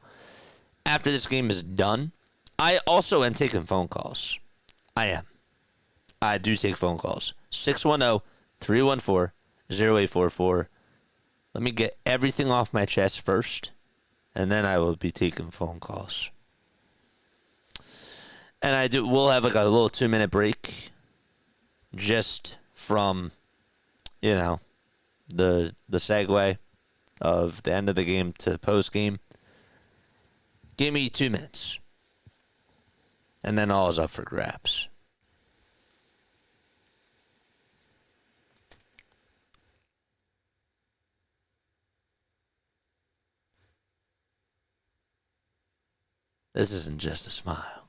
after this game is done, I also am taking phone calls. I I do take phone calls. 610-314-0844. Let me get everything off my chest first, and then I will be taking phone calls. And we'll have like a little 2-minute break just from, the segue of the end of the game to postgame. Give me 2 minutes. And then all is up for grabs. This isn't just a smile.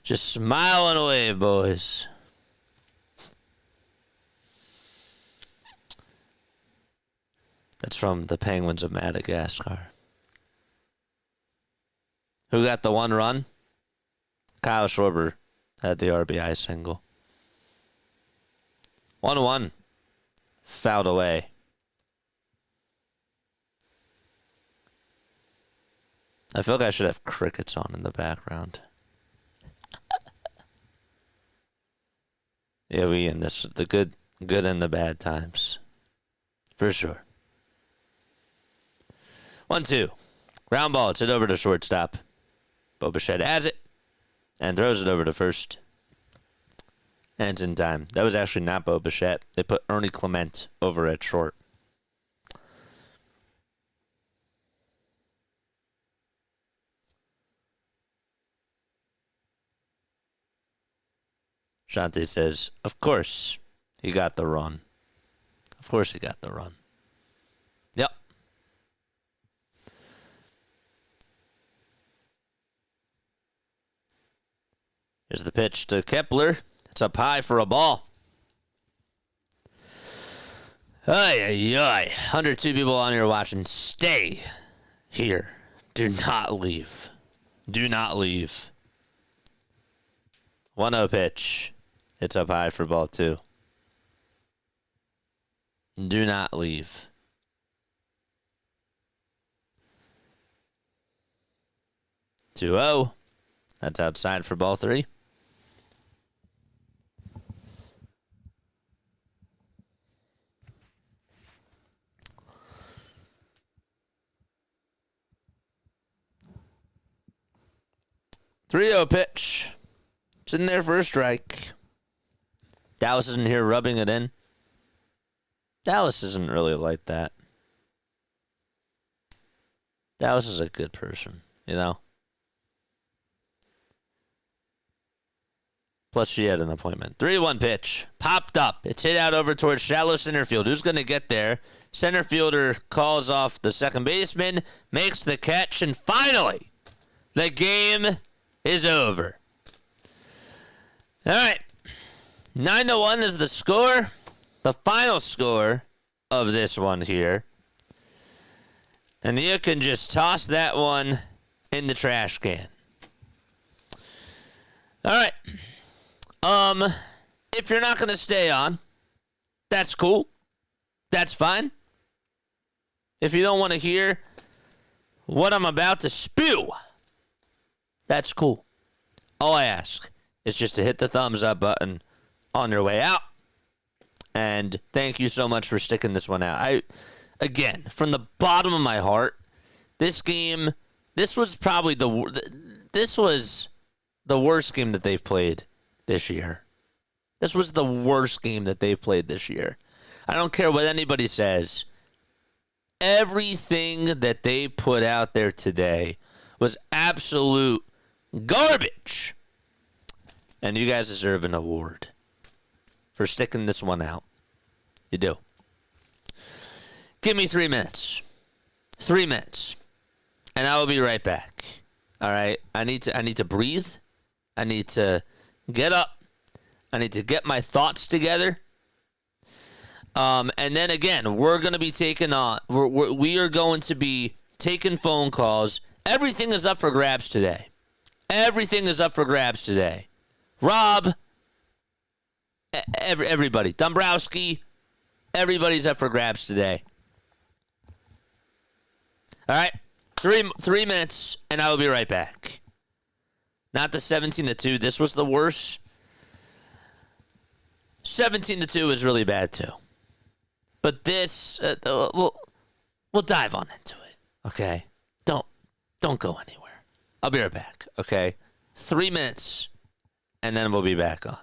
Just smiling away, boys. That's from the Penguins of Madagascar. Who got the one run? Kyle Schwarber had the RBI single. 1-1. Fouled away. I feel like I should have crickets on in the background. Yeah, we in this, the good and the bad times. For sure. 1-2. Ground ball. It's hit over to shortstop. Bichette has it and throws it over to first. And it's in time. That was actually not Bichette. They put Ernie Clement over at short. Shante says, of course he got the run. Of course he got the run. Yep. Here's the pitch to Kepler. It's up high for a ball. Ay, ay, ay. 102 people on here watching. Stay here. Do not leave. Do not leave. 1-0 pitch. It's up high for ball 2. Do not leave. 2-0. That's outside for ball 3. Three-0 pitch. It's in there for a strike. Dallas isn't here rubbing it in. Dallas isn't really like that. Dallas is a good person, Plus, she had an appointment. 3-1 pitch. Popped up. It's hit out over towards shallow center field. Who's going to get there? Center fielder calls off the second baseman, makes the catch, and finally, the game is over. All right. 9-1 is the score. The final score of this one here. And you can just toss that one in the trash can. All right. If you're not going to stay on, that's cool. That's fine. If you don't want to hear what I'm about to spew, that's cool. All I ask is just to hit the thumbs up button on your way out. And thank you so much for sticking this one out. Again, from the bottom of my heart, this game, this was probably the worst game that they've played this year. This was the worst game that they've played this year. I don't care what anybody says. Everything that they put out there today was absolute garbage. And you guys deserve an award for sticking this one out. You do. Give me 3 minutes. 3 minutes. And I will be right back. All right? I need to breathe. I need to get up. I need to get my thoughts together. And then again, we're going to be taking on. We are going to be taking phone calls. Everything is up for grabs today. Everything is up for grabs today. Rob, everybody, Dombrowski, everybody's up for grabs today. All right, three minutes, and I will be right back. Not the 17-2. This was the worst. 17-2 is really bad too. But this, we'll dive on into it. Okay, don't go anywhere. I'll be right back. Okay, 3 minutes, and then we'll be back on.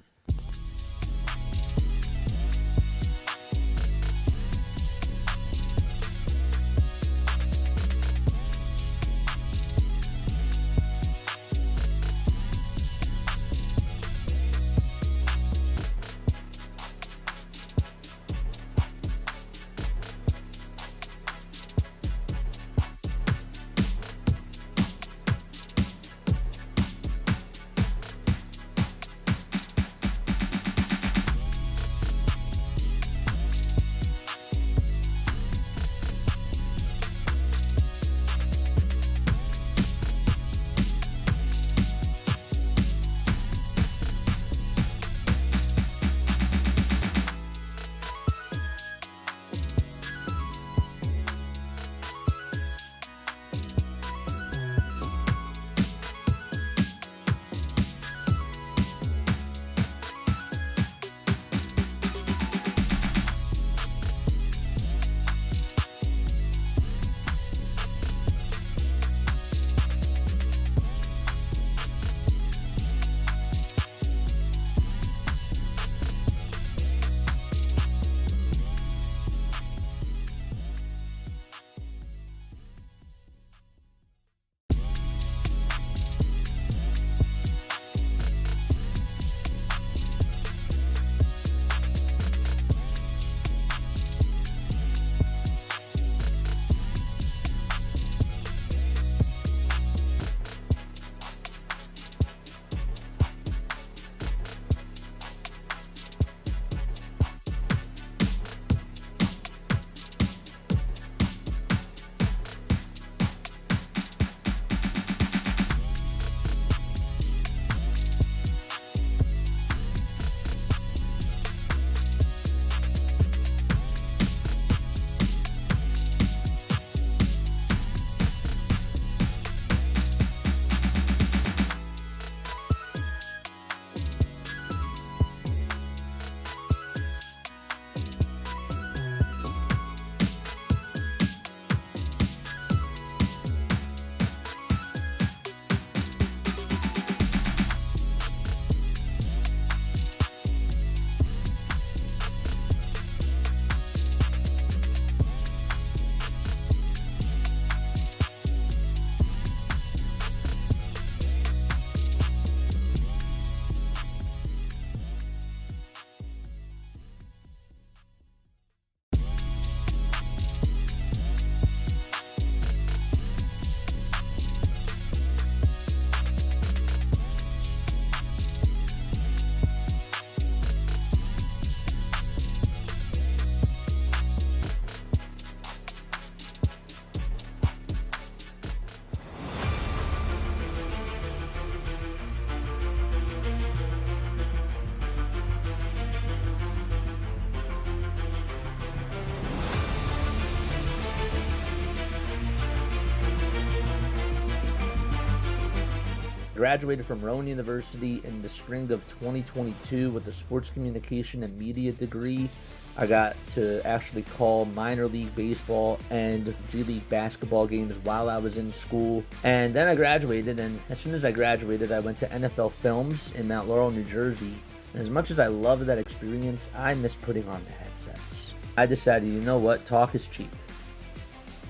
Graduated from Rowan University in the spring of 2022 with a sports communication and media degree. I got to actually call minor league baseball and G League basketball games while I was in school. And then I graduated, and as soon as I graduated, I went to NFL Films in Mount Laurel, New Jersey. And as much as I loved that experience, I missed putting on the headsets. I decided, you know what, talk is cheap.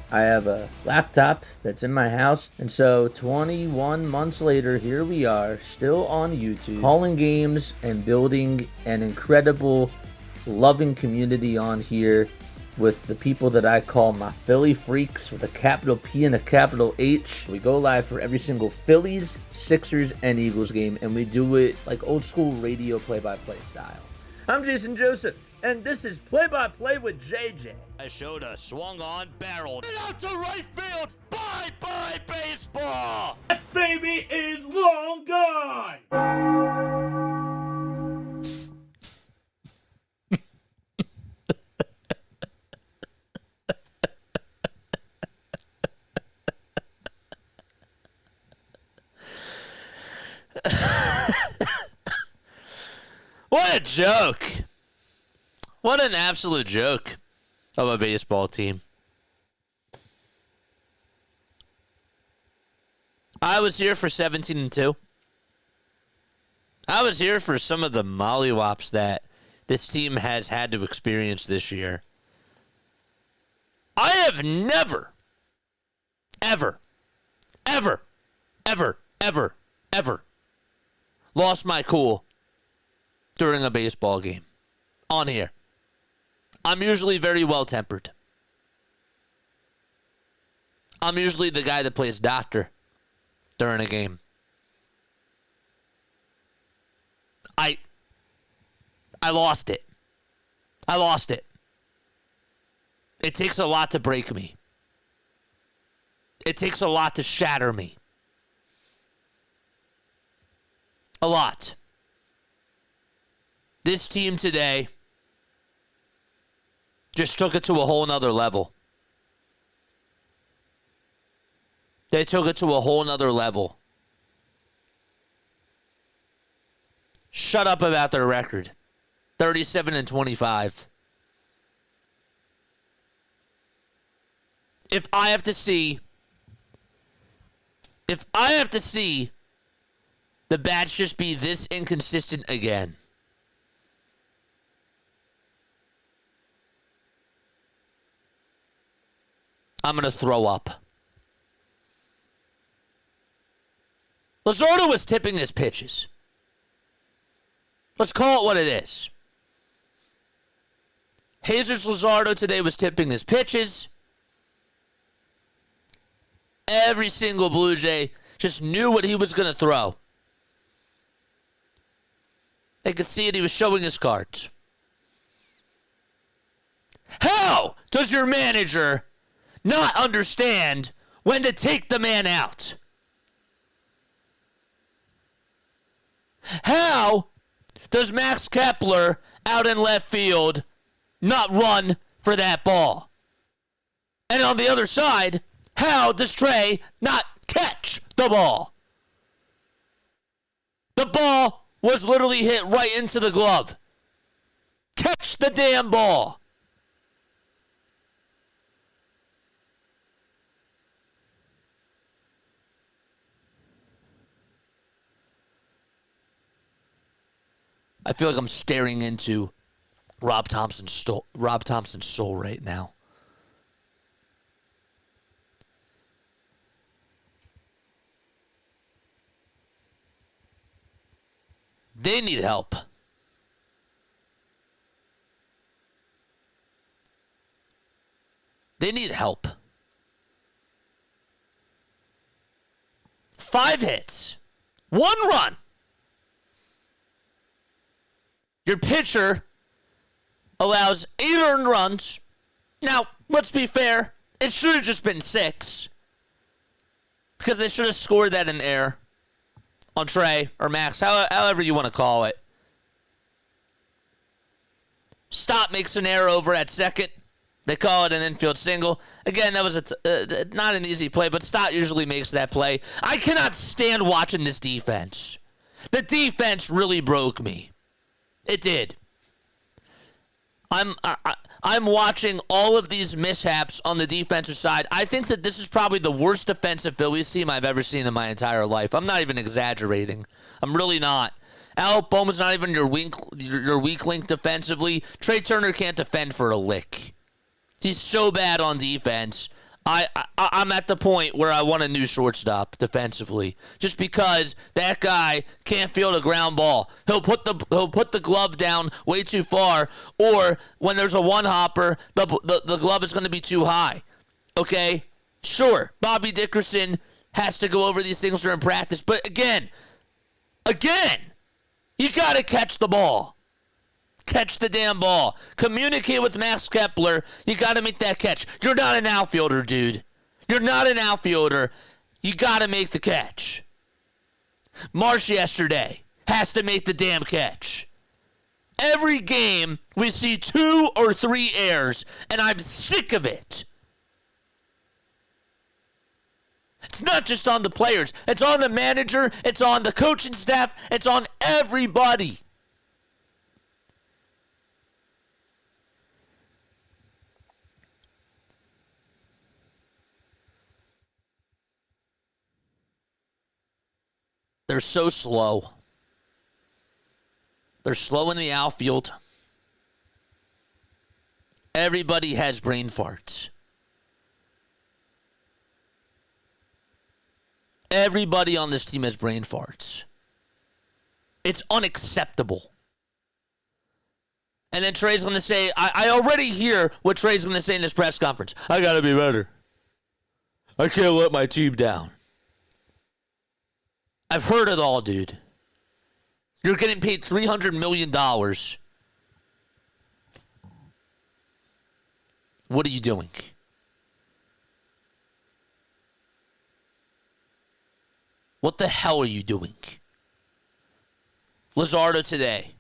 I have a laptop that's in my house, and so 21 months later, here we are, still on YouTube, calling games and building an incredible, loving community on here with the people that I call my Philly freaks with a capital P and a capital H. We go live for every single Phillies, Sixers, and Eagles game, and we do it like old school radio play-by-play style. I'm Jason Joseph, and this is Play-by-Play with JJ. I showed a swung on, barreled out to right field. Bye-bye baseball. That baby is long gone. What a joke. What an absolute joke of a baseball team. I was here for 17-2. I was here for some of the mollywops that this team has had to experience this year. I have never, ever lost my cool during a baseball game on here. I'm usually very well-tempered. I'm usually the guy that plays doctor during a game. I lost it. I lost it. It takes a lot to break me. It takes a lot to shatter me. A lot. This team today just took it to a whole nother level. They took it to a whole nother level. Shut up about their record. 37-25. If I have to see the bats just be this inconsistent again, I'm going to throw up. Luzardo was tipping his pitches. Let's call it what it is. Jesus Luzardo today was tipping his pitches. Every single Blue Jay just knew what he was going to throw. They could see it. He was showing his cards. How does your manager not understand when to take the man out? How does Max Kepler out in left field not run for that ball? And on the other side, how does Trey not catch the ball? The ball was literally hit right into the glove. Catch the damn ball. I feel like I'm staring into Rob Thompson's soul right now. They need help. They need help. 5 hits. 1 run. Your pitcher allows 8 earned runs. Now, let's be fair. It should have just been 6. Because they should have scored that in air. On Trey or Max, however you want to call it. Stott makes an error over at second. They call it an infield single. Again, that was not an easy play, but Stott usually makes that play. I cannot stand watching this defense. The defense really broke me. It did. I'm watching all of these mishaps on the defensive side. I think that this is probably the worst defensive Phillies team I've ever seen in my entire life. I'm not even exaggerating. I'm really not. Alec Boehm's not even your weak link defensively. Trey Turner can't defend for a lick. He's so bad on defense. I'm at the point where I want a new shortstop defensively, just because that guy can't field a ground ball. He'll put the glove down way too far, or when there's a one hopper, the glove is going to be too high. Okay, sure, Bobby Dickerson has to go over these things during practice, but again, you got to catch the ball. Catch the damn ball. Communicate with Max Kepler. You got to make that catch. You're not an outfielder, dude. You're not an outfielder. You got to make the catch. Marsh yesterday has to make the damn catch. Every game, we see 2 or 3 errors, and I'm sick of it. It's not just on the players. It's on the manager. It's on the coaching staff. It's on everybody. They're so slow. They're slow in the outfield. Everybody has brain farts. Everybody on this team has brain farts. It's unacceptable. And then Trey's going to say, I already hear what Trey's going to say in this press conference. I got to be better. I can't let my team down. I've heard it all, dude. You're getting paid $300 million. What are you doing? What the hell are you doing? Luzardo today.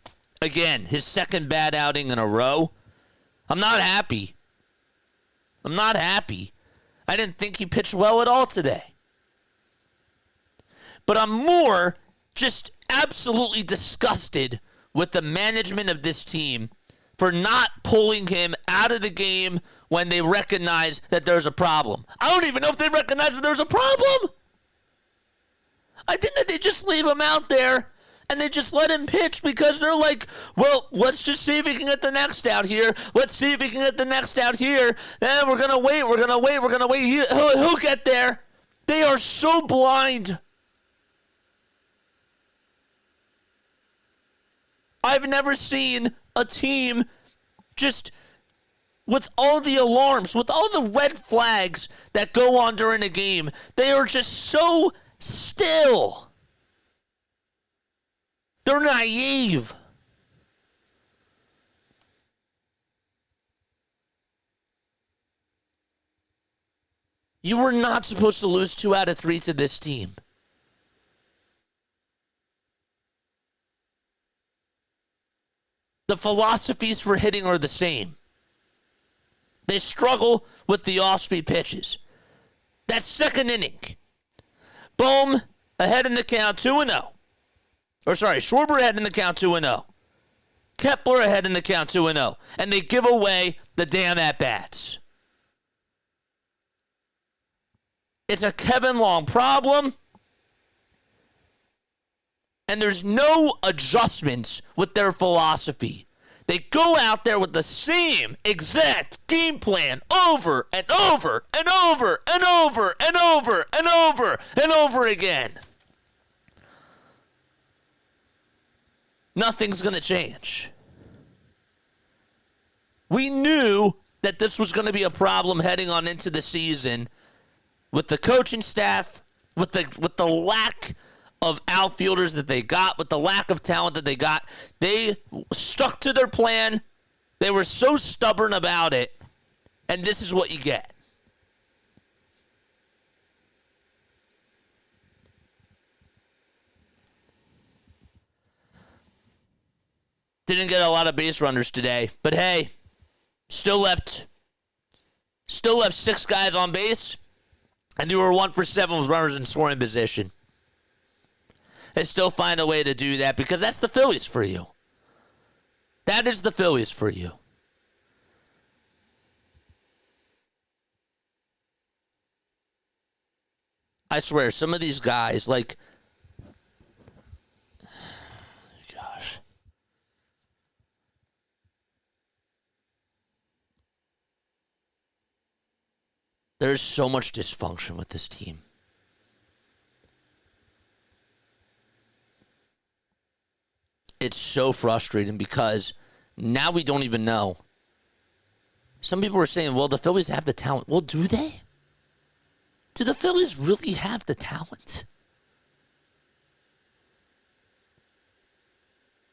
Again, his second bad outing in a row. I'm not happy. I didn't think he pitched well at all today. But I'm more just absolutely disgusted with the management of this team for not pulling him out of the game when they recognize that there's a problem. I don't even know if they recognize that there's a problem. I think that they just leave him out there and they just let him pitch because they're like, well, let's just see if he can get the next out here. Let's see if he can get the next out here. Then we're going to wait. He'll get there. They are so blind. I've never seen a team just with all the alarms, with all the red flags that go on during a game. They are just so still. They're naive. You were not supposed to lose 2 out of 3 to this team. The philosophies for hitting are the same. They struggle with the off-speed pitches. That second inning, Bohm ahead in the count 2-0. Schwarber ahead in the count 2-0. Kepler ahead in the count 2-0. And they give away the damn at-bats. It's a Kevin Long problem. And there's no adjustments with their philosophy. They go out there with the same exact game plan over and over and over and over and over and over and over again. Nothing's going to change. We knew that this was going to be a problem heading on into the season with the coaching staff, with the lack of outfielders that they got, with the lack of talent that they got. They stuck to their plan. They were so stubborn about it, and this is what you get. Didn't get a lot of base runners today, but hey, still left 6 guys on base, and you were 1 for 7 with runners in scoring position. They still find a way to do that because that's the Phillies for you. That is the Phillies for you. I swear, some of these guys, like, gosh. There's so much dysfunction with this team. It's so frustrating because now we don't even know. Some people were saying, well, the Phillies have the talent. Well, do they? Do the Phillies really have the talent?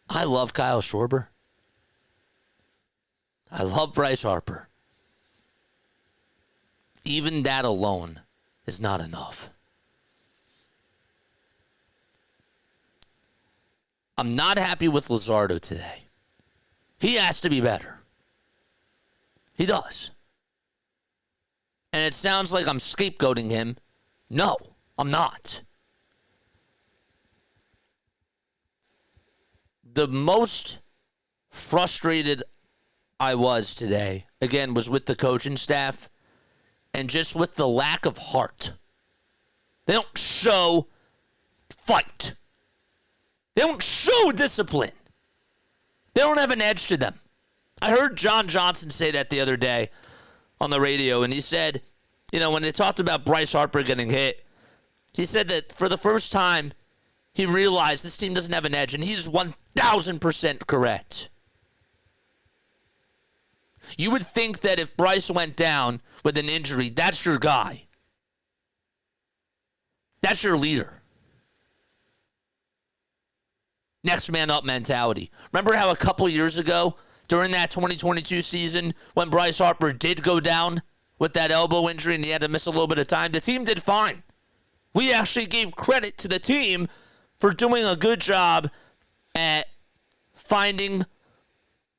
I love Kyle Schwarber. I love Bryce Harper. Even that alone is not enough. I'm not happy with Luzardo today. He has to be better. He does. And it sounds like I'm scapegoating him. No, I'm not. The most frustrated I was today, again, was with the coaching staff and just with the lack of heart. They don't show fight. They don't show discipline. They don't have an edge to them. I heard John Johnson say that the other day on the radio, and he said, when they talked about Bryce Harper getting hit, he said that for the first time, he realized this team doesn't have an edge, and he's 1,000% correct. You would think that if Bryce went down with an injury, that's your guy. That's your leader. Next man up mentality. Remember how a couple years ago, during that 2022 season, when Bryce Harper did go down with that elbow injury and he had to miss a little bit of time, the team did fine. We actually gave credit to the team for doing a good job at finding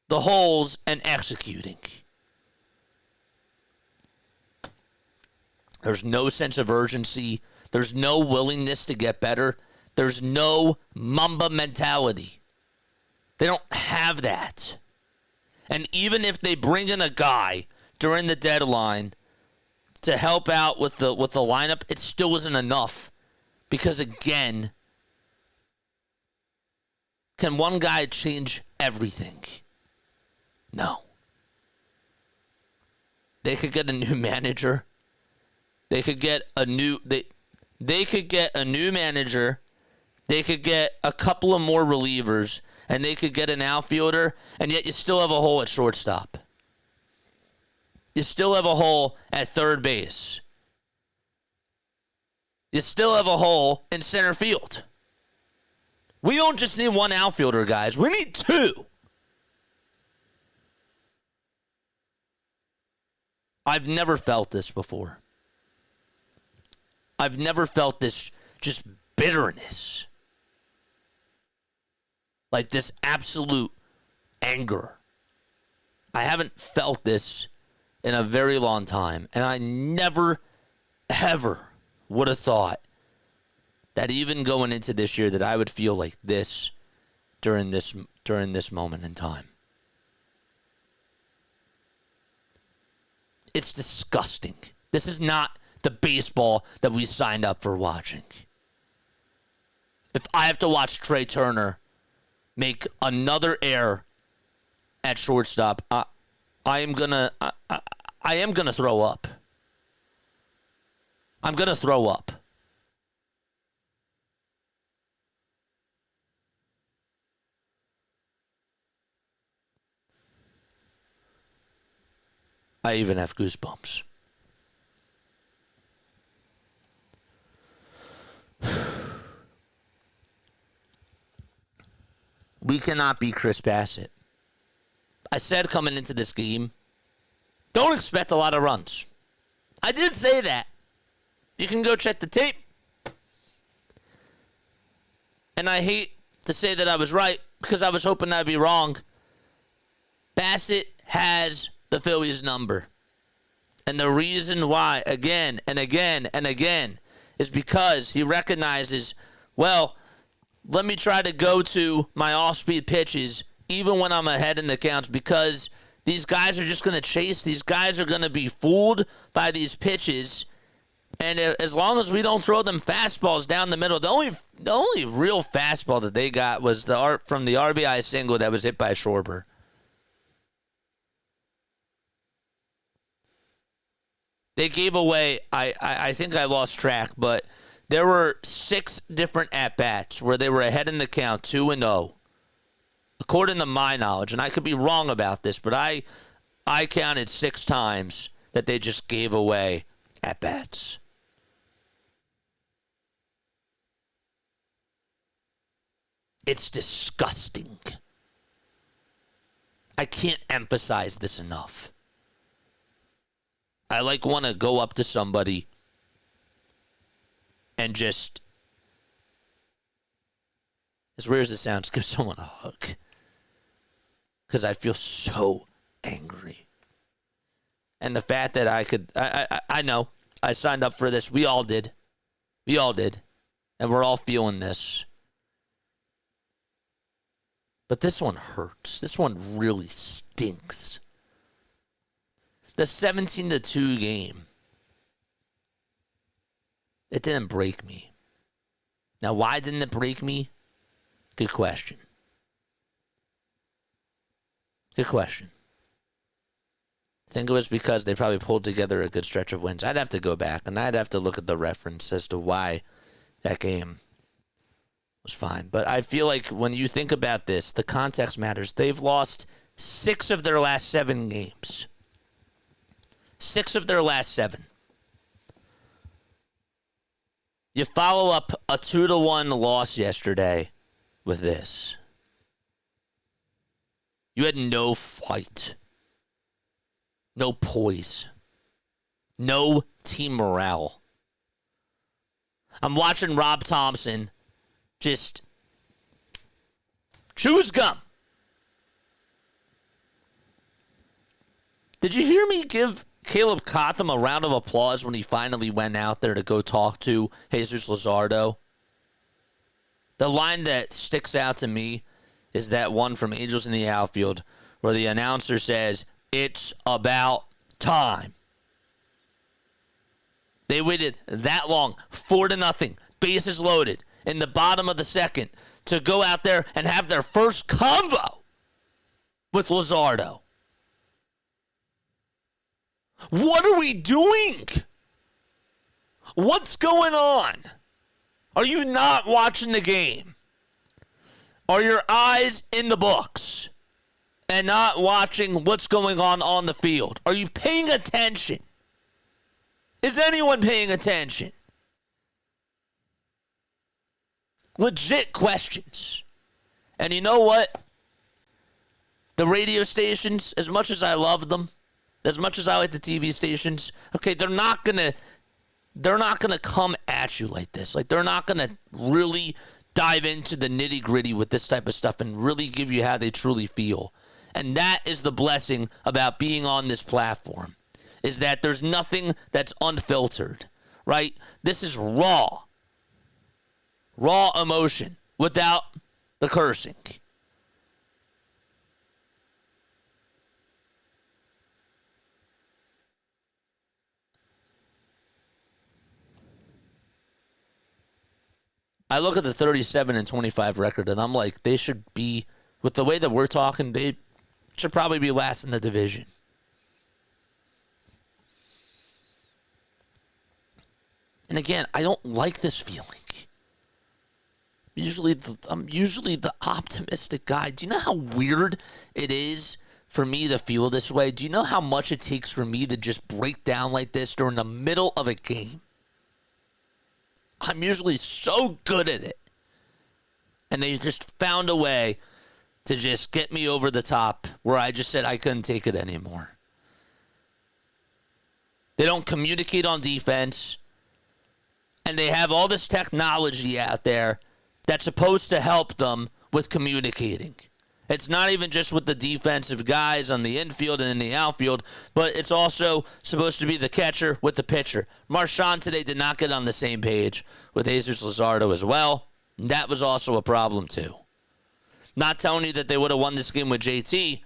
the holes and executing. There's no sense of urgency. There's no willingness to get better. There's no Mamba mentality. They don't have that. And even if they bring in a guy during the deadline to help out with the lineup, it still isn't enough. Because again, can one guy change everything? No. They could get a new manager. They could get a new manager. They could get a couple of more relievers, and they could get an outfielder, and yet you still have a hole at shortstop. You still have a hole at third base. You still have a hole in center field. We don't just need one outfielder, guys. We need two. I've never felt this before. I've never felt this just bitterness. Like this absolute anger. I haven't felt this in a very long time. And I never, ever would have thought that even going into this year that I would feel like this during this moment in time. It's disgusting. This is not the baseball that we signed up for watching. If I have to watch Trey Turner make another error at shortstop, I am gonna throw up. I'm gonna throw up. I even have goosebumps. We cannot be Chris Bassitt. I said coming into this game, don't expect a lot of runs. I did say that. You can go check the tape. And I hate to say that I was right because I was hoping I'd be wrong. Bassitt has the Phillies number. And the reason why, again and again and again, is because he recognizes, well, let me try to go to my off-speed pitches even when I'm ahead in the counts because these guys are just going to chase. These guys are going to be fooled by these pitches. And as long as we don't throw them fastballs down the middle, the only real fastball that they got was from the RBI single that was hit by Schwarber. They gave away, I think I lost track, but there were 6 different at-bats where they were ahead in the count, 2-0. According to my knowledge, and I could be wrong about this, but I counted 6 times that they just gave away at-bats. It's disgusting. I can't emphasize this enough. I want to go up to somebody and just, as weird as it sounds, give someone a hug. Because I feel so angry. And the fact that I know, I signed up for this. We all did. And we're all feeling this. But this one hurts. This one really stinks. The 17-2 game. It didn't break me. Now, why didn't it break me? Good question. Good question. I think it was because they probably pulled together a good stretch of wins. I'd have to go back, and I'd have to look at the reference as to why that game was fine. But I feel like when you think about this, the context matters. They've lost 6 of their last 7 games. 6 of their last 7. You follow up a 2-1 loss yesterday with this. You had no fight, no poise, no team morale. I'm watching Rob Thompson just chew his gum. Did you hear me give Caleb Cotham a round of applause when he finally went out there to go talk to Jesus Luzardo? The line that sticks out to me is that one from Angels in the Outfield where the announcer says, "It's about time." They waited that long, 4-0, bases loaded, in the bottom of the second to go out there and have their first convo with Luzardo. What are we doing? What's going on? Are you not watching the game? Are your eyes in the books and not watching what's going on the field? Are you paying attention? Is anyone paying attention? Legit questions. And you know what? The radio stations, as much as I love them, as much as I like the TV stations, okay, they're not gonna come at you like this. Like, they're not gonna really dive into the nitty-gritty with this type of stuff and really give you how they truly feel. And that is the blessing about being on this platform, is that there's nothing that's unfiltered, right? This is raw emotion without the cursing. I look at the 37-25 record, and I'm like, they should be, with the way that we're talking, they should probably be last in the division. And again, I don't like this feeling. I'm usually the optimistic guy. Do you know how weird it is for me to feel this way? Do you know how much it takes for me to just break down like this during the middle of a game? I'm usually so good at it. And they just found a way to just get me over the top where I just said I couldn't take it anymore. They don't communicate on defense. And they have all this technology out there that's supposed to help them with communicating. It's not even just with the defensive guys on the infield and in the outfield, but it's also supposed to be the catcher with the pitcher. Marchand today did not get on the same page with Jesus Luzardo as well. And that was also a problem too. Not telling you that they would have won this game with JT,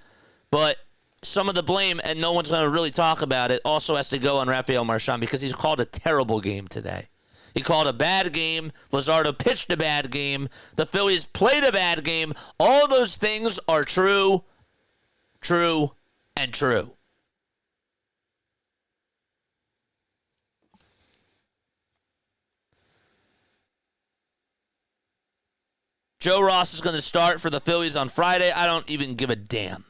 but some of the blame, and no one's going to really talk about it, also has to go on Rafael Marchand because he's called a terrible game today. He called a bad game. Luzardo pitched a bad game. The Phillies played a bad game. All those things are true, and true. Joe Ross is going to start for the Phillies on Friday. I don't even give a damn.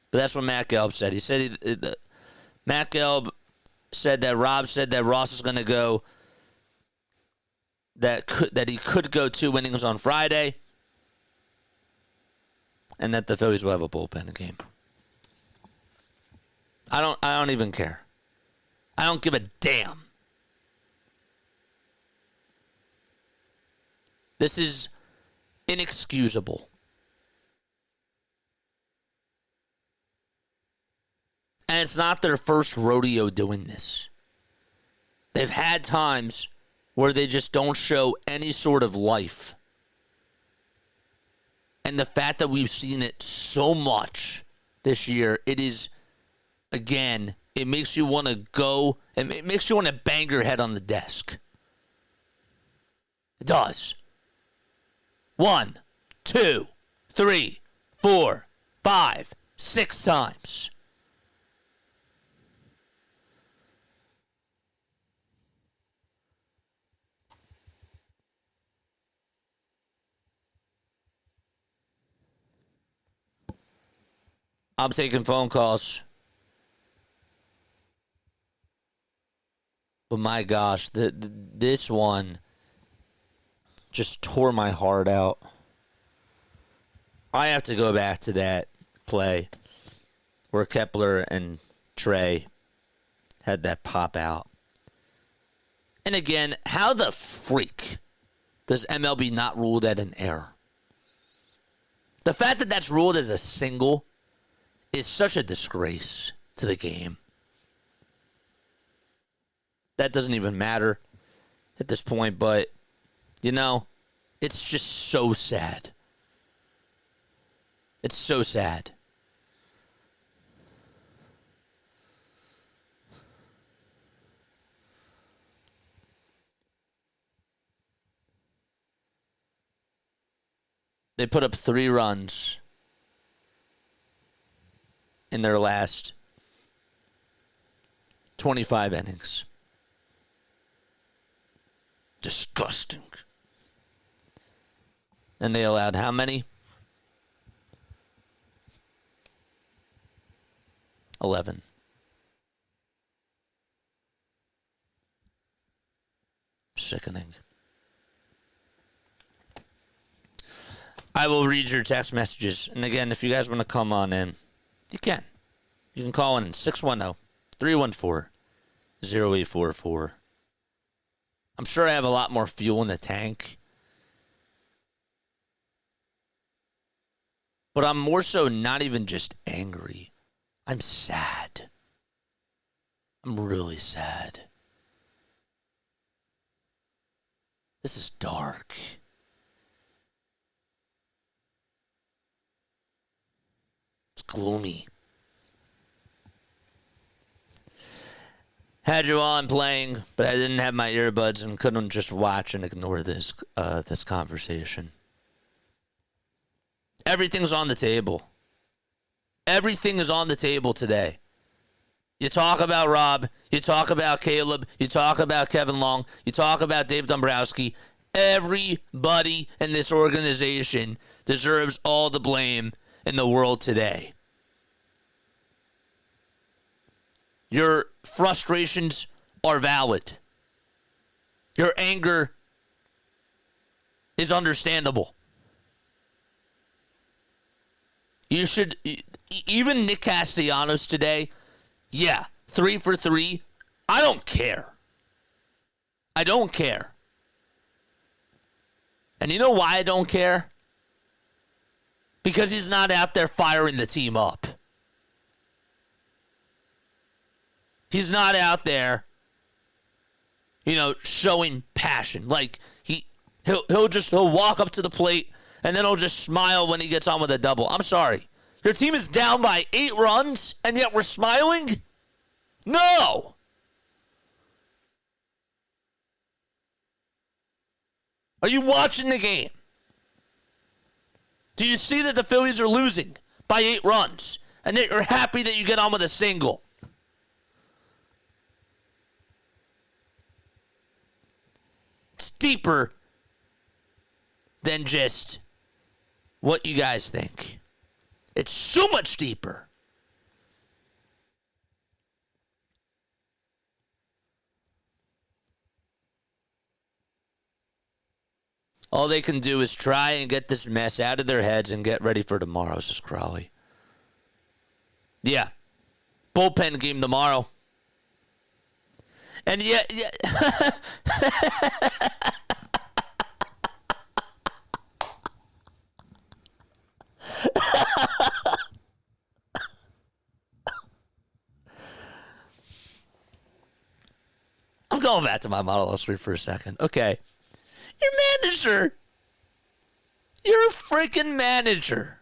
But that's what Matt Gelb said. He said Matt Gelb said that Rob said that Ross is going to go, that he could go 2 innings on Friday, and that the Phillies will have a bullpen game. I don't even care. I don't give a damn. This is inexcusable. And it's not their first rodeo doing this. They've had times where they just don't show any sort of life. And the fact that we've seen it so much this year, it is, again, it makes you want to go, and it makes you want to bang your head on the desk. It does. 1, 2, 3, 4, 5, 6 times. I'm taking phone calls. But my gosh, this one just tore my heart out. I have to go back to that play where Kepler and Trey had that pop out. And again, how the freak does MLB not rule that an error? The fact that that's ruled as a single is such a disgrace to the game. That doesn't even matter at this point, but, you know, it's just so sad. It's so sad. They put up 3 runs in their last 25 innings. Disgusting. And they allowed how many? 11. Sickening. I will read your text messages. And again, if you guys want to come on in, you can. You can call in 610-314-0844. I'm sure I have a lot more fuel in the tank. But I'm more so not even just angry. I'm sad. I'm really sad. This is dark. It's gloomy. Had you on playing, but I didn't have my earbuds and couldn't just watch and ignore this conversation. Everything's on the table. Everything is on the table today. You talk about Rob, you talk about Caleb, you talk about Kevin Long, you talk about Dave Dombrowski. Everybody in this organization deserves all the blame in the world today. Your frustrations are valid. Your anger is understandable. You should, even Nick Castellanos today, yeah, 3 for 3. I don't care. I don't care. And you know why I don't care? Because he's not out there firing the team up. He's not out there, showing passion. Like he'll walk up to the plate and then he'll just smile when he gets on with a double. I'm sorry. Your team is down by 8 runs and yet we're smiling? No. Are you watching the game? Do you see that the Phillies are losing by 8 runs and that you're happy that you get on with a single? It's deeper than just what you guys think. It's so much deeper. All they can do is try and get this mess out of their heads and get ready for tomorrow, says Crawley. Yeah. Bullpen game tomorrow. And yet, I'm going back to my monologue for a second. Okay. Your manager, your freaking manager,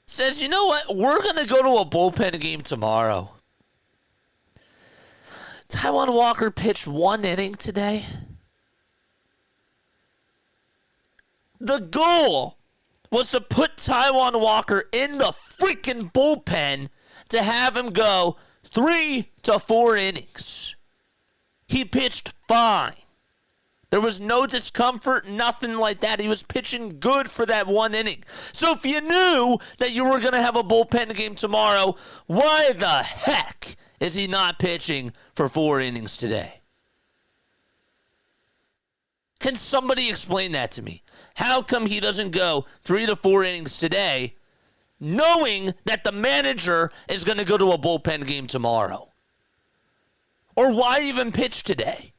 says, you know what? We're going to go to a bullpen game tomorrow. Taijuan Walker pitched 1 inning today. The goal was to put Taijuan Walker in the freaking bullpen to have him go 3 to 4 innings. He pitched fine. There was no discomfort, nothing like that. He was pitching good for that 1 inning. So if you knew that you were going to have a bullpen game tomorrow, why the heck is he not pitching for 4 innings today? Can somebody explain that to me? How come he doesn't go 3 to 4 innings today, knowing that the manager is going to go to a bullpen game tomorrow? Or why even pitch today?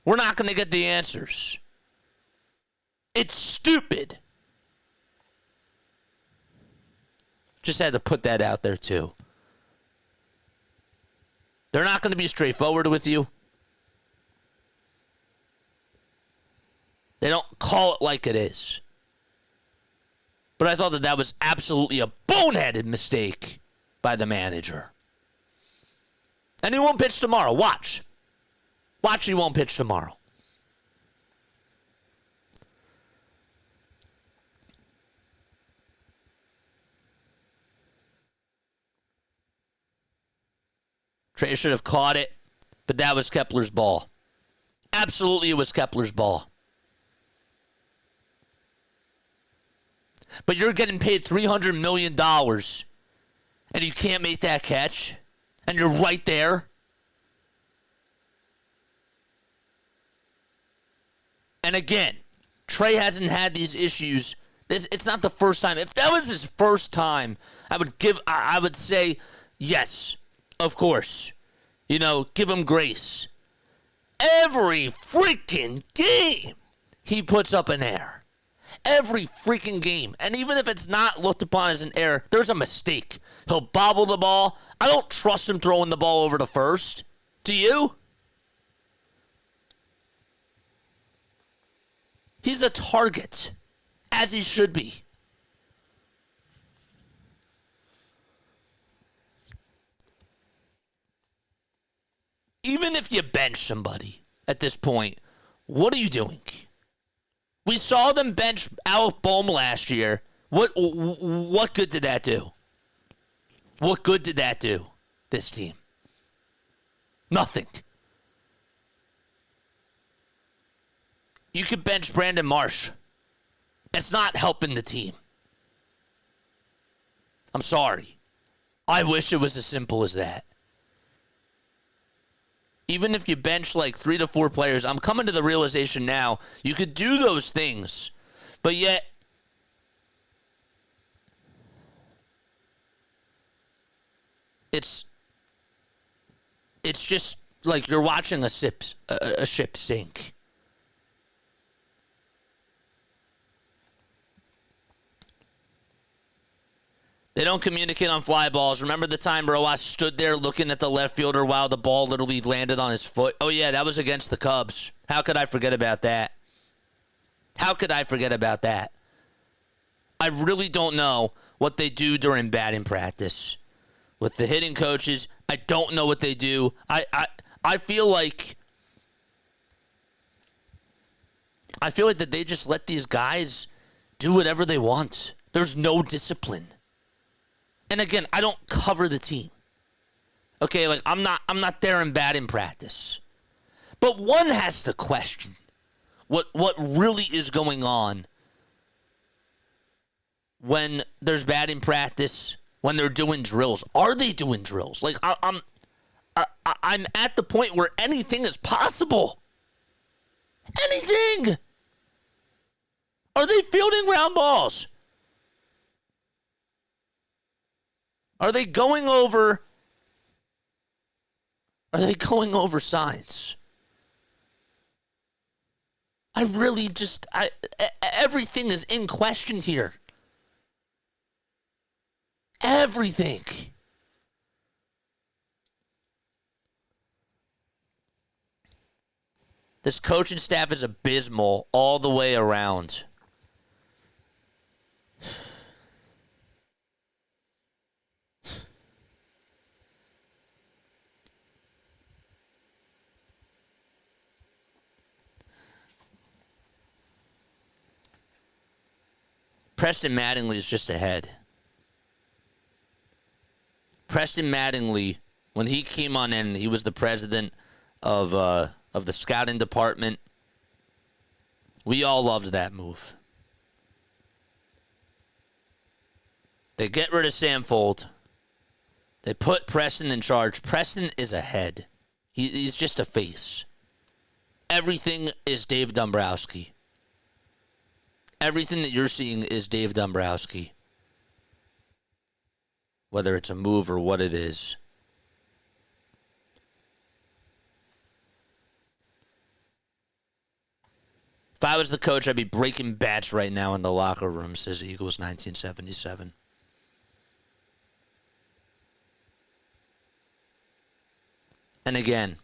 We're not going to get the answers. It's stupid. Just had to put that out there too. They're not going to be straightforward with you. They don't call it like it is. But I thought that was absolutely a boneheaded mistake by the manager. And he won't pitch tomorrow. Watch. Watch, he won't pitch tomorrow. Trey should have caught it, but that was Kepler's ball. Absolutely, it was Kepler's ball. But you're getting paid $300 million, and you can't make that catch, and you're right there. And again, Trey hasn't had these issues. It's not the first time. If that was his first time, I would say yes, of course. You know, give him grace. Every freaking game, he puts up an error. Every freaking game. And even if it's not looked upon as an error, there's a mistake. He'll bobble the ball. I don't trust him throwing the ball over to first. Do you? He's a target, as he should be. Even if you bench somebody at this point, what are you doing? We saw them bench Alec Bohm last year. What good did that do? What good did that do, this team? Nothing. You could bench Brandon Marsh. It's not helping the team. I'm sorry. I wish it was as simple as that. Even if you bench like 3 to 4 players, I'm coming to the realization now, you could do those things, but yet it's just like you're watching a ship sink. They don't communicate on fly balls. Remember the time Rojas stood there looking at the left fielder while the ball literally landed on his foot? Oh, yeah, that was against the Cubs. How could I forget about that? How could I forget about that? I really don't know what they do during batting practice. With the hitting coaches, I don't know what they do. I feel like that they just let these guys do whatever they want. There's no discipline. And again, I don't cover the team. Okay, like I'm not there in batting practice. But one has to question what really is going on when there's batting practice, when they're doing drills. Are they doing drills? Like I'm at the point where anything is possible. Anything. Are they fielding ground balls? Are they going over signs? Everything is in question here. Everything. This coaching staff is abysmal all the way around. Preston Mattingly is just ahead. Preston Mattingly, when he came on in, he was the president of the scouting department. We all loved that move. They get rid of Sam Fold. They put Preston in charge. Preston is ahead. He's just a face. Everything is Dave Dombrowski. Everything that you're seeing is Dave Dombrowski. Whether it's a move or what it is. If I was the coach, I'd be breaking bats right now in the locker room, says Eagles 1977. And again,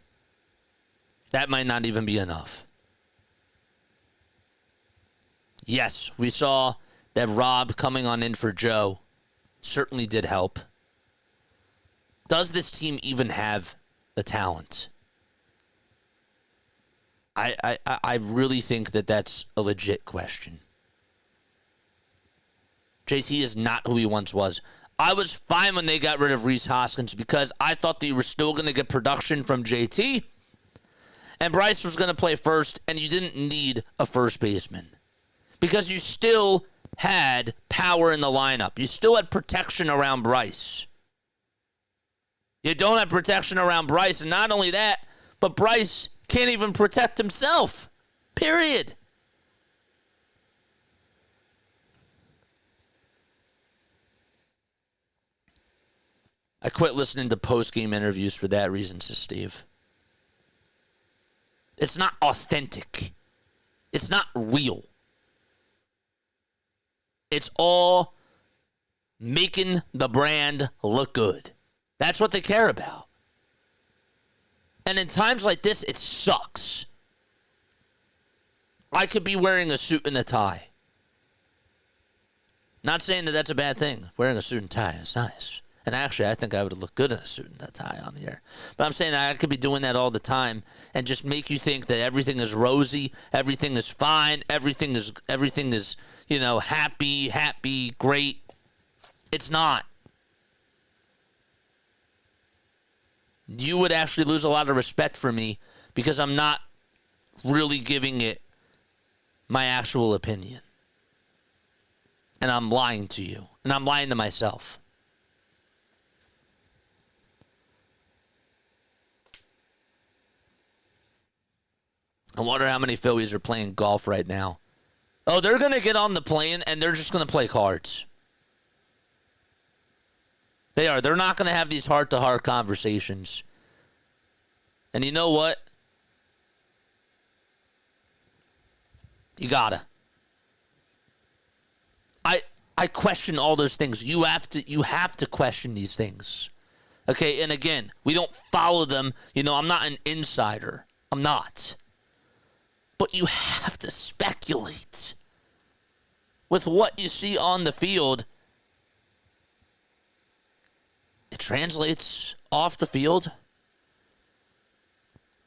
that might not even be enough. Yes, we saw that Rob coming on in for Joe certainly did help. Does this team even have the talent? I really think that that's a legit question. JT is not who he once was. I was fine when they got rid of Rhys Hoskins because I thought they were still going to get production from JT. And Bryce was going to play first, and you didn't need a first baseman. Because you still had power in the lineup. You still had protection around Bryce. You don't have protection around Bryce, and not only that, but Bryce can't even protect himself. Period. I quit listening to post-game interviews for that reason, says Steve. It's not authentic. It's not real. It's all making the brand look good. That's what they care about. And in times like this, it sucks. I could be wearing a suit and a tie. Not saying that that's a bad thing. Wearing a suit and tie is nice. And actually, I think I would look good in a suit and a tie on the air. But I'm saying I could be doing that all the time and just make you think that everything is rosy, everything is fine, everything is happy, great. It's not. You would actually lose a lot of respect for me because I'm not really giving it my actual opinion. And I'm lying to you. And I'm lying to myself. I wonder how many Phillies are playing golf right now. Oh, they're going to get on the plane and they're just going to play cards. They are. They're not going to have these heart-to-heart conversations. And you know what? You gotta. I question all those things. You have to question these things. Okay, and again, we don't follow them. I'm not an insider. I'm not. But you have to speculate. With what you see on the field, it translates off the field.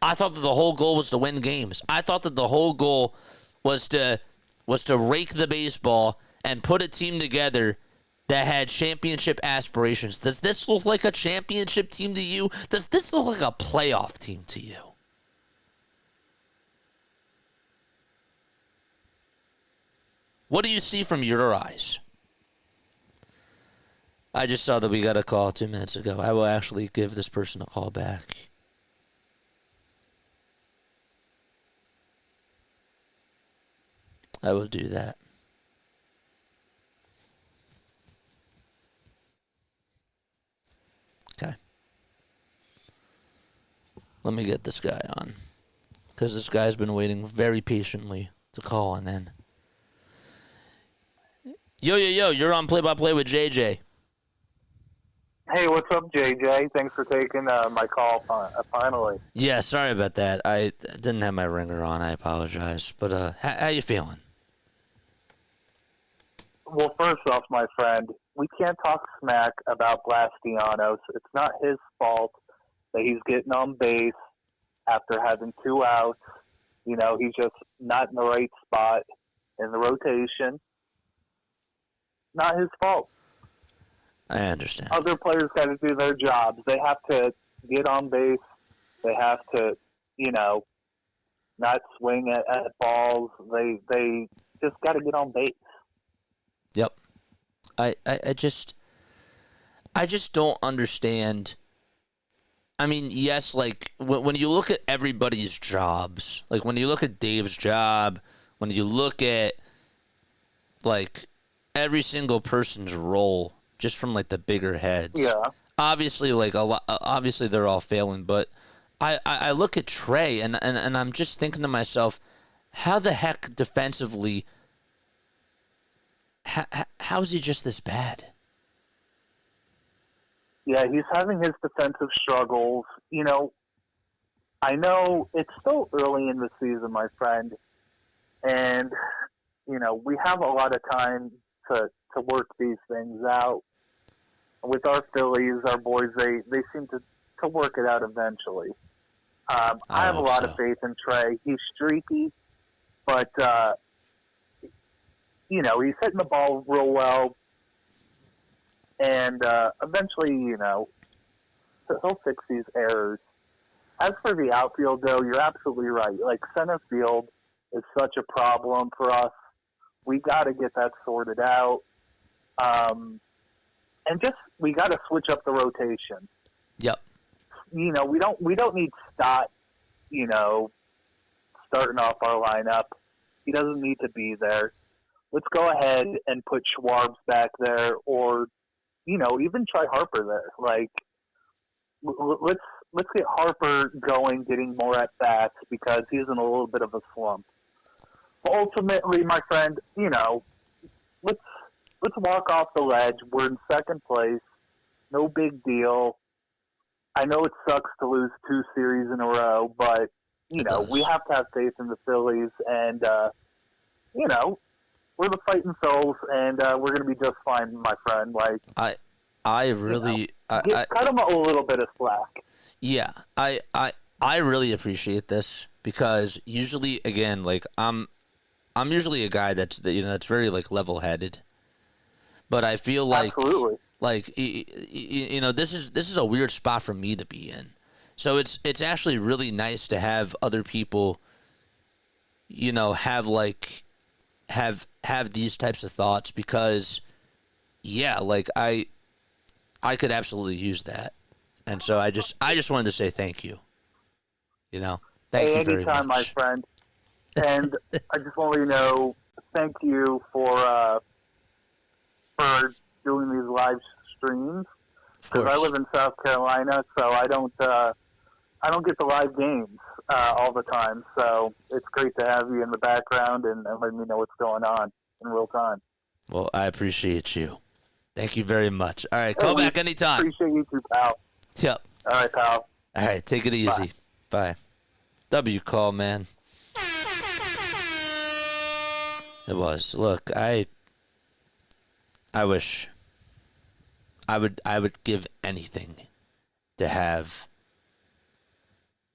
I thought that the whole goal was to win games. I thought that the whole goal was to rake the baseball and put a team together that had championship aspirations. Does this look like a championship team to you? Does this look like a playoff team to you? What do you see from your eyes? I just saw that we got a call 2 minutes ago. I will actually give this person a call back. I will do that. Okay. Let me get this guy on. Because this guy's been waiting very patiently to call on in. Yo, you're on Play-by-Play with JJ. Hey, what's up, JJ? Thanks for taking my call finally. Yeah, sorry about that. I didn't have my ringer on. I apologize. But how you feeling? Well, first off, my friend, we can't talk smack about Castellanos. It's not his fault that he's getting on base after having 2 outs. He's just not in the right spot in the rotation. not his fault. I understand. Other players got to do their jobs. They have to get on base. They have to, not swing at balls. They just got to get on base. Yep. I just don't understand. I mean, yes, like when you look at everybody's jobs, like when you look at Dave's job, when you look at like every single person's role, just from like the bigger heads. Yeah. Obviously, like obviously they're all failing, but I look at Trey and I'm just thinking to myself, how the heck defensively? How is he just this bad? Yeah, he's having his defensive struggles. I know it's still early in the season, my friend, and we have a lot of time to work these things out. With our Phillies, our boys, they seem to work it out eventually. I have a lot of faith in Trey. He's streaky, but he's hitting the ball real well, and eventually, he'll fix these errors. As for the outfield, though, you're absolutely right. Like, center field is such a problem for us. We got to get that sorted out. And we got to switch up the rotation. Yep. We don't need Stott, starting off our lineup. He doesn't need to be there. Let's go ahead and put Schwarbs back there, or even try Harper there. Like, let's get Harper going, getting more at bats, because he's in a little bit of a slump. But ultimately, my friend, let's walk off the ledge. We're in second place. No big deal. I know it sucks to lose 2 series in a row, but we have to have faith in the Phillies, and we're the fighting souls, and we're going to be just fine, my friend. Like, I really cut them a little bit of slack. Yeah, I really appreciate this, because usually, again, like I'm usually a guy that's very like level-headed, but I feel like absolutely, like this is a weird spot for me to be in. So it's actually really nice to have other people, have these types of thoughts, because yeah, like I could absolutely use that. And so I just wanted to say thank you. Thank you very anytime, much. my friend. And I just want to let you know, thank you for doing these live streams. Because I live in South Carolina, so I don't get the live games all the time. So it's great to have you in the background and letting me know what's going on in real time. Well, I appreciate you. Thank you very much. All right, call back anytime. Appreciate you too, pal. Yep. All right, pal. All right, take it easy. Bye. W call, man. It was. Look, I wish I would give anything to have,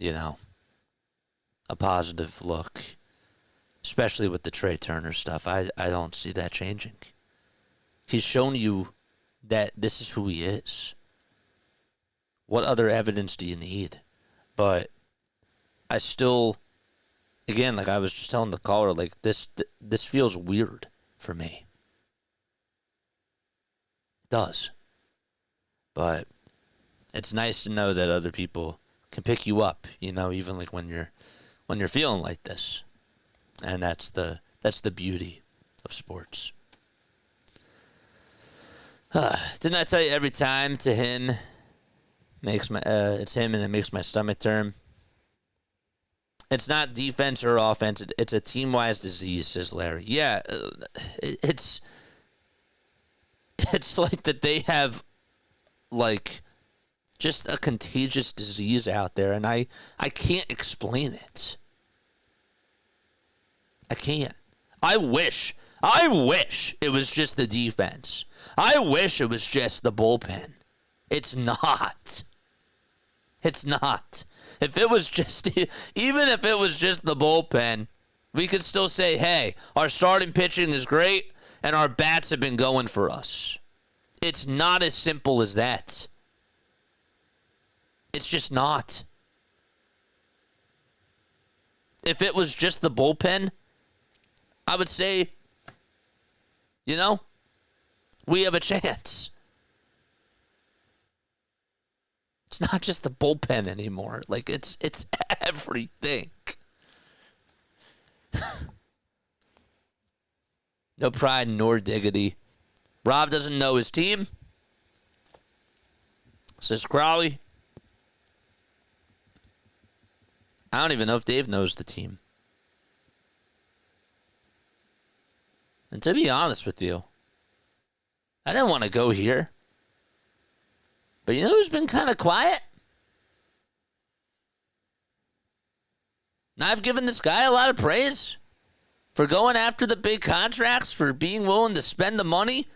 a positive look, especially with the Trey Turner stuff. I don't see that changing. He's shown you that this is who he is. What other evidence do you need? But I still, again, like I was just telling the caller, like this feels weird for me. It does. But it's nice to know that other people can pick you up, even like when you're feeling like this. And that's the beauty of sports. Didn't I tell you every time to him it's him and it makes my stomach turn? It's not defense or offense. It's a team-wise disease, says Larry. Yeah, it's like that they have like just a contagious disease out there, and I can't explain it. I can't. I wish it was just the defense. I wish it was just the bullpen. It's not. It's not. If it was just, even if it was just the bullpen, we could still say, hey, our starting pitching is great, and our bats have been going for us. It's not as simple as that. It's just not. If it was just the bullpen, I would say, we have a chance. It's not just the bullpen anymore. Like, it's everything. No pride nor dignity. Rob doesn't know his team. Says Crowley. I don't even know if Dave knows the team. And to be honest with you, I didn't want to go here. But you know who's been kind of quiet? And I've given this guy a lot of praise for going after the big contracts, for being willing to spend the money.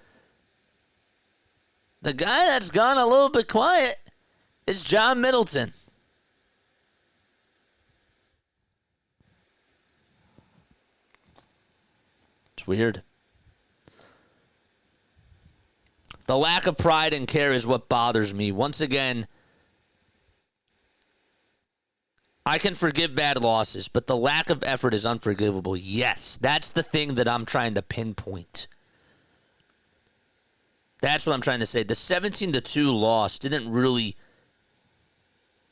The guy that's gone a little bit quiet is John Middleton. It's weird. The lack of pride and care is what bothers me. Once again, I can forgive bad losses, but the lack of effort is unforgivable. Yes, that's the thing that I'm trying to pinpoint. That's what I'm trying to say. The 17-2 loss didn't really...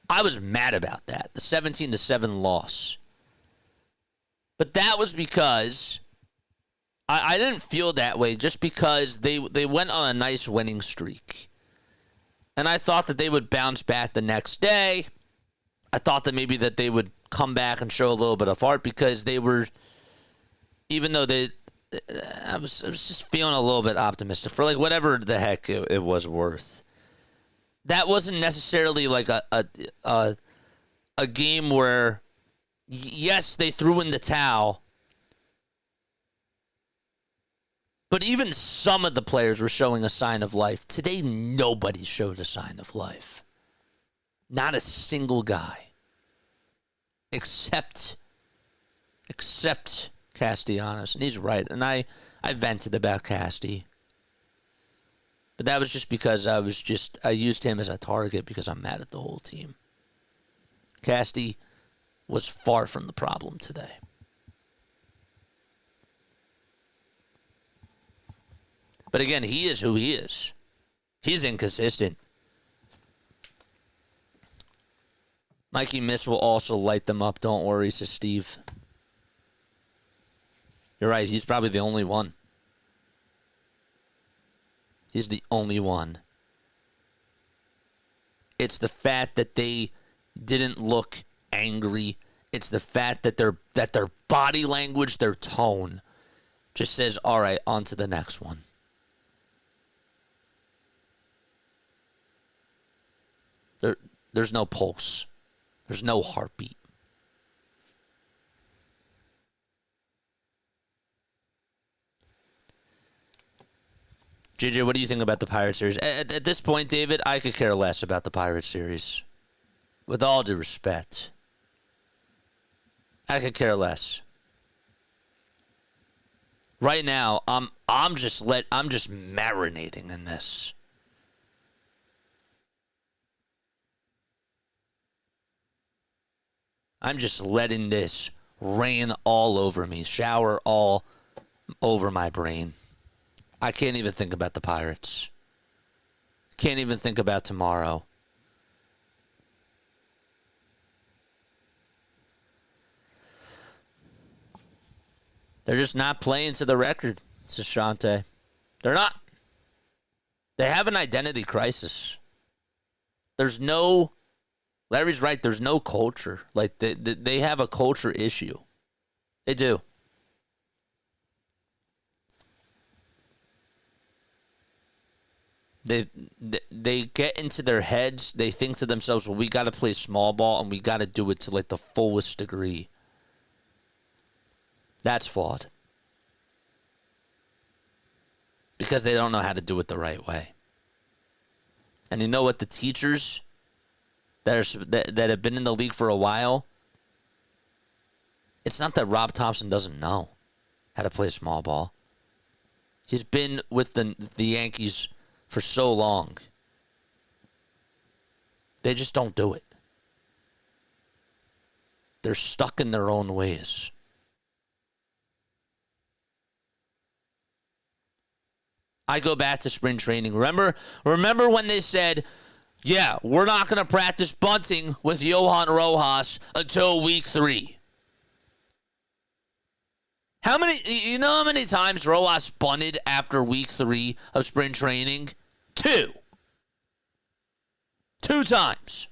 I was mad about that. The 17-7 loss. But that was because... I didn't feel that way just because they went on a nice winning streak. And I thought that they would bounce back the next day. I thought that maybe that they would come back and show a little bit of heart because they were, even though I was just feeling a little bit optimistic for like whatever the heck it was worth. That wasn't necessarily like a game where, yes, they threw in the towel. But even some of the players were showing a sign of life. Today, nobody showed a sign of life. Not a single guy. Except Castellanos. And he's right. And I vented about Casti. But that was just because I used him as a target because I'm mad at the whole team. Casti was far from the problem today. But again, he is who he is. He's inconsistent. Mikey Miss will also light them up. Don't worry, says Steve. You're right. He's probably the only one. He's the only one. It's the fact that they didn't look angry. It's the fact that their body language, their tone, just says, all right, on to the next one. There's no pulse. There's no heartbeat. JJ, what do you think about the Pirates series? At this point, David, I could care less about the Pirates series. With all due respect. I could care less. Right now, I'm just marinating in this. I'm just letting this rain all over me, shower all over my brain. I can't even think about the Pirates. Can't even think about tomorrow. They're just not playing to the record, says Shante. They're not. They have an identity crisis. Larry's right, there's no culture. Like, they have a culture issue. They do. They get into their heads. They think to themselves, well, we got to play small ball, and we got to do it to, like, the fullest degree. That's flawed. Because they don't know how to do it the right way. And you know what? The teachers that have been in the league for a while, it's not that Rob Thompson doesn't know how to play small ball. He's been with the Yankees for so long. They just don't do it. They're stuck in their own ways. I go back to spring training. Remember when they said, yeah, we're not going to practice bunting with Johan Rojas until week 3. You know how many times Rojas bunted after week 3 of spring training? 2. 2 times.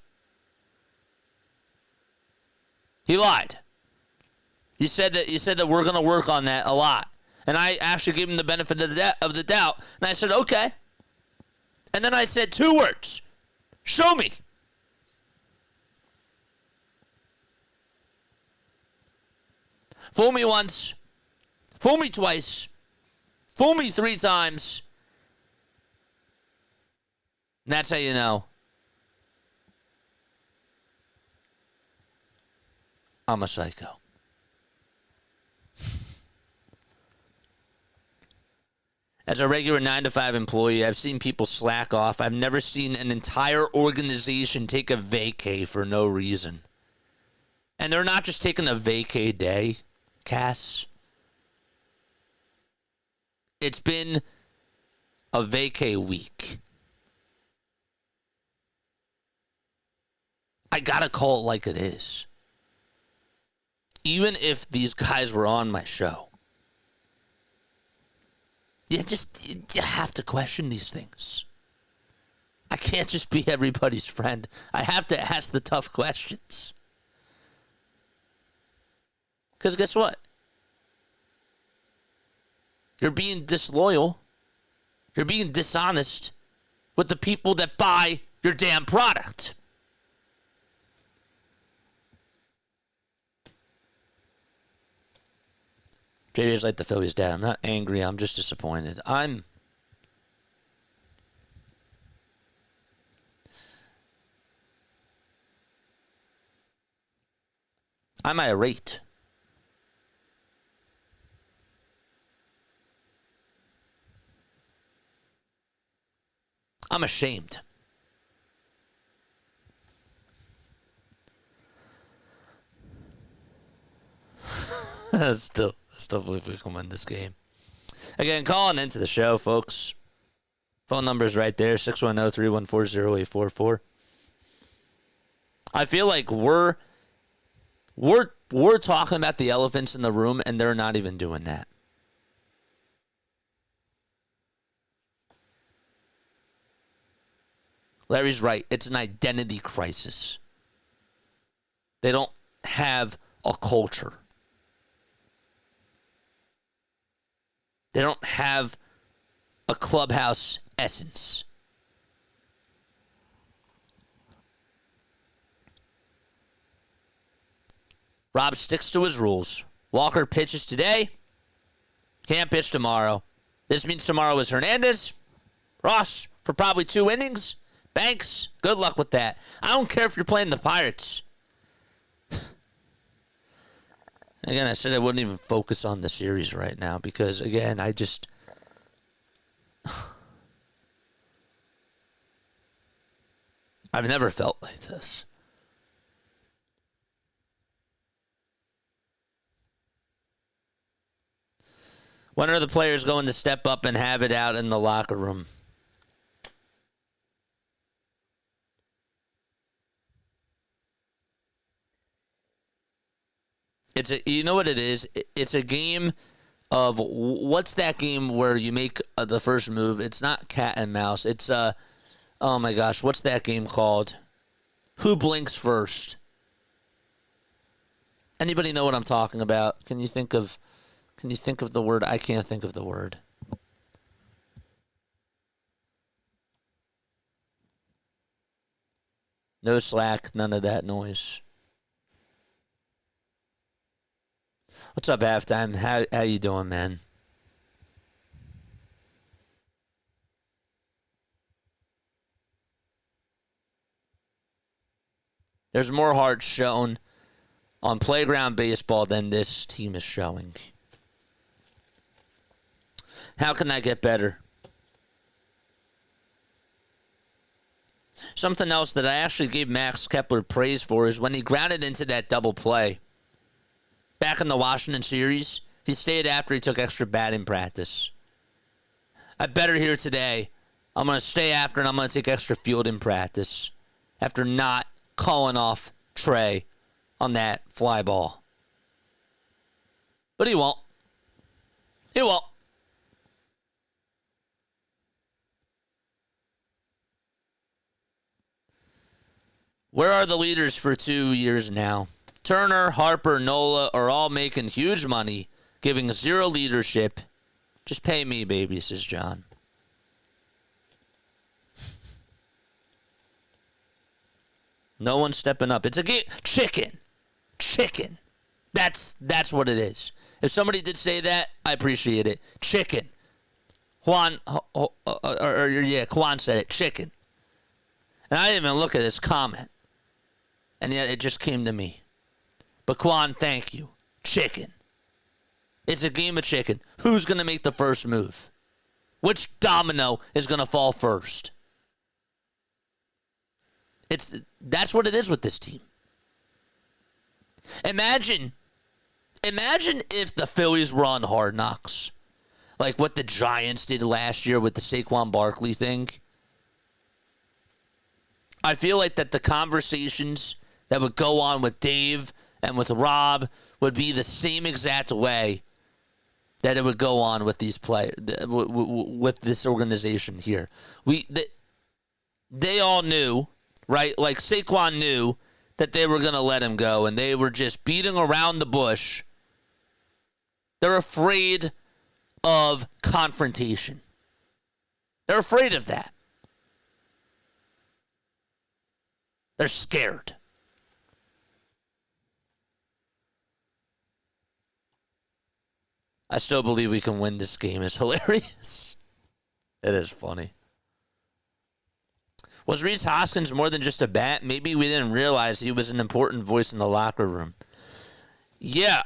He lied. He said that we're going to work on that a lot. And I actually gave him the benefit of the doubt. And I said, okay. And then I said 2 words. Show me. Fool me once. Fool me twice. Fool me 3 times. And that's how you know I'm a psycho. As a regular 9-to-5 employee, I've seen people slack off. I've never seen an entire organization take a vacay for no reason. And they're not just taking a vacay day, Cass. It's been a vacay week. I gotta call it like it is. Even if these guys were on my show. You have to question these things. I can't just be everybody's friend. I have to ask the tough questions. Because guess what? You're being disloyal. You're being dishonest with the people that buy your damn product. JJ's like the Phillies dad. I'm not angry. I'm just disappointed. I'm irate. I'm ashamed. Still believe we can win this game. Again, calling into the show, folks. Phone number's right there, 610-314-0844. I feel like we're talking about the elephants in the room, and they're not even doing that. Larry's right. It's an identity crisis. They don't have a culture. They don't have a clubhouse essence. Rob sticks to his rules. Walker pitches today. Can't pitch tomorrow. This means tomorrow is Hernandez. Ross for probably 2 innings. Banks, good luck with that. I don't care if you're playing the Pirates. Again, I said I wouldn't even focus on the series right now because, again, I just... I've never felt like this. When are the players going to step up and have it out in the locker room? You know what it is? It's a game of, what's that game where you make the first move? It's not cat and mouse. It's, oh my gosh, what's that game called? Who blinks first? Anybody know what I'm talking about? Can you think of the word? I can't think of the word. No slack, none of that noise. What's up, halftime? How you doing, man? There's more heart shown on playground baseball than this team is showing. How can I get better? Something else that I actually gave Max Kepler praise for is when he grounded into that double play. Back in the Washington series, he stayed after he took extra batting practice. I better here today. I'm going to stay after and I'm going to take extra fielding practice after not calling off Trey on that fly ball. But he won't. He won't. Where are the leaders for 2 years now? Turner, Harper, Nola are all making huge money, giving zero leadership. Just pay me, baby, says John. No one's stepping up. It's a game. Chicken. That's what it is. If somebody did say that, I appreciate it. Chicken. Juan said it. Chicken. And I didn't even look at his comment. And yet it just came to me. But Quan, thank you. Chicken. It's a game of chicken. Who's going to make the first move? Which domino is going to fall first? That's what it is with this team. Imagine if the Phillies were on Hard Knocks. Like what the Giants did last year with the Saquon Barkley thing. I feel like that the conversations that would go on with Dave and with Rob would be the same exact way that it would go on with these players, with this organization here. They all knew, right? Like Saquon knew that they were going to let him go, and they were just beating around the bush. They're afraid of confrontation. They're afraid of that. They're scared. I still believe we can win this game. It's hilarious. It is funny. Was Rhys Hoskins more than just a bat? Maybe we didn't realize he was an important voice in the locker room. Yeah.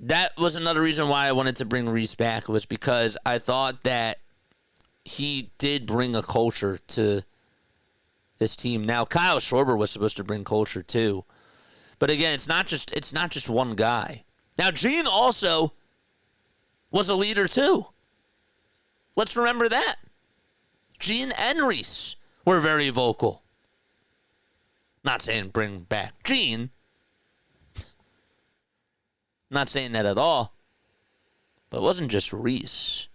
That was another reason why I wanted to bring Rhys back, was because I thought that he did bring a culture to this team. Now, Kyle Schwarber was supposed to bring culture too. But again, it's not just one guy. Now, Gene also was a leader too. Let's remember that. Gene and Rhys were very vocal. Not saying bring back Gene. Not saying that at all. But it wasn't just Rhys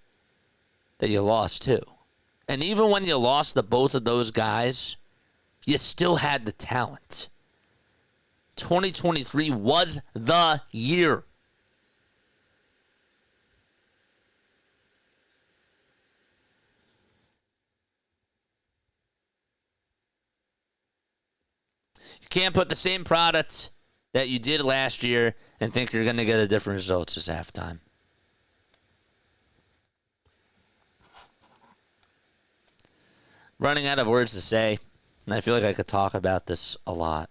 that you lost to. And even when you lost the both of those guys, you still had the talent. 2023 was the year. You can't put the same product that you did last year and think you're going to get a different results this halftime. Running out of words to say, and I feel like I could talk about this a lot.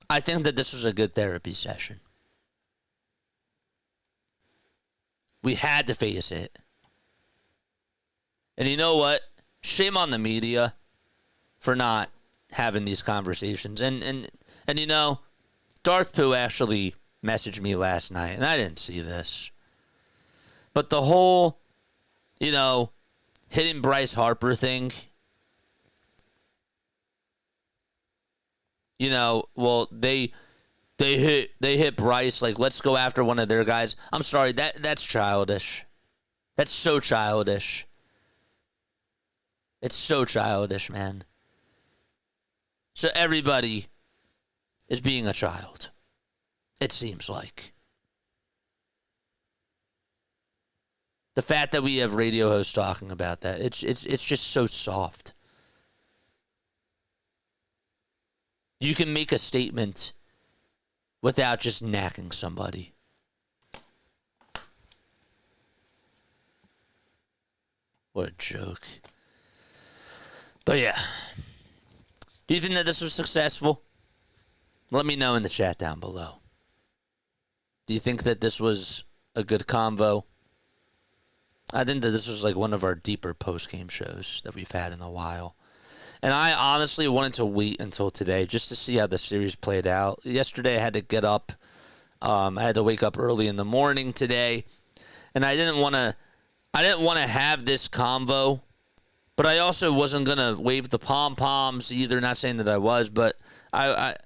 I think that this was a good therapy session. We had to face it. And you know what? Shame on the media for not having these conversations. And you know, Darth Pooh actually messaged me last night, and I didn't see this. But the whole, you know, hitting Bryce Harper thing, you know, well, they hit Bryce, like, let's go after one of their guys. I'm sorry, that's childish. That's so childish. It's so childish, man. So everybody is being a child, it seems like. The fact that we have radio hosts talking about that, it's just so soft. You can make a statement without just knacking somebody. What a joke. But yeah. Do you think that this was successful? Let me know in the chat down below. Do you think that this was a good convo? I think that this was like one of our deeper post-game shows that we've had in a while. And I honestly wanted to wait until today just to see how the series played out. Yesterday I had to get up. I had to wake up early in the morning today. And I didn't want to have this convo. But I also wasn't going to wave the pom-poms either. Not saying that I was, but I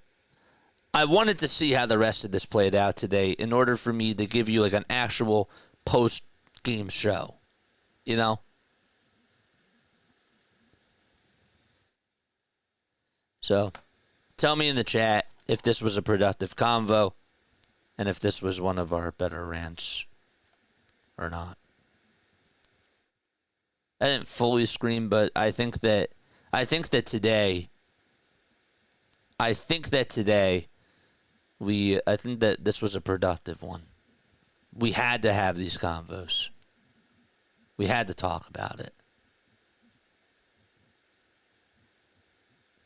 wanted to see how the rest of this played out today in order for me to give you like an actual post-game show. You know? So, tell me in the chat if this was a productive convo and if this was one of our better rants or not. I didn't fully scream, but I think that today this was a productive one. We had to have these convos. We had to talk about it.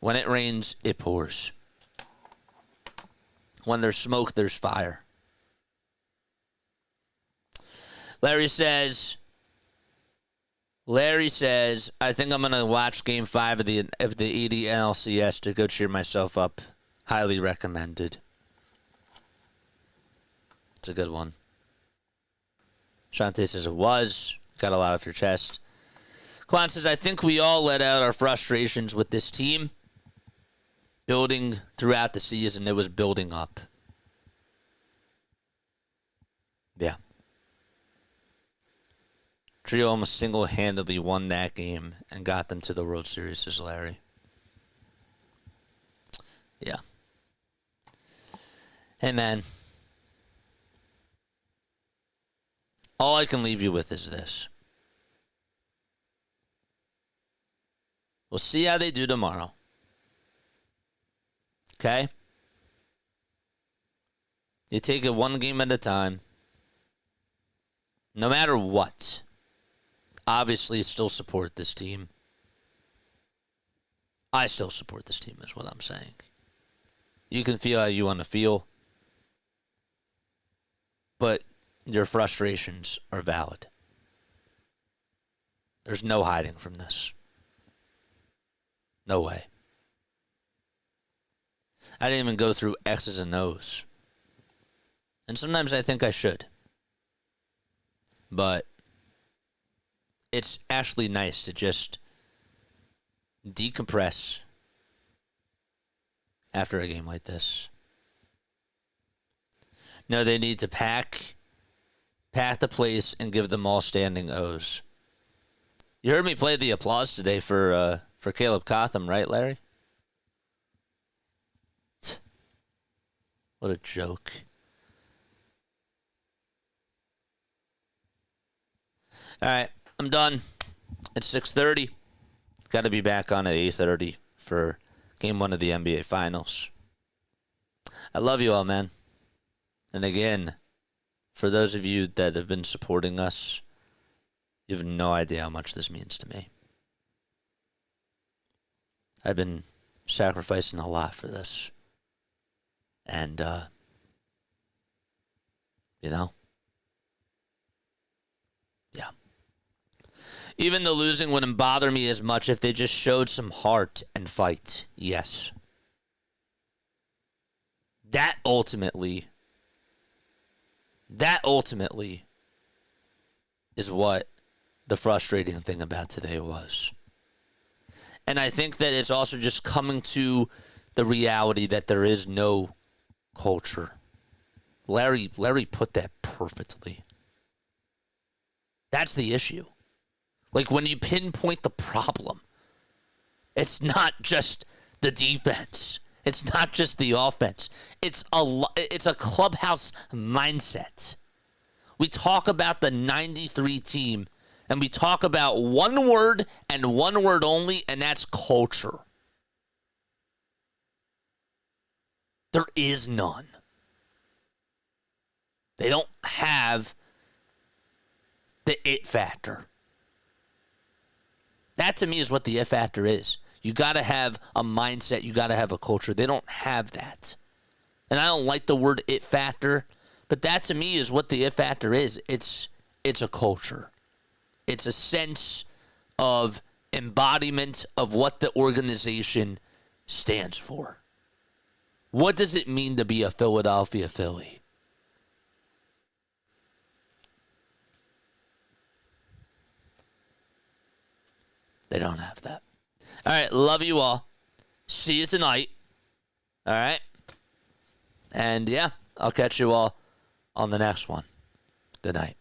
When it rains, it pours. When there's smoke, there's fire. Larry says, I think I'm going to watch Game 5 of the 80 NLCS to go cheer myself up. Highly recommended. It's a good one. Shante says it was. Got a lot off your chest. Klon says, I think we all let out our frustrations with this team. Building throughout the season, it was building up. Yeah. Trio almost single-handedly won that game and got them to the World Series, says Larry. Yeah. Hey, man. All I can leave you with is this. We'll see how they do tomorrow. Okay? You take it one game at a time. No matter what. Obviously, still support this team. I still support this team, is what I'm saying. You can feel how you want to feel. But your frustrations are valid. There's no hiding from this. No way. I didn't even go through X's and O's. And sometimes I think I should. But it's actually nice to just decompress after a game like this. No, they need to pack the place and give them all standing O's. You heard me play the applause today for Caleb Cotham, right, Larry? What a joke. All right, I'm done. It's 6:30. Got to be back on at 8:30 for Game 1 of the NBA Finals. I love you all, man. And again, for those of you that have been supporting us, you have no idea how much this means to me. I've been sacrificing a lot for this. And, yeah. Even the losing wouldn't bother me as much if they just showed some heart and fight. Yes. That ultimately is what the frustrating thing about today was. And I think that it's also just coming to the reality that there is no culture. Larry put that perfectly. That's the issue. Like, when you pinpoint the problem, it's not just the defense. It's not just the offense. It's a clubhouse mindset. We talk about the 93 team, and we talk about one word and one word only, and that's culture. There is none. They don't have the it factor. That, to me, is what the it factor is. You got to have a mindset. You got to have a culture. They don't have that. And I don't like the word it factor, but that, to me, is what the it factor is. It's a culture. It's a sense of embodiment of what the organization stands for. What does it mean to be a Philadelphia Philly? They don't have that. All right, love you all. See you tonight. All right? And yeah, I'll catch you all on the next one. Good night.